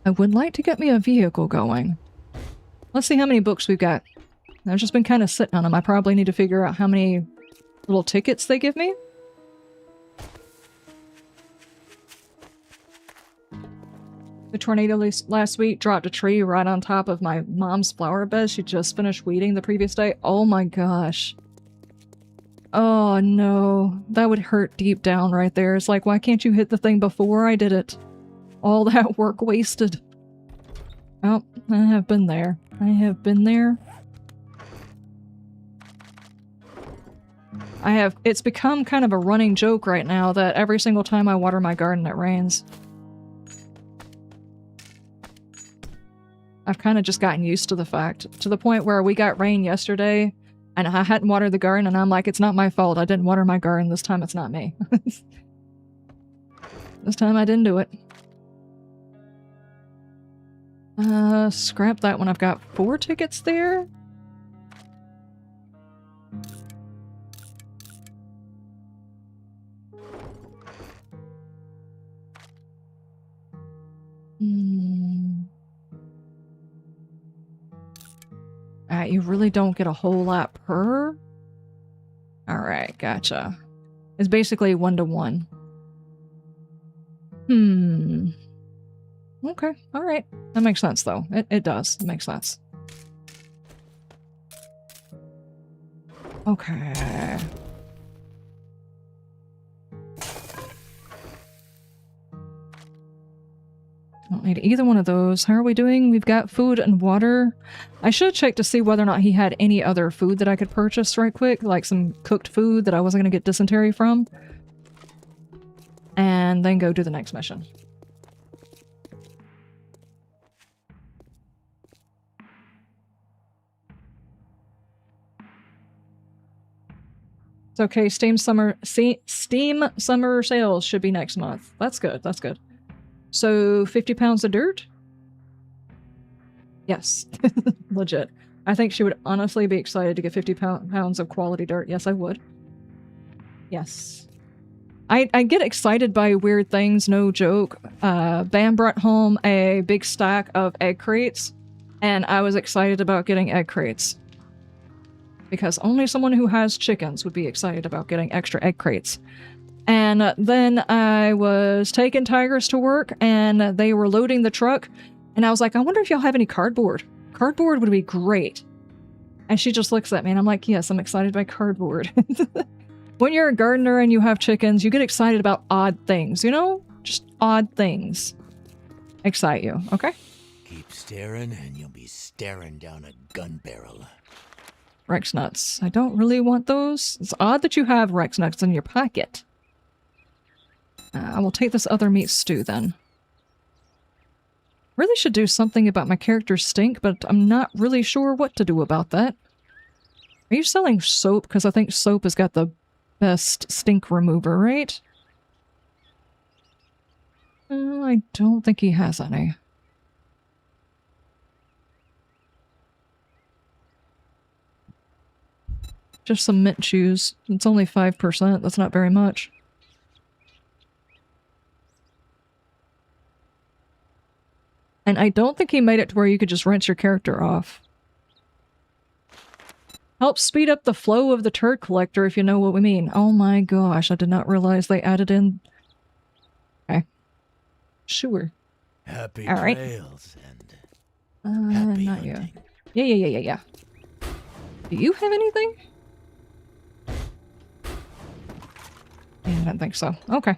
Speaker 1: would like to get me a vehicle going. Let's see how many books we've got. I've just been kind of sitting on them. I probably need to figure out how many little tickets they give me. The tornado last week dropped a tree right on top of my mom's flower bed. She just finished weeding the previous day. Oh my gosh. Oh no. That would hurt deep down right there. It's like, why can't you hit the thing before I did it? All that work wasted. Oh, I have been there. I have been there. It's become kind of a running joke right now that every single time I water my garden it rains. I've kind of just gotten used to the fact, to the point where we got rain yesterday and I hadn't watered the garden and I'm like, it's not my fault. I didn't water my garden. This time it's not me. This time I didn't do it. Scrap that one. I've got 4 tickets there. You really don't get a whole lot per? Alright, gotcha. It's basically 1-to-1. Okay, alright. That makes sense, though. It does. It makes sense. Okay. Don't need either one of those. How are we doing? We've got food and water. I should check to see whether or not he had any other food that I could purchase right quick, like some cooked food that I wasn't going to get dysentery from. And then go do the next mission. It's okay, Steam summer sales should be next month. That's good, that's good. So, 50 pounds of dirt? Yes. Legit. I think she would honestly be excited to get 50 pounds of quality dirt. Yes, I would. Yes. I get excited by weird things, no joke. Bam brought home a big stack of egg crates, and I was excited about getting egg crates. Because only someone who has chickens would be excited about getting extra egg crates. And then I was taking Tigers to work, and they were loading the truck, and I was like, I wonder if y'all have any cardboard. Cardboard would be great. And she just looks at me, and I'm like, yes, I'm excited by cardboard. When you're a gardener and you have chickens, you get excited about odd things, you know? Just odd things. Excite you, okay?
Speaker 4: Keep staring, and you'll be staring down a gun barrel.
Speaker 1: Rex nuts. I don't really want those. It's odd that you have Rex nuts in your pocket. I will take this other meat stew then. Really should do something about my character's stink, but I'm not really sure what to do about that. Are you selling soap? Because I think soap has got the best stink remover, right? I don't think he has any. Just some mint chews. It's only 5%. That's not very much. And I don't think he made it to where you could just rinse your character off. Help speed up the flow of the turd collector, if you know what we mean. Oh my gosh, I did not realize they added in... Okay. Sure.
Speaker 4: Happy
Speaker 1: Alright.
Speaker 4: trails and happy
Speaker 1: not you.
Speaker 4: hunting.
Speaker 1: Yeah. Do you have anything? Yeah, I don't think so. Okay.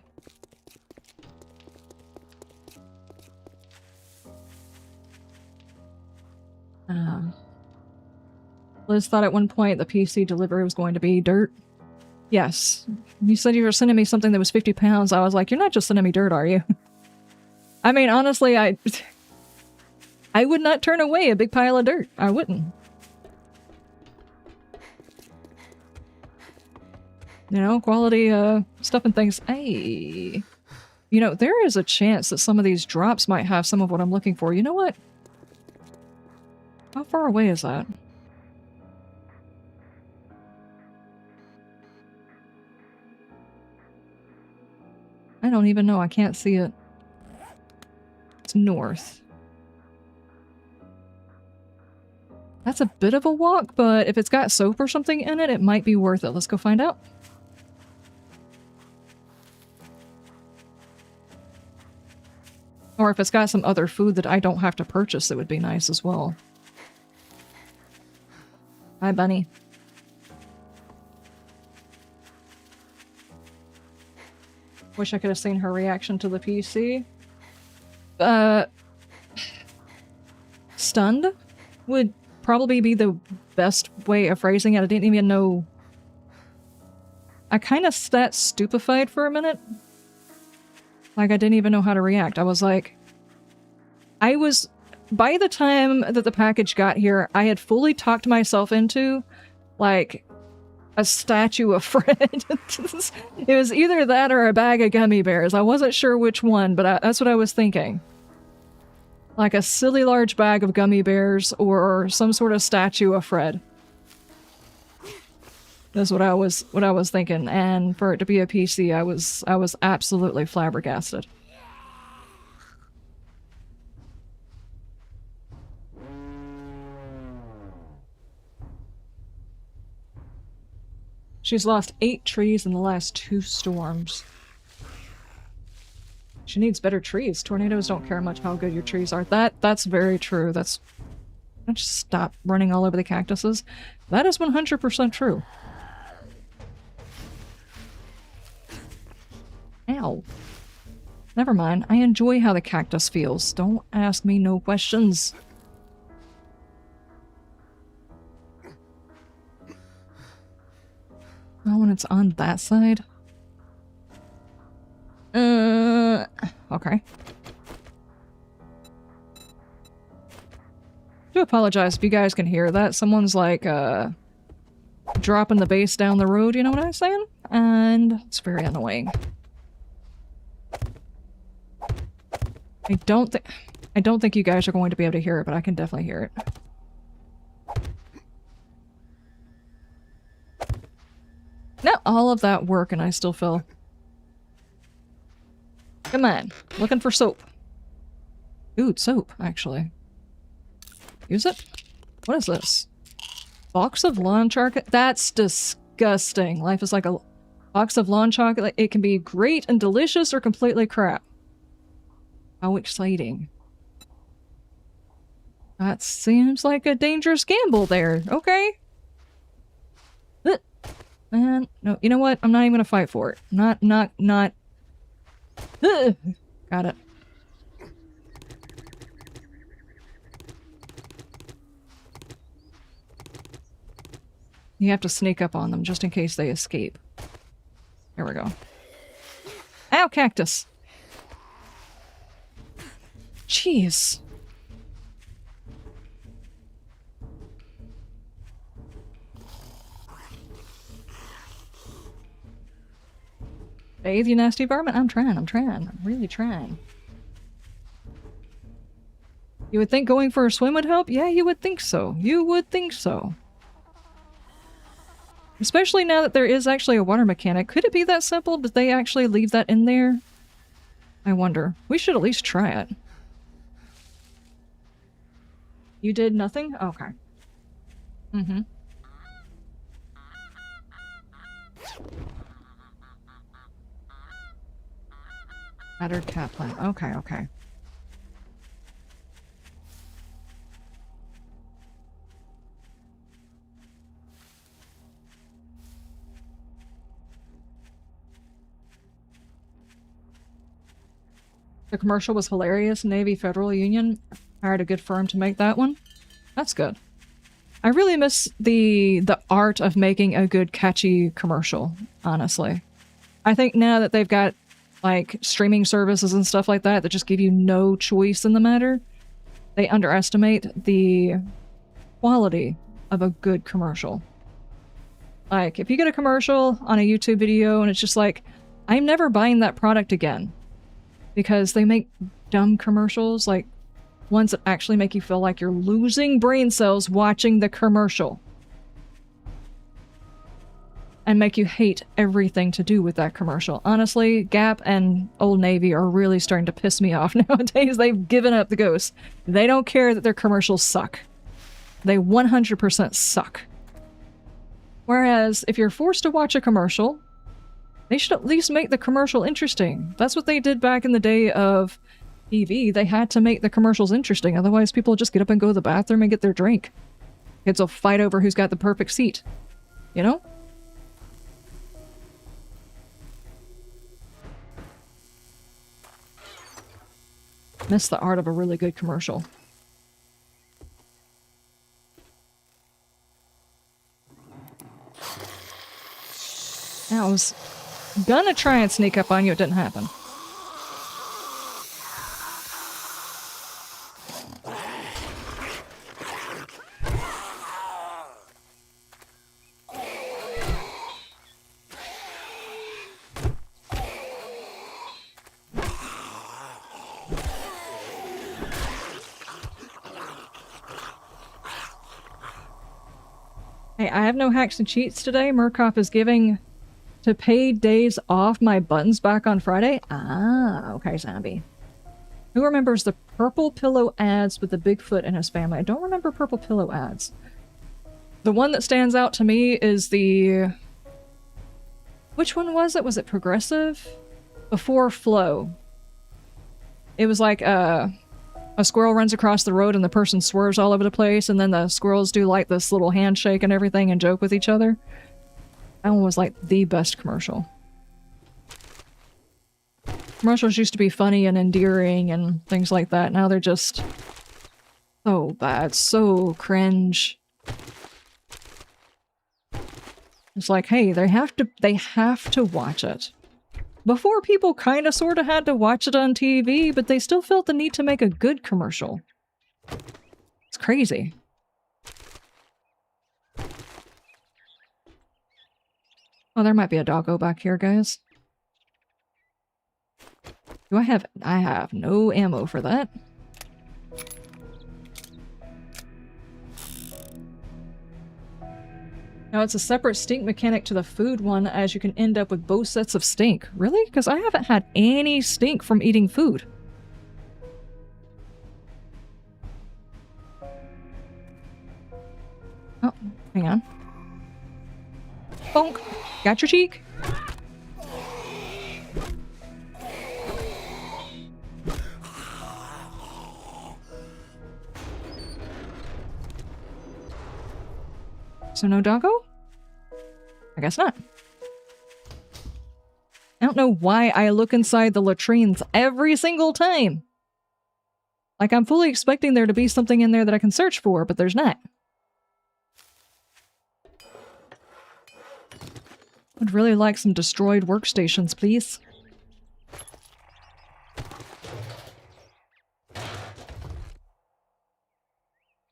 Speaker 1: Liz thought at one point the PC delivery was going to be dirt. Yes. You said you were sending me something that was 50 pounds. I was like, you're not just sending me dirt, are you? I mean, honestly, I would not turn away a big pile of dirt. I wouldn't. You know, quality stuff and things. Hey. You know, there is a chance that some of these drops might have some of what I'm looking for. You know what? How far away is that? I don't even know. I can't see it. It's north. That's a bit of a walk, but if it's got soap or something in it, it might be worth it. Let's go find out. Or if it's got some other food that I don't have to purchase, it would be nice as well. Hi, bunny. Wish I could have seen her reaction to the PC. Stunned would probably be the best way of phrasing it. I didn't even know... I kind of sat stupefied for a minute. Like, I didn't even know how to react. I was like... By the time that the package got here, I had fully talked myself into, like, a statue of Fred. It was either that or a bag of gummy bears. I wasn't sure which one, but that's what I was thinking. Like a silly large bag of gummy bears or some sort of statue of Fred. That's what I was thinking, and for it to be a PC, I was absolutely flabbergasted. She's lost 8 trees in the last 2 storms. She needs better trees. Tornadoes don't care much how good your trees are. That's very true. That's... Just stop running all over the cactuses. That is 100% true. Ow. Never mind. I enjoy how the cactus feels. Don't ask me no questions. Oh, when it's on that side? Okay. I do apologize if you guys can hear that. Someone's like, dropping the bass down the road, you know what I'm saying? And it's very annoying. I don't think you guys are going to be able to hear it, but I can definitely hear it. No, all of that work and I still fell. Come on, looking for soap. Ooh, soap, actually. Use it? What is this? Box of lawn chocolate? That's disgusting. Life is like a box of lawn chocolate. It can be great and delicious or completely crap. How exciting. That seems like a dangerous gamble there. Okay. Man, no, you know what? I'm not even gonna fight for it. Not. Got it. You have to sneak up on them just in case they escape. There we go. Ow, cactus! Jeez. Bathe, you nasty varmint? I'm trying. I'm really trying. You would think going for a swim would help? Yeah, you would think so. You would think so. Especially now that there is actually a water mechanic. Could it be that simple? Did they actually leave that in there? I wonder. We should at least try it. You did nothing? Okay. Mm-hmm. Battered cat plant. Okay, okay. The commercial was hilarious. Navy Federal Union hired a good firm to make that one. That's good. I really miss the art of making a good, catchy commercial, honestly. I think now that they've got like streaming services and stuff like that just give you no choice in the matter, they underestimate the quality of a good commercial. Like, if you get a commercial on a YouTube video and it's just like, I'm never buying that product again. Because they make dumb commercials, like ones that actually make you feel like you're losing brain cells watching the commercial. and make you hate everything to do with that commercial. Honestly, Gap and Old Navy are really starting to piss me off nowadays. They've given up the ghost. They don't care that their commercials suck. They 100% suck. Whereas, if you're forced to watch a commercial, they should at least make the commercial interesting. That's what they did back in the day of TV. They had to make the commercials interesting, otherwise people just get up and go to the bathroom and get their drink. Kids will fight over who's got the perfect seat. You know? Miss the art of a really good commercial. I was gonna try and sneak up on you, it didn't happen. Hey, I have no hacks and cheats today. Murkoff is giving to paid days off my buttons back on Friday. Ah, okay, zombie. Who remembers the Purple Pillow ads with the Bigfoot and his family? I don't remember Purple Pillow ads. The one that stands out to me is the... Which one was it? Was it Progressive? Before Flow. It was like, a squirrel runs across the road and the person swerves all over the place, and then the squirrels do like this little handshake and everything and joke with each other. That one was like the best commercial. Commercials used to be funny and endearing and things like that. Now they're just so bad, so cringe. It's like, hey, they have to watch it. Before, people kind of sort of had to watch it on TV, but they still felt the need to make a good commercial. It's crazy. Oh, there might be a doggo back here, guys. Do I have... I have no ammo for that. Now, it's a separate stink mechanic to the food one, as you can end up with both sets of stink. Really? Because I haven't had any stink from eating food. Oh, hang on. Bonk! Got your cheek? So no doggo? I guess not. I don't know why I look inside the latrines every single time. Like, I'm fully expecting there to be something in there that I can search for, but there's not. Would really like some destroyed workstations, please.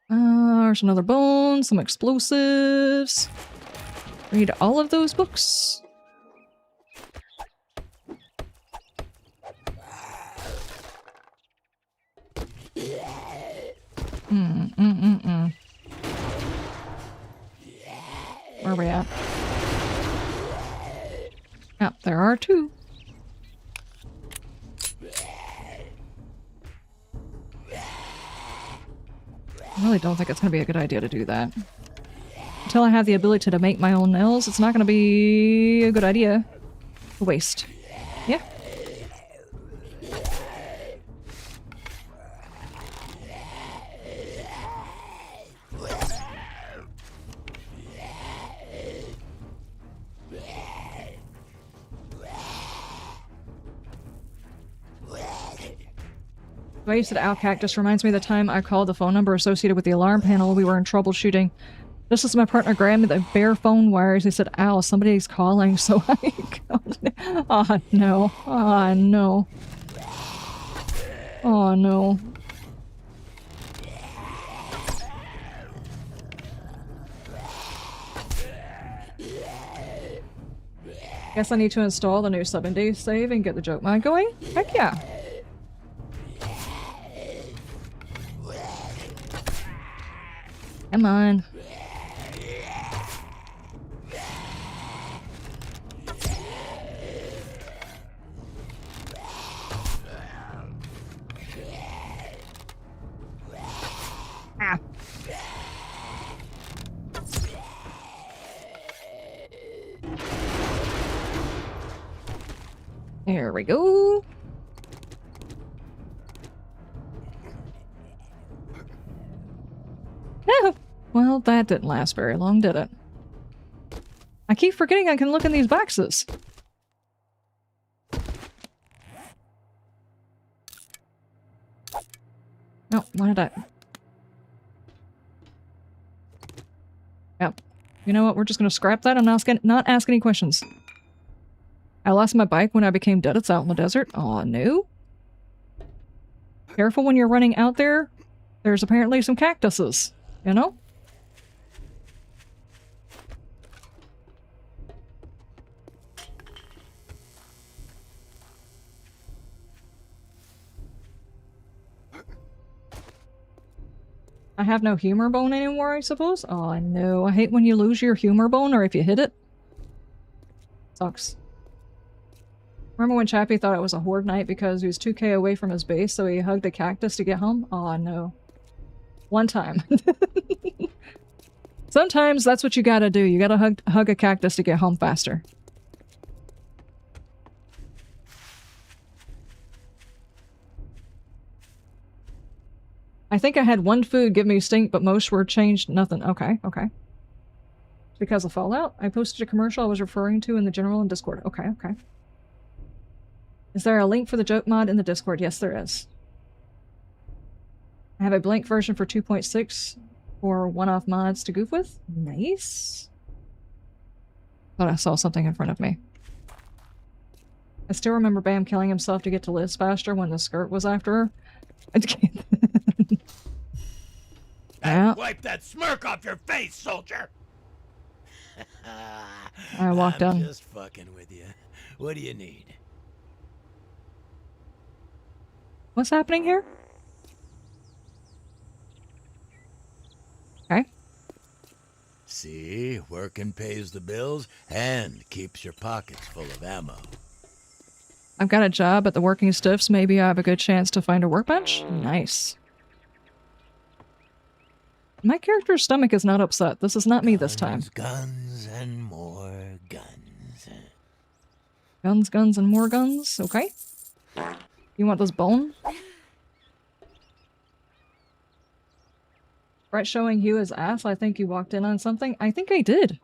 Speaker 1: There's another bone, some explosives. Read all of those books. Where are we at? Yep, there are two. I really don't think it's going to be a good idea to do that. Until I have the ability to make my own nails, it's not going to be a good idea. A waste. Yeah. The way you said Alcac just reminds me of the time I called the phone number associated with the alarm panel. We were in troubleshooting. Just as my partner grabbed me the bare phone wires, he said, "Ow, somebody's calling," so I called. Oh no. Oh no. Oh no. Guess I need to install the new 7-day save and get the joke mod going? Heck yeah. Come on. There we go. Oh, well, that didn't last very long, did it? I keep forgetting I can look in these boxes. No, why did I? Yep. You know what? We're just gonna scrap that and not ask any questions. I lost my bike when I became dead. It's out in the desert. Aw, no. Careful when you're running out there. There's apparently some cactuses, you know? I have no humor bone anymore, I suppose? Oh, no. I hate when you lose your humor bone or if you hit it. Sucks. Remember when Chappie thought it was a horde night because he was 2k away from his base, so he hugged a cactus to get home? Oh, no. One time. Sometimes that's what you gotta do. You gotta hug a cactus to get home faster. I think I had one food give me stink, but most were changed nothing. Okay, okay. Because of Fallout? I posted a commercial I was referring to in the general and Discord. Okay, okay. Is there a link for the joke mod in the Discord? Yes, there is. I have a blank version for 2.6 for one-off mods to goof with. Nice. Thought I saw something in front of me. I still remember Bam killing himself to get to Liz faster when the skirt was after her. Yeah.
Speaker 4: Wipe that smirk off your face, soldier!
Speaker 1: I walked down.
Speaker 4: I'm just fucking with you. What do you need?
Speaker 1: What's happening here? Okay.
Speaker 4: See, working pays the bills and keeps your pockets full of ammo.
Speaker 1: I've got a job at the Working Stiffs. Maybe I have a good chance to find a workbench? Nice. My character's stomach is not upset. This is not me this time.
Speaker 4: Guns and more guns.
Speaker 1: Guns, guns, and more guns? Okay. You want this bone? Right, showing you his ass. I think you walked in on something. I think I did.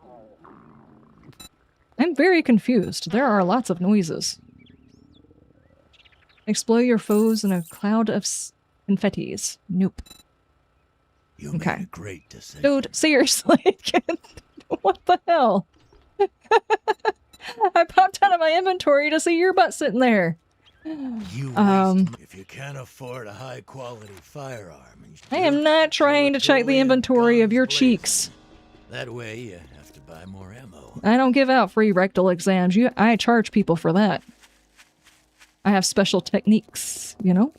Speaker 1: I'm very confused. There are lots of noises. Explode your foes in a cloud of confettis. Nope.
Speaker 4: You
Speaker 1: okay.
Speaker 4: made a great decision.
Speaker 1: Dude, seriously. What the hell? I popped out of my inventory to see your butt sitting there.
Speaker 4: You if you can't afford a high quality firearm.
Speaker 1: I am not trying to check the inventory of your cheeks.
Speaker 4: That way you have to buy more ammo.
Speaker 1: I don't give out free rectal exams. I charge people for that. I have special techniques, you know?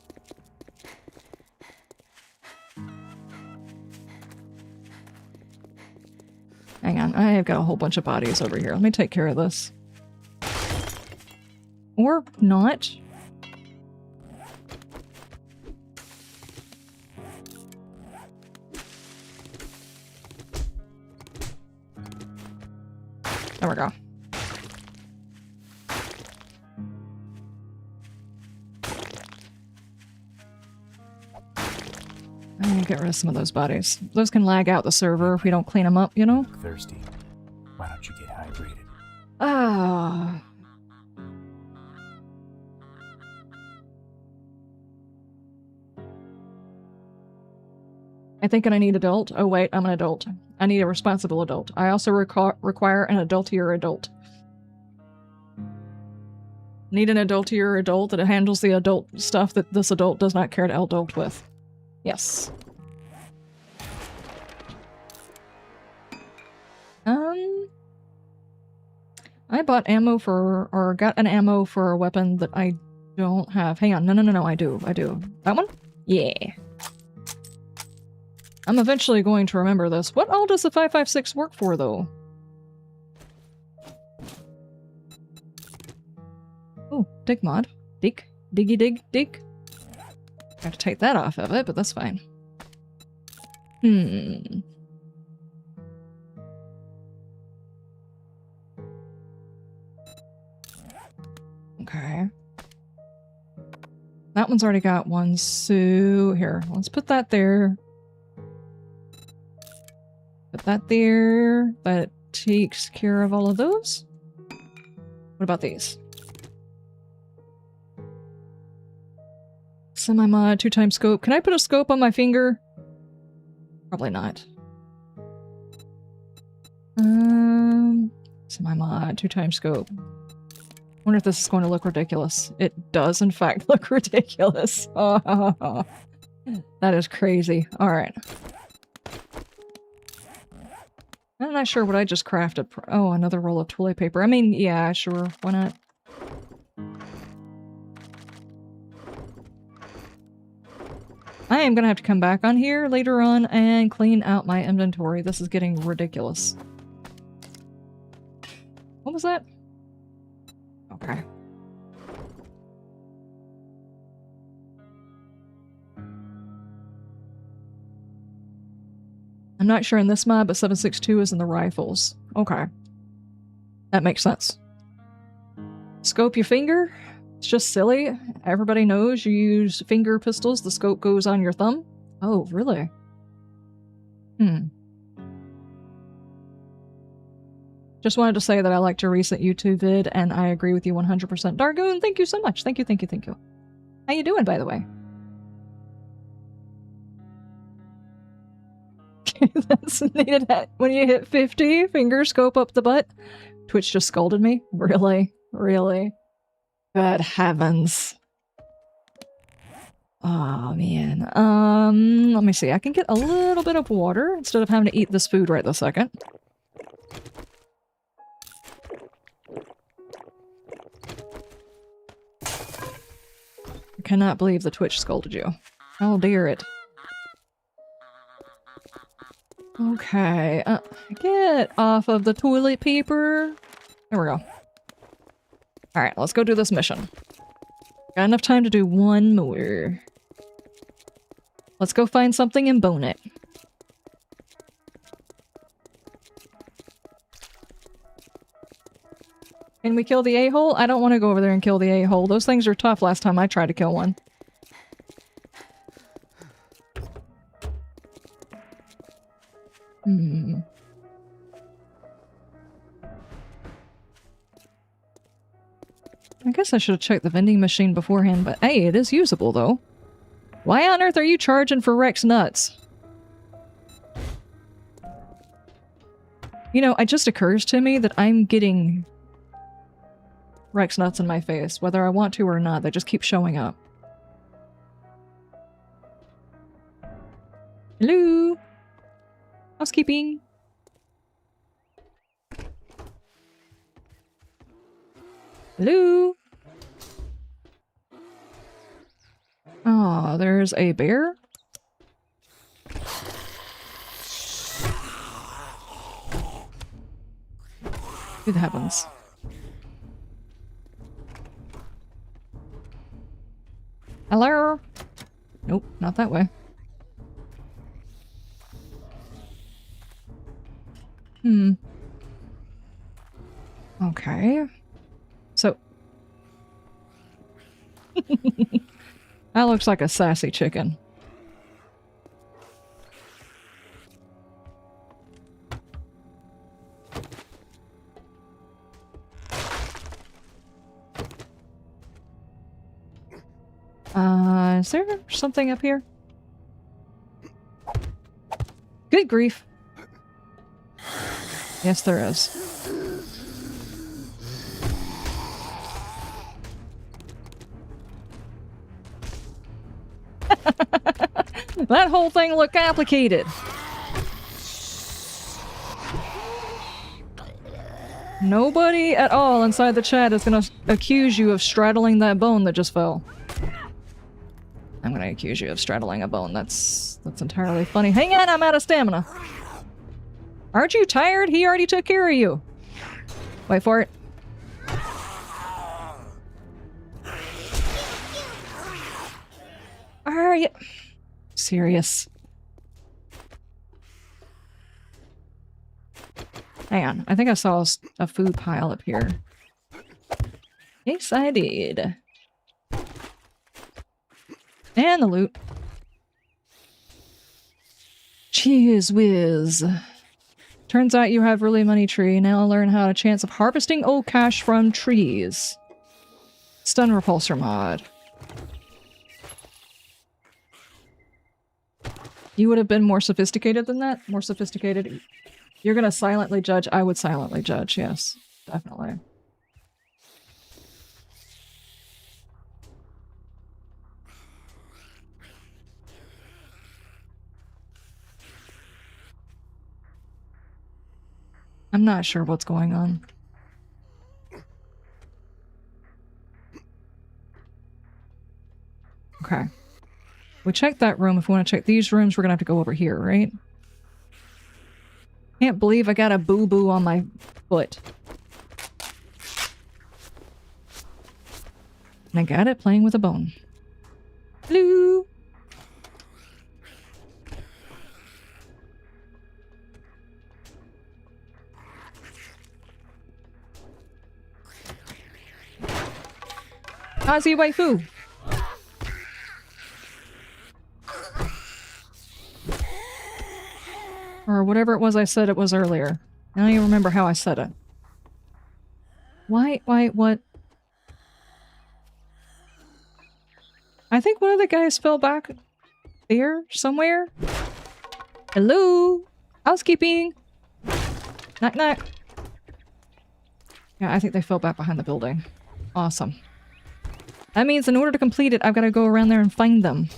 Speaker 1: Hang on, I have got a whole bunch of bodies over here. Let me take care of this. Or not. There we go. I'm gonna get rid of some of those bodies. Those can lag out the server if we don't clean them up, you know?
Speaker 6: Look thirsty. Why don't you get hydrated?
Speaker 1: Ah. I think I need adult. Oh wait, I'm an adult. I need a responsible adult. I also require an adultier adult. Need an adultier adult that handles the adult stuff that this adult does not care to adult with. Yes. I bought ammo for, or got an ammo for a weapon that I don't have. Hang on, no, I do. That one? Yeah. I'm eventually going to remember this. What all does the 5.56 work for, though? Oh, dig mod. Dig. Diggy dig. Dig. I have to take that off of it, but that's fine. Okay. That one's already got one, so here, let's put that there. Put that there. That takes care of all of those. What about these? Semi-mod, 2x scope. Can I put a scope on my finger? Probably not. Semi-mod, 2x scope. Wonder if this is going to look ridiculous. It does, in fact, look ridiculous. That is crazy. Alright. I'm not sure what I just crafted. Oh, another roll of toilet paper. I mean, yeah, sure. Why not? I am gonna have to come back on here later on and clean out my inventory. This is getting ridiculous. What was that? Okay. I'm not sure in this mod, but 7.62 is in the rifles. Okay. That makes sense. Scope your finger? It's just silly. Everybody knows you use finger pistols, the scope goes on your thumb. Oh, really? Just wanted to say that I liked your recent YouTube vid, and I agree with you 100%. Dargoon, thank you so much. Thank you, thank you, thank you. How you doing, by the way? That's needed when you hit 50, finger scope up the butt. Twitch just scolded me. Really? Really? Good heavens. Oh, man. Let me see. I can get a little bit of water instead of having to eat this food right this second. I cannot believe the Twitch scolded you. How dare it. Okay, get off of the toilet paper. There we go. Alright, let's go do this mission. Got enough time to do one more. Let's go find something and bone it. Can we kill the a-hole? I don't want to go over there and kill the a-hole. Those things are tough last time I tried to kill one. I guess I should have checked the vending machine beforehand, but hey, it is usable though. Why on earth are you charging for Rex nuts? You know, it just occurs to me that I'm getting Rex nuts in my face, whether I want to or not. They just keep showing up. Hello? Housekeeping. Hello? Oh, there's a bear? Good heavens. Hello? Nope, not that way. Okay. So... that looks like a sassy chicken. Is there something up here? Good grief. Yes, there is. That whole thing looked complicated. Nobody at all inside the chat is gonna accuse you of straddling that bone that just fell. I'm gonna accuse you of straddling a bone. That's entirely funny. Hang on, I'm out of stamina. Aren't you tired? He already took care of you. Wait for it. Are you serious? Hang on, I think I saw a food pile up here. Yes, I did. And the loot. Cheese whiz. Turns out you have really money tree. Now I'll learn how to chance of harvesting old cash from trees. Stun repulsor mod. You would have been more sophisticated than that? More sophisticated? You're gonna silently judge? I would silently judge, yes. Definitely. I'm not sure what's going on. Okay. We checked that room. If we want to check these rooms, we're gonna have to go over here, right? Can't believe I got a boo-boo on my foot. And I got it playing with a bone. Hello! Ozzy waifu! Or whatever it was I said it was earlier. I don't even remember how I said it. Why, what? I think one of the guys fell back there somewhere. Hello? Housekeeping! Knock knock. Yeah, I think they fell back behind the building. Awesome. That means in order to complete it, I've got to go around there and find them.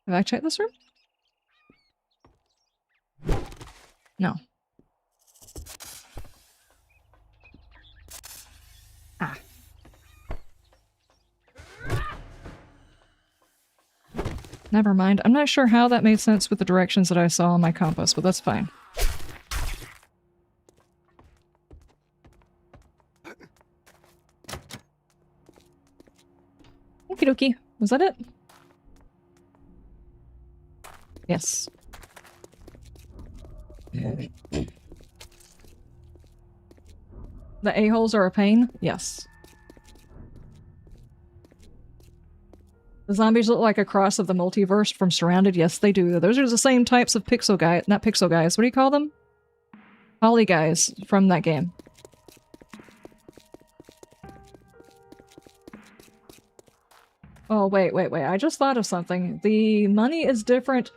Speaker 1: Have I checked this room? No. Ah. Never mind. I'm not sure how that made sense with the directions that I saw on my compass, but that's fine. Okie dokie. Was that it? Yes. The a-holes are a pain? Yes. The zombies look like a cross of the multiverse from Surrounded? Yes, they do. Those are the same types of pixel guys. Not pixel guys. What do you call them? Poly guys from that game. Oh, wait. I just thought of something. The money is different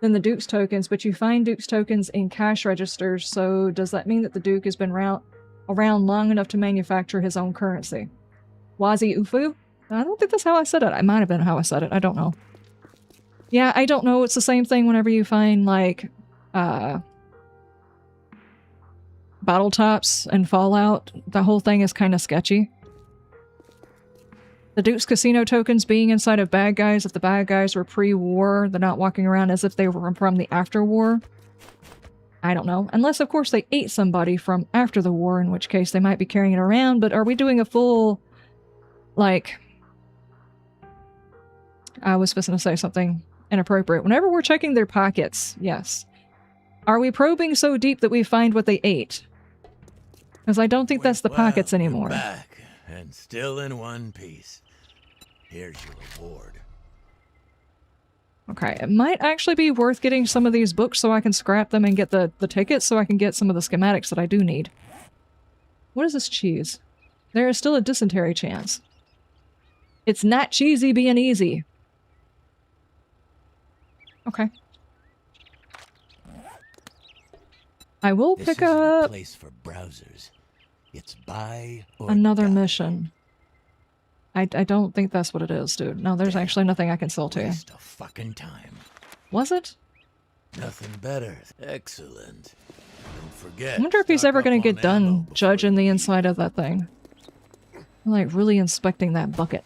Speaker 1: than the Duke's tokens, but you find Duke's tokens in cash registers, so does that mean that the Duke has been around long enough to manufacture his own currency? Wazi Ufu? I don't think that's how I said it. It might have been how I said it. I don't know. Yeah, I don't know. It's the same thing whenever you find, like, bottle tops and Fallout. The whole thing is kind of sketchy. The Duke's casino tokens being inside of bad guys, if the bad guys were pre-war, they're not walking around as if they were from the after-war. I don't know. Unless, of course, they ate somebody from after the war, in which case they might be carrying it around, but are we doing a full, like... I was supposed to say something inappropriate. Whenever we're checking their pockets, yes. Are we probing so deep that we find what they ate? Because I don't think that's the pockets anymore.
Speaker 4: You're back, and still in one piece. Here's your reward.
Speaker 1: Okay, it might actually be worth getting some of these books so I can scrap them and get the tickets so I can get some of the schematics that I do need. What is this cheese? There is still a dysentery chance. It's not cheesy being easy. Okay. I will pick up
Speaker 4: place for browsers. It's buy or
Speaker 1: another
Speaker 4: die.
Speaker 1: mission. I don't think that's what it is, dude. No, there's actually nothing I can sell to you.
Speaker 4: Waste of fucking time.
Speaker 1: Was it?
Speaker 4: Nothing better. Excellent. Don't forget.
Speaker 1: I wonder if he's
Speaker 4: stock
Speaker 1: ever
Speaker 4: up
Speaker 1: gonna
Speaker 4: on
Speaker 1: get
Speaker 4: ammo
Speaker 1: done
Speaker 4: before
Speaker 1: judging
Speaker 4: you
Speaker 1: the
Speaker 4: leave.
Speaker 1: inside of that thing. I'm like really inspecting that bucket.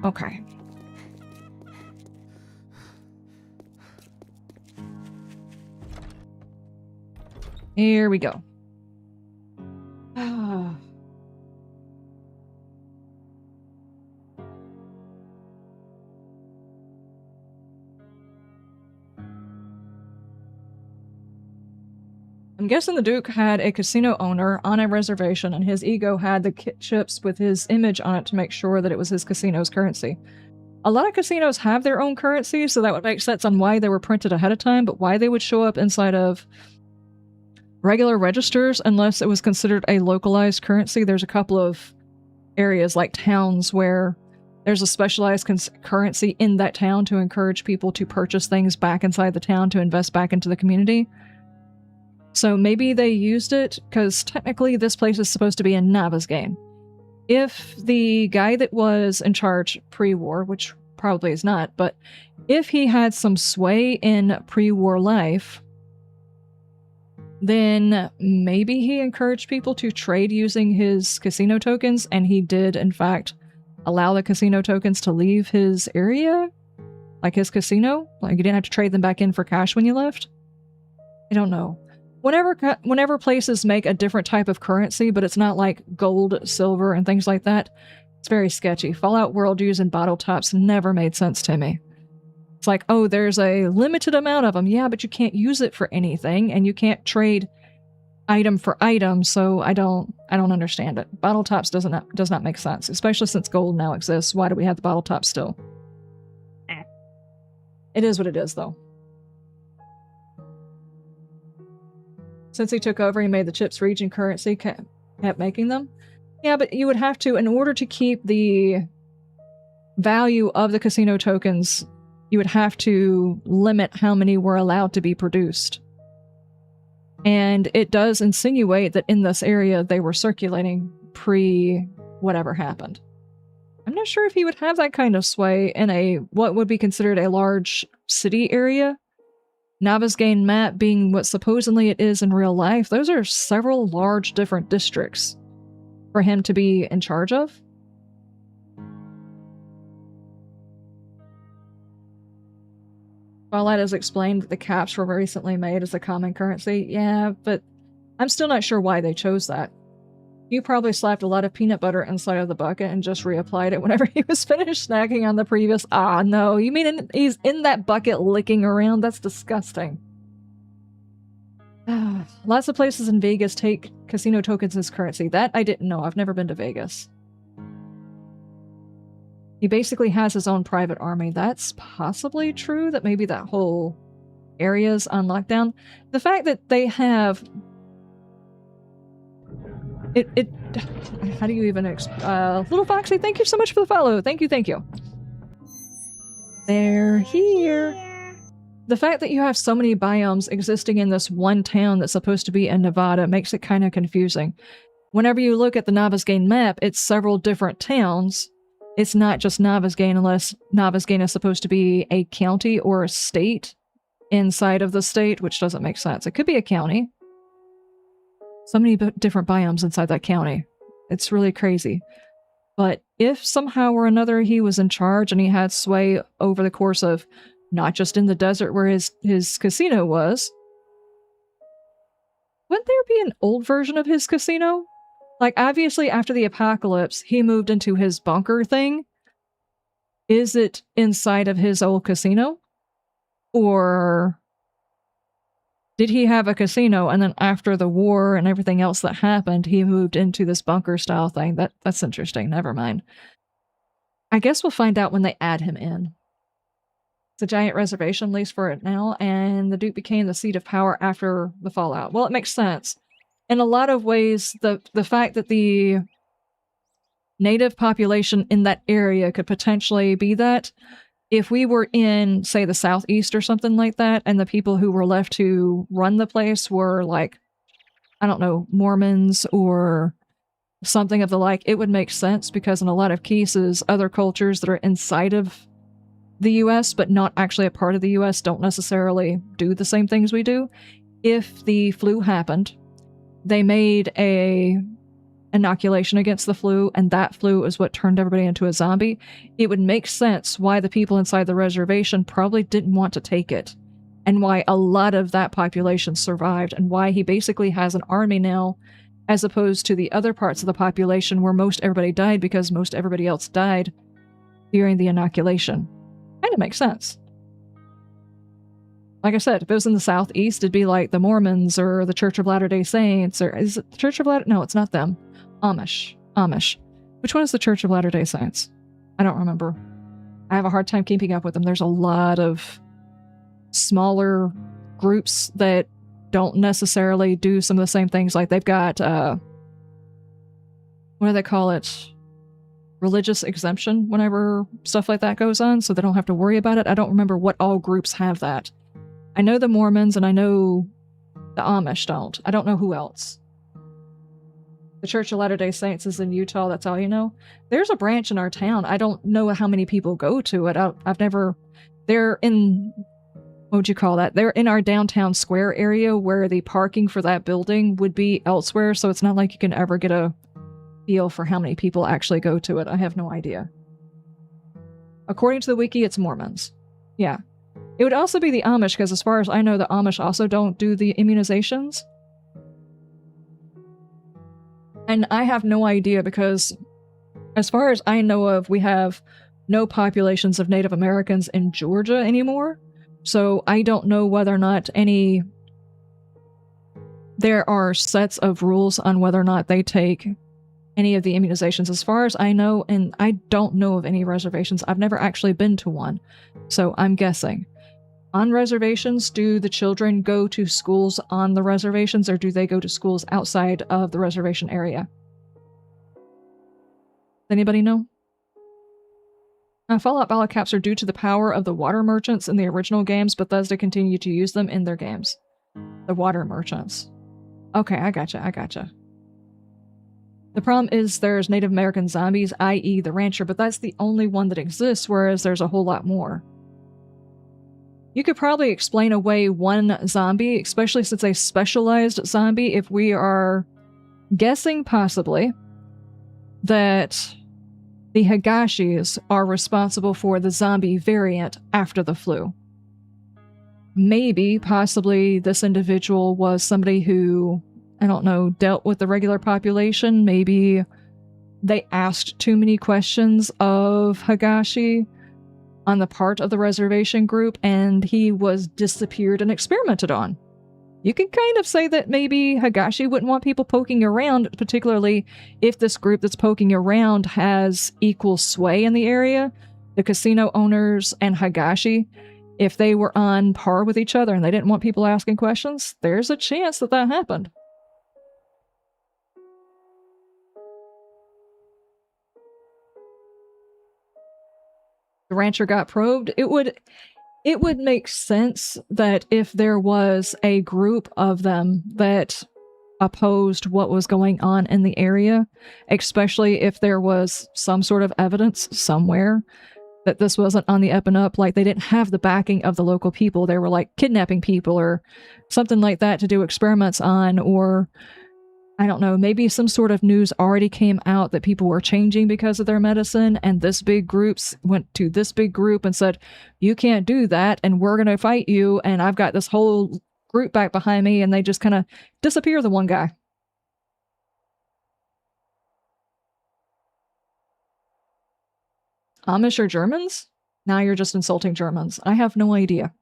Speaker 1: Okay. Here we go. Ah. I'm guessing the Duke had a casino owner on a reservation, and his ego had the chips with his image on it to make sure that it was his casino's currency. A lot of casinos have their own currency, so that would make sense on why they were printed ahead of time, but why they would show up inside of regular registers unless it was considered a localized currency. There's a couple of areas like towns where there's a specialized currency in that town to encourage people to purchase things back inside the town to invest back into the community. So maybe they used it because technically this place is supposed to be in Navasgain. If the guy that was in charge pre-war, which probably is not, but if he had some sway in pre-war life, then maybe he encouraged people to trade using his casino tokens, and he did, in fact, allow the casino tokens to leave his area? Like his casino? Like you didn't have to trade them back in for cash when you left? I don't know. Whenever places make a different type of currency, but it's not like gold, silver, and things like that, it's very sketchy. Fallout World using bottle tops never made sense to me. It's like, oh, there's a limited amount of them. Yeah, but you can't use it for anything, and you can't trade item for item, so I don't understand it. Bottle tops does not make sense, especially since gold now exists. Why do we have the bottle top still? It is what it is, though. Since he took over, he made the chips region currency, kept making them. Yeah, but you would have to, in order to keep the value of the casino tokens, you would have to limit how many were allowed to be produced. And it does insinuate that in this area they were circulating pre-whatever happened. I'm not sure if he would have that kind of sway in a what would be considered a large city area. Navasgain map being what supposedly it is in real life, those are several large different districts for him to be in charge of. While that is explained that the caps were recently made as a common currency, yeah, but I'm still not sure why they chose that. You probably slapped a lot of peanut butter inside of the bucket and just reapplied it whenever he was finished snacking on the previous— Ah, no, you mean he's in that bucket licking around? That's disgusting. Lots of places in Vegas take casino tokens as currency. That I didn't know. I've never been to Vegas. He basically has his own private army. That's possibly true, that maybe that whole area's on lockdown. The fact that they have it how do you even Little Foxy, thank you so much for the follow. Thank you. They're here. The fact that you have so many biomes existing in this one town that's supposed to be in Nevada makes it kind of confusing. Whenever you look at the Navasgain map, it's several different towns. It's not just Navasgain, unless Navasgain is supposed to be a county or a state inside of the state, which doesn't make sense. It could be a county. So many different biomes inside that county. It's really crazy. But if somehow or another he was in charge and he had sway over the course of not just in the desert where his casino was, wouldn't there be an old version of his casino? Like, obviously, after the apocalypse, he moved into his bunker thing. Is it inside of his old casino? Or did he have a casino, and then after the war and everything else that happened, he moved into this bunker-style thing? That's interesting. Never mind. I guess we'll find out when they add him in. It's a giant reservation lease for it now, and the Duke became the seat of power after the fallout. Well, it makes sense. In a lot of ways, the fact that the native population in that area could potentially be that, if we were in, say, the southeast or something like that, and the people who were left to run the place were like, I don't know, Mormons or something of the like, it would make sense, because in a lot of cases, other cultures that are inside of the US but not actually a part of the US don't necessarily do the same things we do. If the flu happened, they made a inoculation against the flu, and that flu is what turned everybody into a zombie. It would make sense why the people inside the reservation probably didn't want to take it, and why a lot of that population survived, and why he basically has an army now, as opposed to the other parts of the population where most everybody died because most everybody else died during the inoculation. Kind of makes sense. Like I said, if it was in the Southeast, it'd be like the Mormons or the Church of Latter-day Saints, or is it the Church of Latter? No, it's not them. Amish. Which one is the Church of Latter-day Saints? I don't remember. I have a hard time keeping up with them. There's a lot of smaller groups that don't necessarily do some of the same things. Like they've got, what do they call it? Religious exemption whenever stuff like that goes on, so they don't have to worry about it. I don't remember what all groups have that. I know the Mormons and I know the Amish don't. I don't know who else. The Church of Latter-day Saints is in Utah, that's all you know. There's a branch in our town. I don't know how many people go to it. They're in, what would you call that? They're in our downtown square area where the parking for that building would be elsewhere, so it's not like you can ever get a feel for how many people actually go to it. I have no idea. According to the wiki, it's Mormons. Yeah. It would also be the Amish, because as far as I know, the Amish also don't do the immunizations. And I have no idea, because as far as I know of, we have no populations of Native Americans in Georgia anymore. So I don't know whether or not there are sets of rules on whether or not they take any of the immunizations. As far as I know, and I don't know of any reservations. I've never actually been to one. So I'm guessing. On reservations, do the children go to schools on the reservations, or do they go to schools outside of the reservation area? Anybody know? Fallout ballot caps are due to the power of the water merchants in the original games, but Bethesda continue to use them in their games. The water merchants. Okay, I gotcha. The problem is there's Native American zombies, i.e. the rancher, but that's the only one that exists, whereas there's a whole lot more. You could probably explain away one zombie, especially since a specialized zombie, if we are guessing possibly that the Higashis are responsible for the zombie variant after the flu. Maybe, possibly, this individual was somebody who, I don't know, dealt with the regular population. Maybe they asked too many questions of Higashi on the part of the reservation group, and he was disappeared and experimented on. You can kind of say that maybe Higashi wouldn't want people poking around, particularly if this group that's poking around has equal sway in the area. The casino owners and Higashi, if they were on par with each other and they didn't want people asking questions, there's a chance that that happened. The rancher got probed. It would make sense that if there was a group of them that opposed what was going on in the area, especially if there was some sort of evidence somewhere that this wasn't on the up and up, like they didn't have the backing of the local people. They were like kidnapping people or something like that to do experiments on, or I don't know, maybe some sort of news already came out that people were changing because of their medicine, and this big group went to this big group and said, you can't do that, and we're going to fight you, and I've got this whole group back behind me, and they just kind of disappear the one guy. Amish or Germans? Now you're just insulting Germans. I have no idea.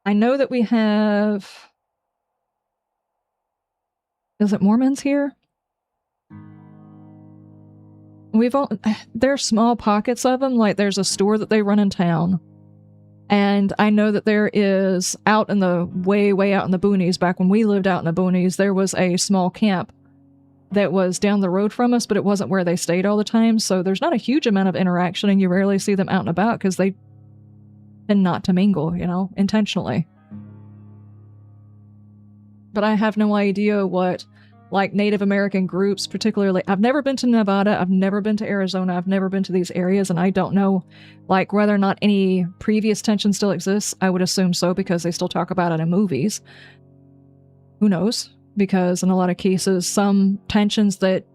Speaker 1: I know that we have... Is it Mormons here? There's small pockets of them, like there's a store that they run in town. And I know that there is, out in the way out in the boonies, back when we lived out in the boonies, there was a small camp that was down the road from us, but it wasn't where they stayed all the time, so there's not a huge amount of interaction, and you rarely see them out and about, because they tend not to mingle, intentionally. But I have no idea what, like, Native American groups, particularly, I've never been to Nevada, I've never been to Arizona, I've never been to these areas, and I don't know, like, whether or not any previous tension still exists. I would assume so, because they still talk about it in movies. Who knows? Because in a lot of cases, some tensions that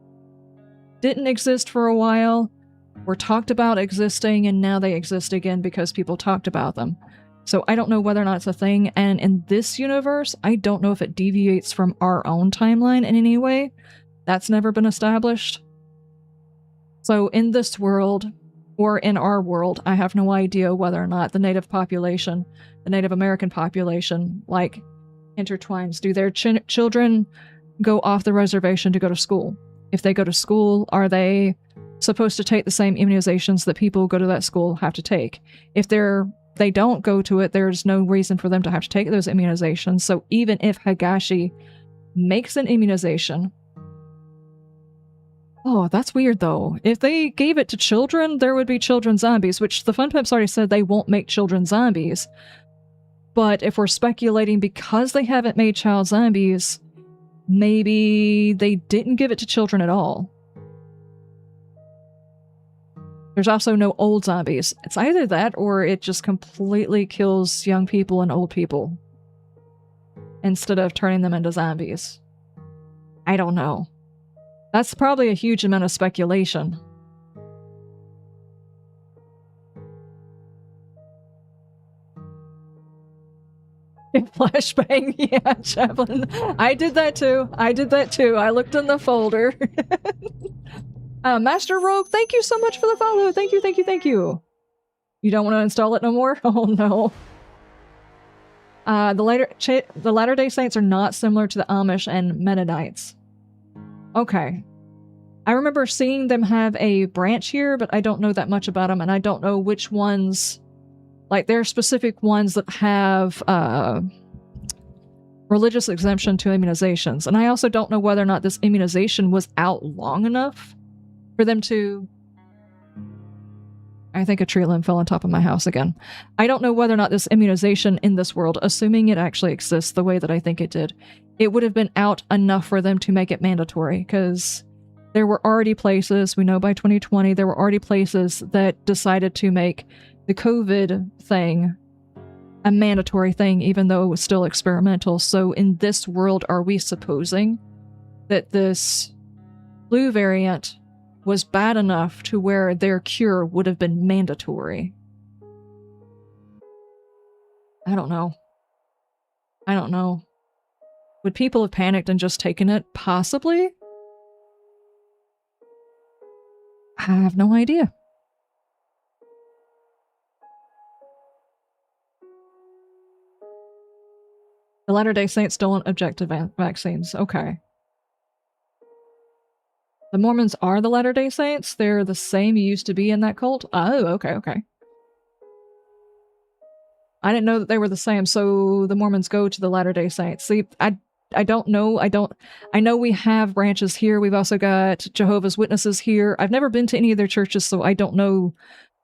Speaker 1: didn't exist for a while were talked about existing, and now they exist again because people talked about them. So I don't know whether or not it's a thing, and in this universe, I don't know if it deviates from our own timeline in any way. That's never been established. So in this world, or in our world, I have no idea whether or not the native population, the Native American population, like, intertwines. Do their children go off the reservation to go to school? If they go to school, are they supposed to take the same immunizations that people who go to that school have to take? If they don't go to it, there's no reason for them to have to take those immunizations. So even if Higashi makes an immunization... Oh, that's weird though. If they gave it to children, there would be children zombies, which the Fun Pimps already said they won't make children zombies. But if we're speculating because they haven't made child zombies, maybe they didn't give it to children at all. There's also no old zombies. It's either that or it just completely kills young people and old people instead of turning them into zombies. I don't know. That's probably a huge amount of speculation. Flashbang, yeah, Chaplain. I did that too. I looked in the folder. Master Rogue, thank you so much for the follow. Thank you. You don't want to install it no more? Oh no. The Latter-day Saints are not similar to the Amish and Mennonites. Okay. I remember seeing them have a branch here, but I don't know that much about them, and I don't know which ones... Like, there are specific ones that have religious exemption to immunizations. And I also don't know whether or not this immunization was out long enough for them to... I think a tree limb fell on top of my house again. I don't know whether or not this immunization in this world, assuming it actually exists the way that I think it did, it would have been out enough for them to make it mandatory, because there were already places, we know by 2020, there were already places that decided to make the COVID thing a mandatory thing, even though it was still experimental. So in this world, are we supposing that this flu variant was bad enough to where their cure would have been mandatory? I don't know. Would people have panicked and just taken it? Possibly? I have no idea. The Latter-day Saints don't object to vaccines. Okay. The Mormons are the Latter-day Saints? They're the same you used to be in that cult? Oh, okay. I didn't know that they were the same, so the Mormons go to the Latter-day Saints. See, I don't know. I know we have branches here. We've also got Jehovah's Witnesses here. I've never been to any of their churches, so I don't know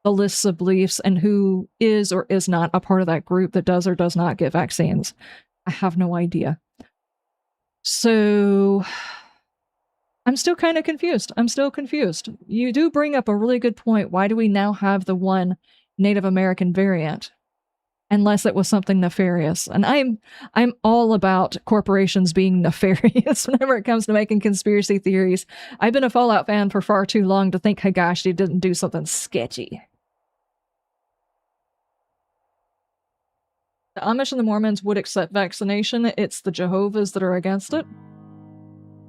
Speaker 1: the lists of beliefs and who is or is not a part of that group that does or does not get vaccines. I have no idea. So I'm still kind of confused. You do bring up a really good point. Why do we now have the one Native American variant? Unless it was something nefarious. And I'm all about corporations being nefarious whenever it comes to making conspiracy theories. I've been a Fallout fan for far too long to think Higashi didn't do something sketchy. The Amish and the Mormons would accept vaccination. It's the Jehovah's that are against it.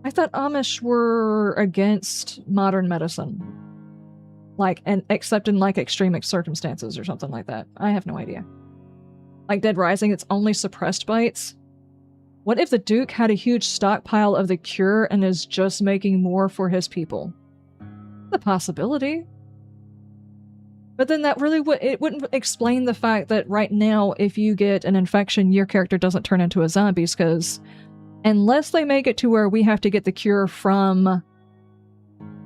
Speaker 1: I thought Amish were against modern medicine. Except in extreme circumstances or something like that. I have no idea. Like Dead Rising, it's only suppressed bites. What if the Duke had a huge stockpile of the cure and is just making more for his people? The possibility. But then that really wouldn't explain the fact that right now, if you get an infection, your character doesn't turn into a zombie, because unless they make it to where we have to get the cure from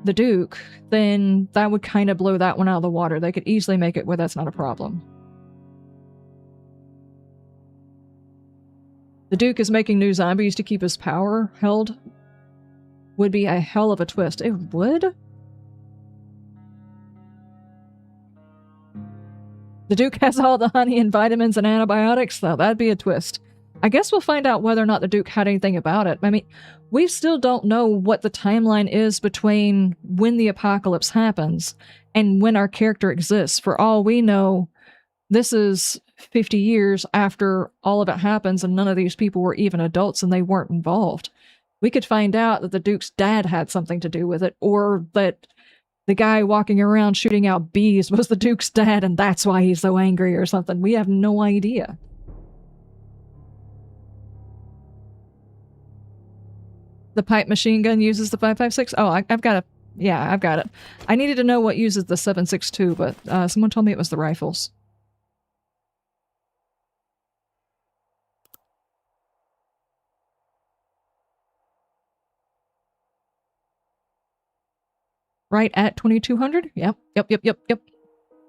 Speaker 1: the Duke, then that would kind of blow that one out of the water. They could easily make it where that's not a problem. The Duke is making new zombies to keep his power held. Would be a hell of a twist. It would? The Duke has all the honey and vitamins and antibiotics, though. That'd be a twist. I guess we'll find out whether or not the Duke had anything about it. I mean, we still don't know what the timeline is between when the apocalypse happens and when our character exists. For all we know, this is 50 years after all of it happens and none of these people were even adults and they weren't involved. We could find out that the Duke's dad had something to do with it, or that the guy walking around shooting out bees was the Duke's dad and that's why he's so angry or something. We have no idea. The pipe machine gun uses the 5.56? Oh, I've got it. Yeah, I've got it. I needed to know what uses the 7.62, but someone told me it was the rifles. Right at 2200? Yep.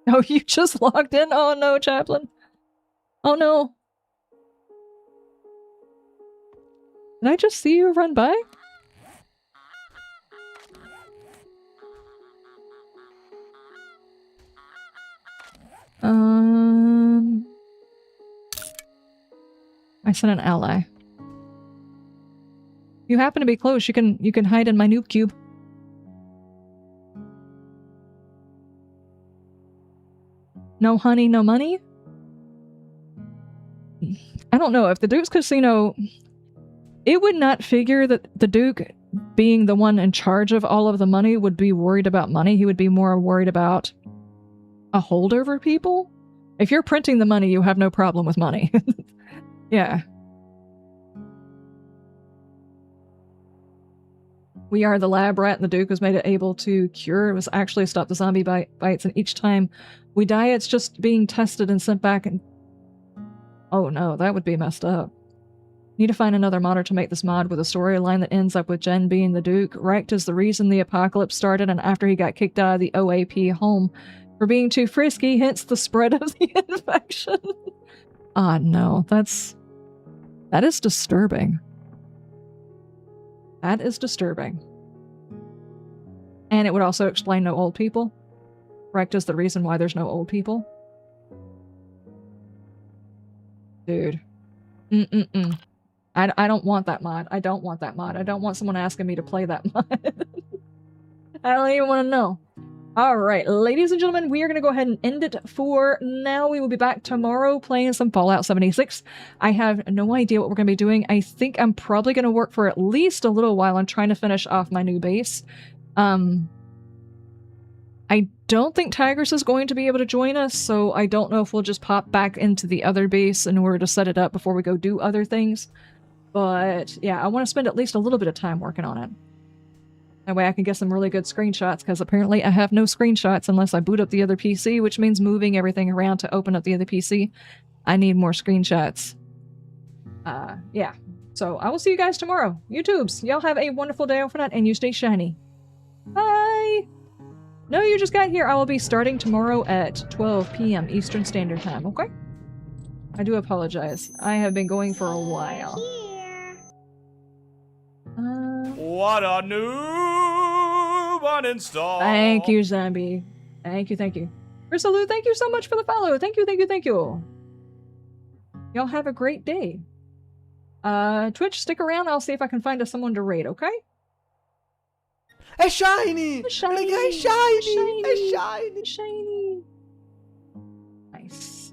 Speaker 1: Oh, you just logged in? Oh no, Chaplain. Oh no. Did I just see you run by? I sent an ally. You happen to be close. You can hide in my noob cube. No honey, no money? I don't know. If the Duke's Casino... It would not figure that the Duke, being the one in charge of all of the money, would be worried about money. He would be more worried about a holdover people. If you're printing the money, you have no problem with money. Yeah. We are the lab rat, and the Duke was made it able to cure. It was actually stop the zombie bites, and each time we die, it's just being tested and sent back. And oh no, that would be messed up. Need to find another modder to make this mod with a storyline that ends up with Jen being the Duke. Recht is the reason the apocalypse started, and after he got kicked out of the OAP home for being too frisky, hence the spread of the infection. Ah, no, that is disturbing. That is disturbing. And it would also explain no old people. Recht is the reason why there's no old people. Dude. I don't want that mod. I don't want that mod. I don't want someone asking me to play that mod. I don't even want to know. Alright, ladies and gentlemen, we are going to go ahead and end it for now. We will be back tomorrow playing some Fallout 76. I have no idea what we're going to be doing. I think I'm probably going to work for at least a little while on trying to finish off my new base. I don't think Tigris is going to be able to join us, so I don't know if we'll just pop back into the other base in order to set it up before we go do other things. But yeah, I want to spend at least a little bit of time working on it. That way I can get some really good screenshots, because apparently I have no screenshots unless I boot up the other PC, which means moving everything around to open up the other PC. I need more screenshots. Yeah. So I will see you guys tomorrow. YouTubes, y'all have a wonderful day over that, and you stay shiny. Bye! No, you just got here. I will be starting tomorrow at 12 p.m. Eastern Standard Time, okay? I do apologize. I have been going for a while.
Speaker 7: What a noob uninstall!
Speaker 1: Thank you, Zombie. Thank you. Risaloo, thank you so much for the follow. Thank you. Y'all have a great day. Twitch, stick around. I'll see if I can find us someone to raid, okay?
Speaker 7: A shiny!
Speaker 1: Shiny!
Speaker 7: A shiny!
Speaker 1: Nice.